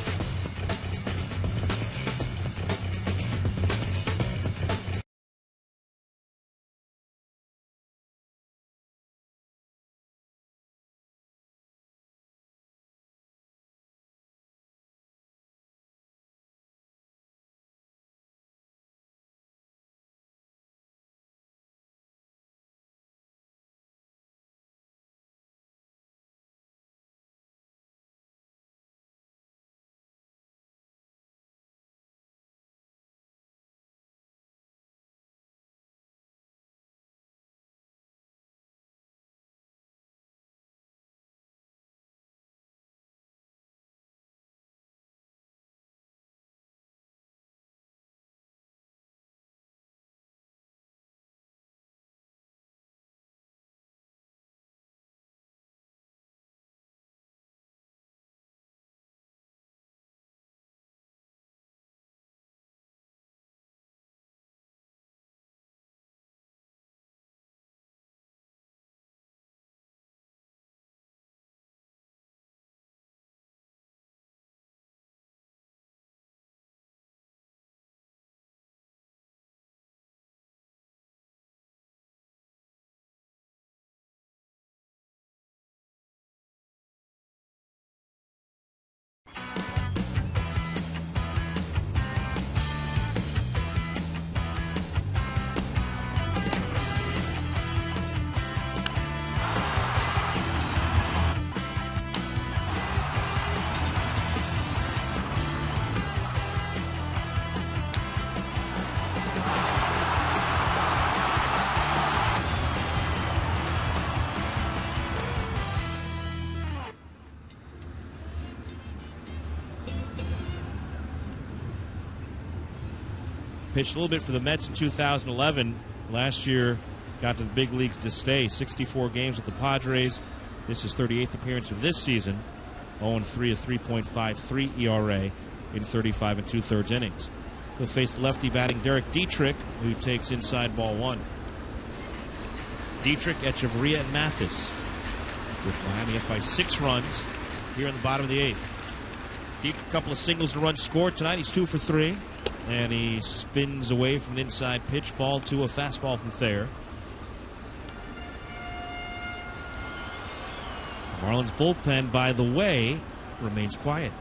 pitched a little bit for the Mets in 2011. Last year, got to the big leagues to stay. 64 games with the Padres. This is 38th appearance of this season. 0-3, a 3.53 ERA in 35 2/3 innings. He'll face the lefty batting Derek Dietrich, who takes inside ball 1. Dietrich, Echeverria, and Mathis, with Miami up by 6 runs here in the bottom of the 8th. Dietrich, a couple of singles and runs scored tonight. He's 2 for 3, and he spins away from an inside pitch ball to a fastball from Thayer. Marlins bullpen, by the way, remains quiet.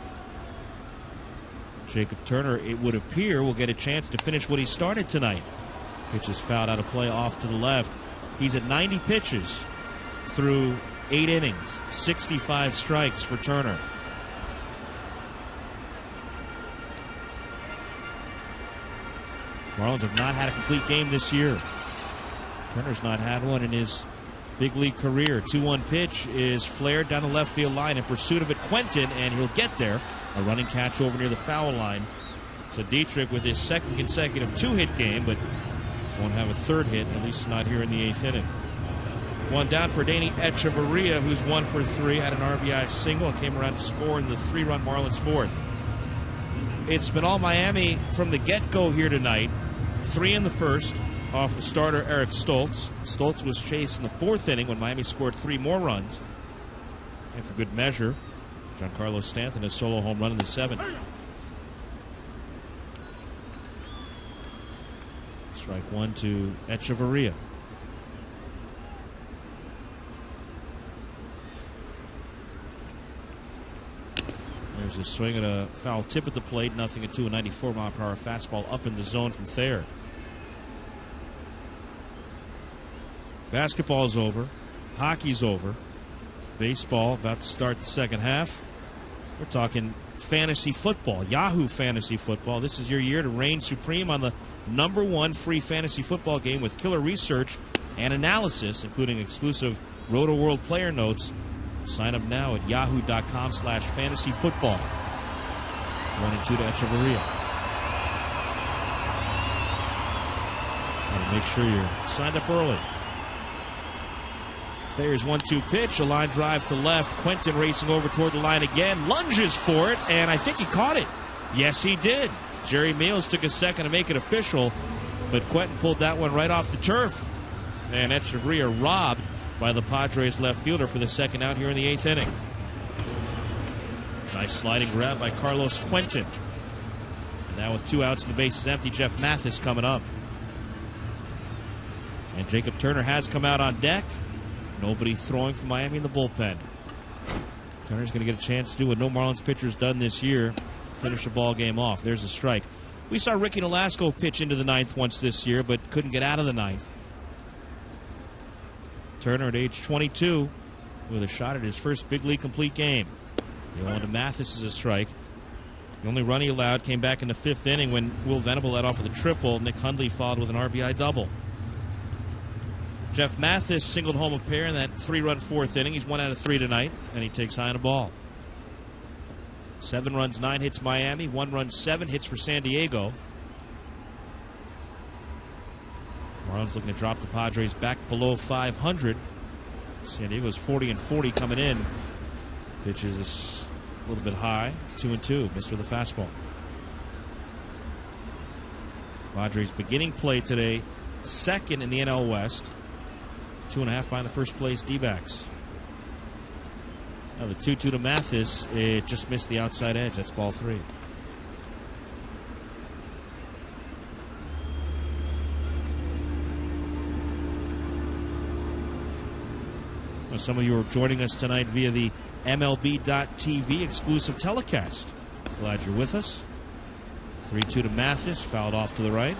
Jacob Turner, it would appear, will get a chance to finish what he started tonight. Pitch is fouled out of play off to the left. He's at 90 pitches through 8 innings, 65 strikes for Turner. Marlins have not had a complete game this year. Turner's not had one in his big league career. 2-1 pitch is flared down the left field line in pursuit of it. Quentin, and he'll get there. A running catch over near the foul line. So Dietrich with his second consecutive 2-hit game, but won't have a third hit, at least not here in the 8th inning. One down for Danny Echeverria, who's 1 for 3, had an RBI single and came around to score in the 3-run Marlins 4th. It's been all Miami from the get-go here tonight. 3 in the first off the starter Eric Stoltz. Stoltz was chased in the 4th inning when Miami scored 3 more runs. And for good measure, Giancarlo Stanton, a solo home run in the 7th. Strike 1 to Echeverria. There's a swing and a foul tip at the plate. 0-2, a 94-mile-per-hour fastball up in the zone from Thayer. Basketball's over. Hockey's over. Baseball about to start the second half. We're talking fantasy football, Yahoo Fantasy Football. This is your year to reign supreme on the #1 free fantasy football game with killer research and analysis, including exclusive Roto World player notes. Sign up now at yahoo.com/fantasyfootball. 1-2 to Echeverria. Gotta make sure you're signed up early. Thayer's 1-2 pitch, a line drive to left. Quentin racing over toward the line again, lunges for it, and I think he caught it. Yes, he did. Jerry Meals took a second to make it official, but Quentin pulled that one right off the turf. And Echeverria robbed by the Padres left fielder for the second out here in the 8th inning. Nice sliding grab by Carlos Quentin. And now with 2 outs and the bases empty, Jeff Mathis coming up. And Jacob Turner has come out on deck. Nobody throwing for Miami in the bullpen. Turner's going to get a chance to do what no Marlins pitcher's done this year, finish the ball game off. There's a strike. We saw Ricky Nolasco pitch into the 9th once this year, but couldn't get out of the 9th. Turner at age 22 with a shot at his first big league complete game. The 1 to Mathis is a strike. The only run he allowed came back in the 5th inning when Will Venable led off with a triple. Nick Hundley followed with an RBI double. Jeff Mathis singled home a pair in that 3-run 4th inning. He's 1 out of 3 tonight, and he takes high on a ball. 7 runs, 9 hits Miami. 1 run, 7 hits for San Diego. Marlins looking to drop the Padres back below 500. San Diego's 40-40 coming in. Pitch is a little bit high. 2-2. Missed with the fastball. Padres beginning play today, 2nd in the NL West. 2.5 behind the first place D-backs. Now the 2-2 to Mathis, it just missed the outside edge. That's ball 3. Well, some of you are joining us tonight via the MLB.TV exclusive telecast. Glad you're with us. 3-2 to Mathis, fouled off to the right.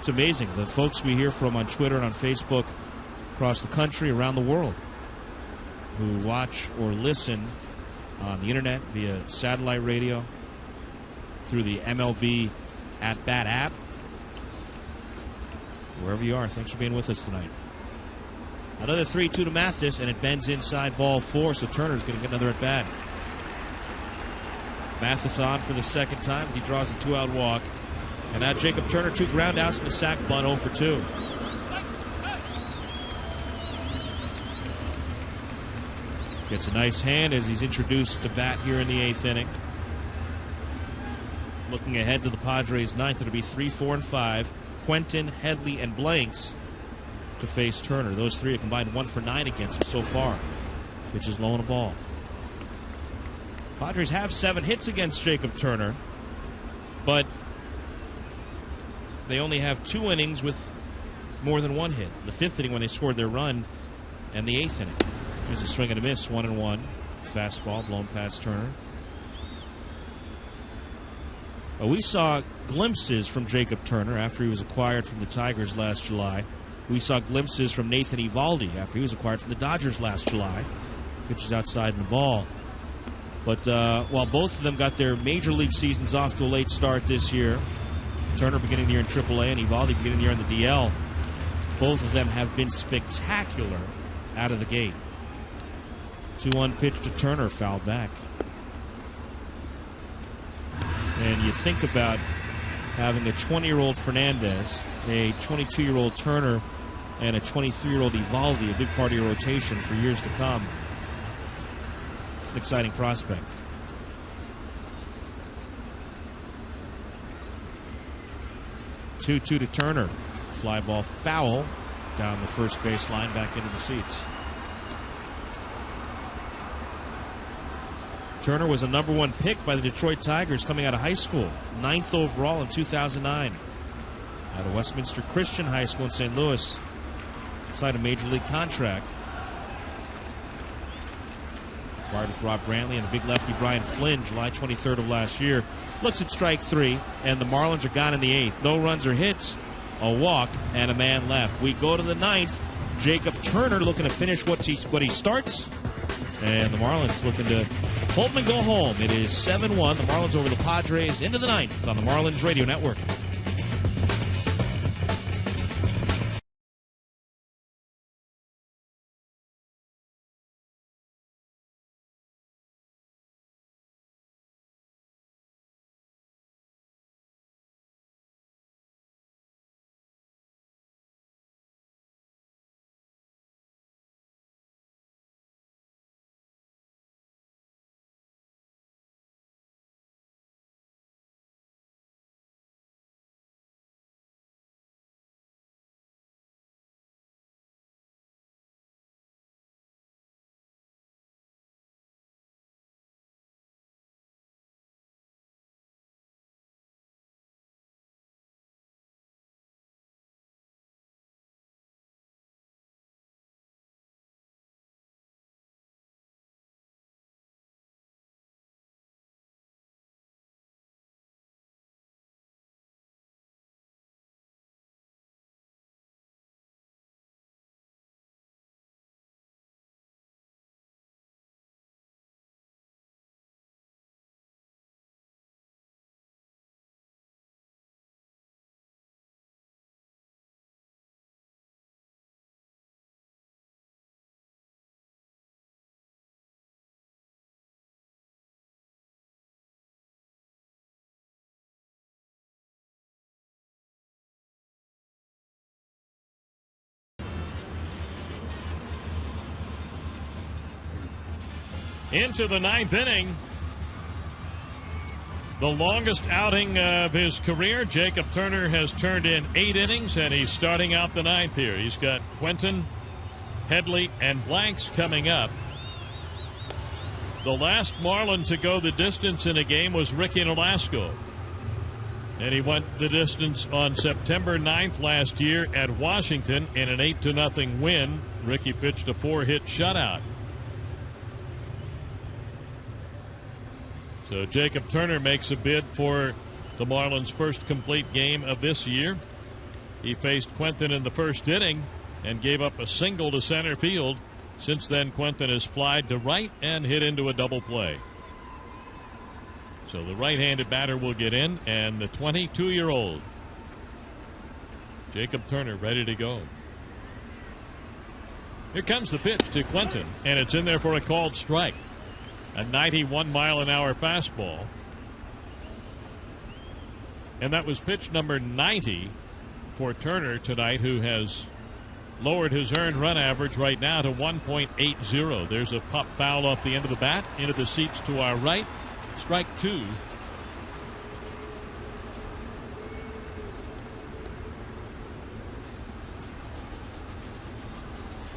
It's amazing, the folks we hear from on Twitter and on Facebook across the country, around the world, who watch or listen on the internet via satellite radio, through the MLB At Bat app. Wherever you are, thanks for being with us tonight. Another 3-2 to Mathis, and it bends inside ball 4, so Turner's going to get another at bat. Mathis on for the second time. He draws a 2-out walk. And now Jacob Turner, 2 ground outs and a sac bunt, 0 for 2. Gets a nice hand as he's introduced to bat here in the 8th inning. Looking ahead to the Padres' 9th, it'll be 3, 4, and 5. Quentin, Headley, and Blanks to face Turner. Those 3 have combined 1 for 9 against him so far. Pitch is low on a ball. Padres have 7 hits against Jacob Turner, but they only have 2 innings with more than 1 hit. The 5th inning when they scored their run, and the 8th inning. There's a swing and a miss, 1-1. Fastball blown past Turner. We saw glimpses from Jacob Turner after he was acquired from the Tigers last July. We saw glimpses from Nathan Eovaldi after he was acquired from the Dodgers last July. Pitches outside in the ball. But while both of them got their major league seasons off to a late start this year, Turner beginning the year in AAA and Eovaldi beginning the year in the DL, both of them have been spectacular out of the gate. 2-1 pitch to Turner, fouled back. And you think about having a 20-year-old Fernandez, a 22-year-old Turner, and a 23-year-old Eovaldi, a big part of your rotation for years to come. It's an exciting prospect. Two to Turner. Fly ball foul down the first baseline, back into the seats. Turner was a number 1 pick by the Detroit Tigers coming out of high school. 9th overall in 2009. Out of Westminster Christian High School in St. Louis. Signed a major league contract. Acquired with Rob Brantley and the big lefty Brian Flynn July 23rd of last year. Looks at strike 3, and the Marlins are gone in the 8th. No runs or hits, a walk, and a man left. We go to the 9th. Jacob Turner looking to finish what he starts. And the Marlins looking to hold them and go home. It is 7-1. The Marlins over the Padres into the 9th on the Marlins Radio Network. Into the 9th inning. The longest outing of his career. Jacob Turner has turned in 8 innings, and he's starting out the 9th here. He's got Quentin, Headley, and Blanks coming up. The last Marlin to go the distance in a game was Ricky Nolasco. And he went the distance on September 9th last year at Washington in an 8-0 win. Ricky pitched a 4-hit shutout. So Jacob Turner makes a bid for the Marlins' first complete game of this year. He faced Quentin in the first inning and gave up a single to center field. Since then, Quentin has flied to right and hit into a double play. So the right-handed batter will get in, and the 22-year-old Jacob Turner ready to go. Here comes the pitch to Quentin, and it's in there for a called strike. A 91-mile-an-hour fastball. And that was pitch number 90 for Turner tonight, who has lowered his earned run average right now to 1.80. There's a pop foul off the end of the bat into the seats to our right. Strike 2.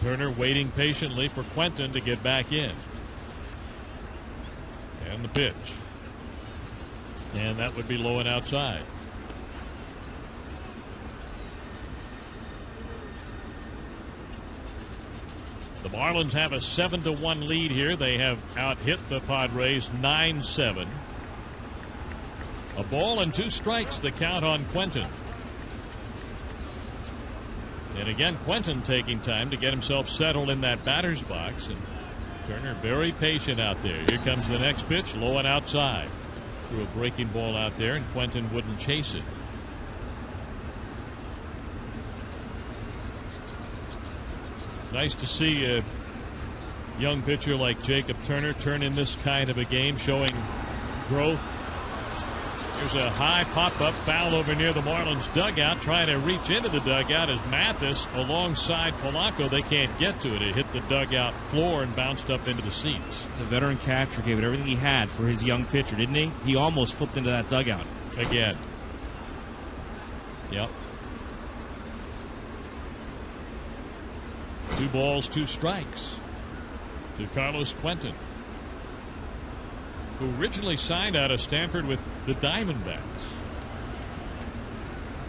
Turner waiting patiently for Quentin to get back in. And the pitch. And that would be low and outside. The Marlins have a 7-1 lead here. They have out-hit the Padres 9-7. A ball and 2 strikes, the count on Quentin. And again, Quentin taking time to get himself settled in that batter's box. And Turner very patient out there. Here comes the next pitch, low and outside. Threw a breaking ball out there, and Quentin wouldn't chase it. Nice to see a young pitcher like Jacob Turner turn in this kind of a game, showing growth. There's a high pop-up foul over near the Marlins dugout. Trying to reach into the dugout is Mathis alongside Polanco. They can't get to it. It hit the dugout floor and bounced up into the seats. The veteran catcher gave it everything he had for his young pitcher, didn't he? He almost flipped into that dugout. Again. Yep. 2 balls, 2 strikes to Carlos Quentin, who originally signed out of Stanford with the Diamondbacks.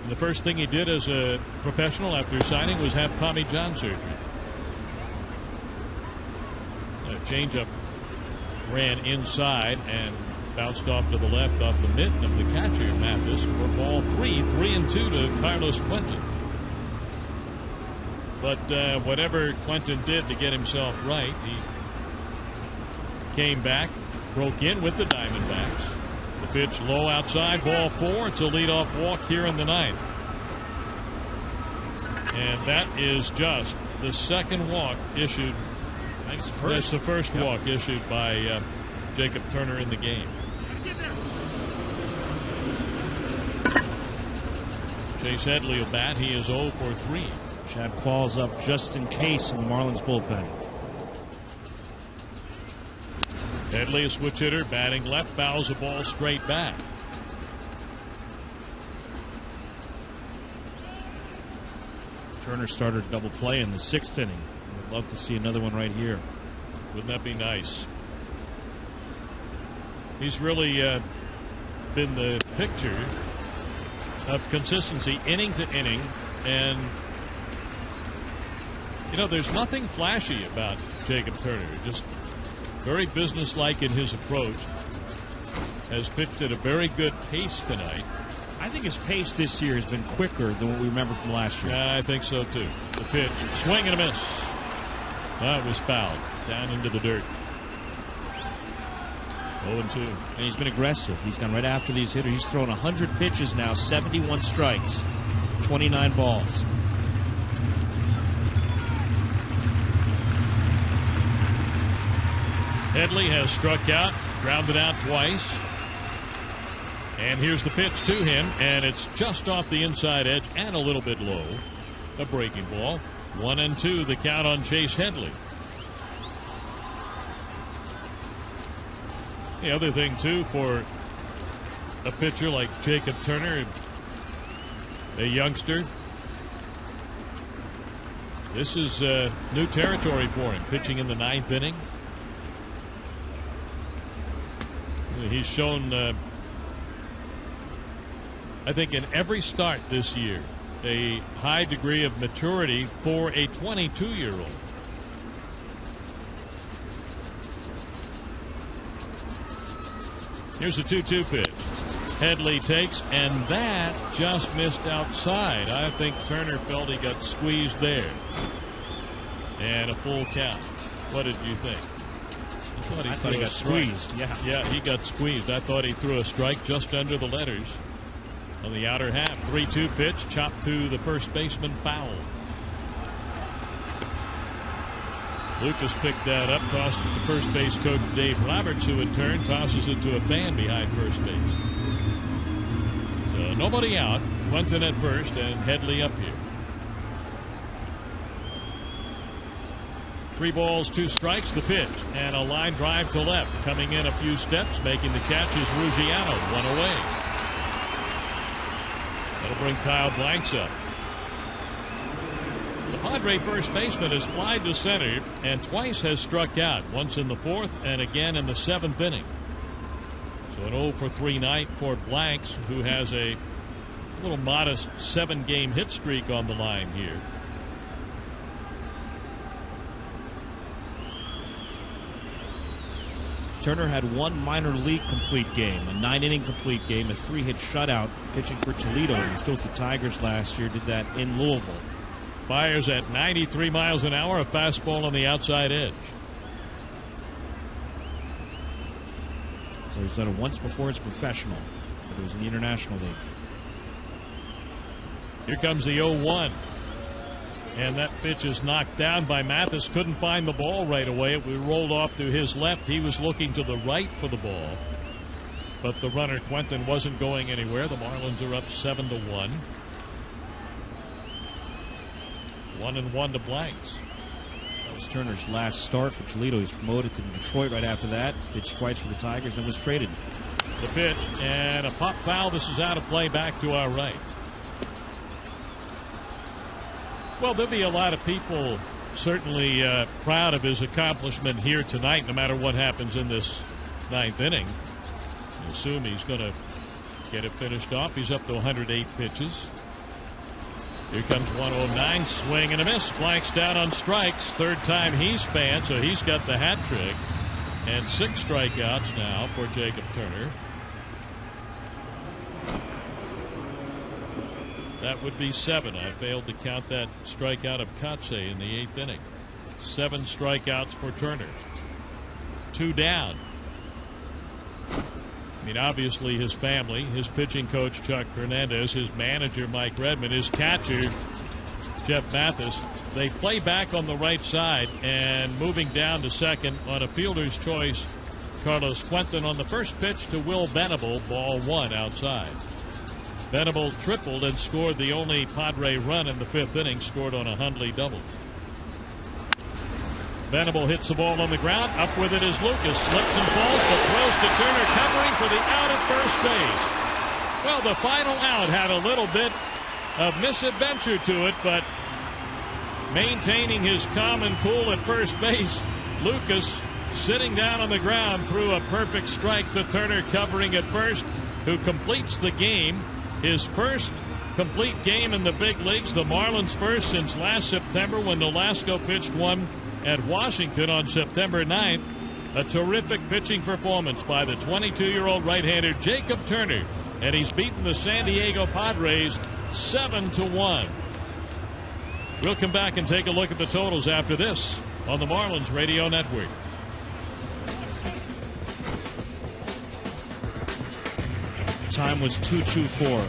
And the first thing he did as a professional after signing was have Tommy John surgery. A changeup ran inside and bounced off to the left off the mitten of the catcher, Mathis, for ball 3-2 to Carlos Quentin. But whatever Quentin did to get himself right, he came back, broke in with the Diamondbacks. The pitch low outside, ball 4. It's a leadoff walk here in the 9th. And that is just the second walk issued. I think it's the first. That's the first walk issued by Jacob Turner in the game. Chase Headley will bat. He is 0 for 3. Chad Qualls up just in case in the Marlins bullpen. Headley, a switch hitter, batting left, fouls a ball straight back. Turner started double play in the 6th inning. I'd love to see another one right here. Wouldn't that be nice? He's really been the picture of consistency inning to inning. And you know, there's nothing flashy about Jacob Turner. Just very businesslike in his approach. Has pitched at a very good pace tonight. I think his pace this year has been quicker than what we remember from last year. Yeah, I think so too. The pitch, swing and a miss. That was fouled down into the dirt. 0-2. And he's been aggressive. He's gone right after these hitters. He's thrown 100 pitches now, 71 strikes, 29 balls. Headley has struck out, grounded out twice. And here's the pitch to him, and it's just off the inside edge and a little bit low. A breaking ball. 1-2, the count on Chase Headley. The other thing, too, for a pitcher like Jacob Turner, a youngster, this is new territory for him, pitching in the 9th inning. He's shown, I think, in every start this year, a high degree of maturity for a 22-year-old. Here's a 2-2 pitch. Headley takes, and that just missed outside. I think Turner felt he got squeezed there. And a full count. What did you think? I thought he got squeezed. Yeah, he got squeezed. I thought he threw a strike just under the letters on the outer half. 3-2 pitch, chopped to the first baseman, foul. Lucas picked that up, tossed it to first base coach Dave Roberts, who in turn tosses it to a fan behind first base. So Nobody out. Quentin at first and Headley up here. 3 balls, 2 strikes. The pitch and a line drive to left. Coming in a few steps, making the catch is Ruggiano. 1 away. That'll bring Kyle Blanks up. The Padre first baseman has flied to center and twice has struck out. Once in the 4th and again in the 7th inning. So an 0 for 3 night for Blanks, who has a little modest 7-game hit streak on the line here. Turner had 1 minor league complete game, a 9-inning complete game, a 3-hit shutout pitching for Toledo. He was still with the Tigers last year, did that in Louisville. Fires at 93 miles an hour, a fastball on the outside edge. So he's done it once before as professional, but it was in the International League. Here comes the 0-1. And that pitch is knocked down by Mathis. Couldn't find the ball right away. It rolled off to his left. He was looking to the right for the ball. But the runner, Quentin, wasn't going anywhere. The Marlins are up 7-1. 1-1 to Blanks. That was Turner's last start for Toledo. He's promoted to Detroit right after that. Pitched twice for the Tigers and was traded. The pitch and a pop foul. This is out of play back to our right. Well, there'll be a lot of people certainly proud of his accomplishment here tonight, no matter what happens in this 9th inning. I assume he's going to get it finished off. He's up to 108 pitches. Here comes 109, swing and a miss. Blanks down on strikes. 3rd time he's fanned, so he's got the hat trick. And 6 strikeouts now for Jacob Turner. That would be 7. I failed to count that strikeout of Kotsay in the 8th inning. 7 strikeouts for Turner. 2 down. I mean, obviously his family, his pitching coach Chuck Hernandez, his manager Mike Redmond, his catcher Jeff Mathis, they play back on the right side, and moving down to second on a fielder's choice, Carlos Quentin on the first pitch to Will Venable, ball 1 outside. Venable tripled and scored the only Padre run in the 5th inning, scored on a Hundley double. Venable hits the ball on the ground. Up with it is Lucas. Slips and falls, but throws to Turner, covering for the out at first base. Well, the final out had a little bit of misadventure to it, but maintaining his calm and cool at first base, Lucas, sitting down on the ground, threw a perfect strike to Turner, covering at first, who completes the game. His first complete game in the big leagues, the Marlins' first since last September when Nolasco pitched one at Washington on September 9th. A terrific pitching performance by the 22-year-old right-hander Jacob Turner, and he's beaten the San Diego Padres 7-1. We'll come back and take a look at the totals after this on the Marlins Radio Network. Time was 2:24.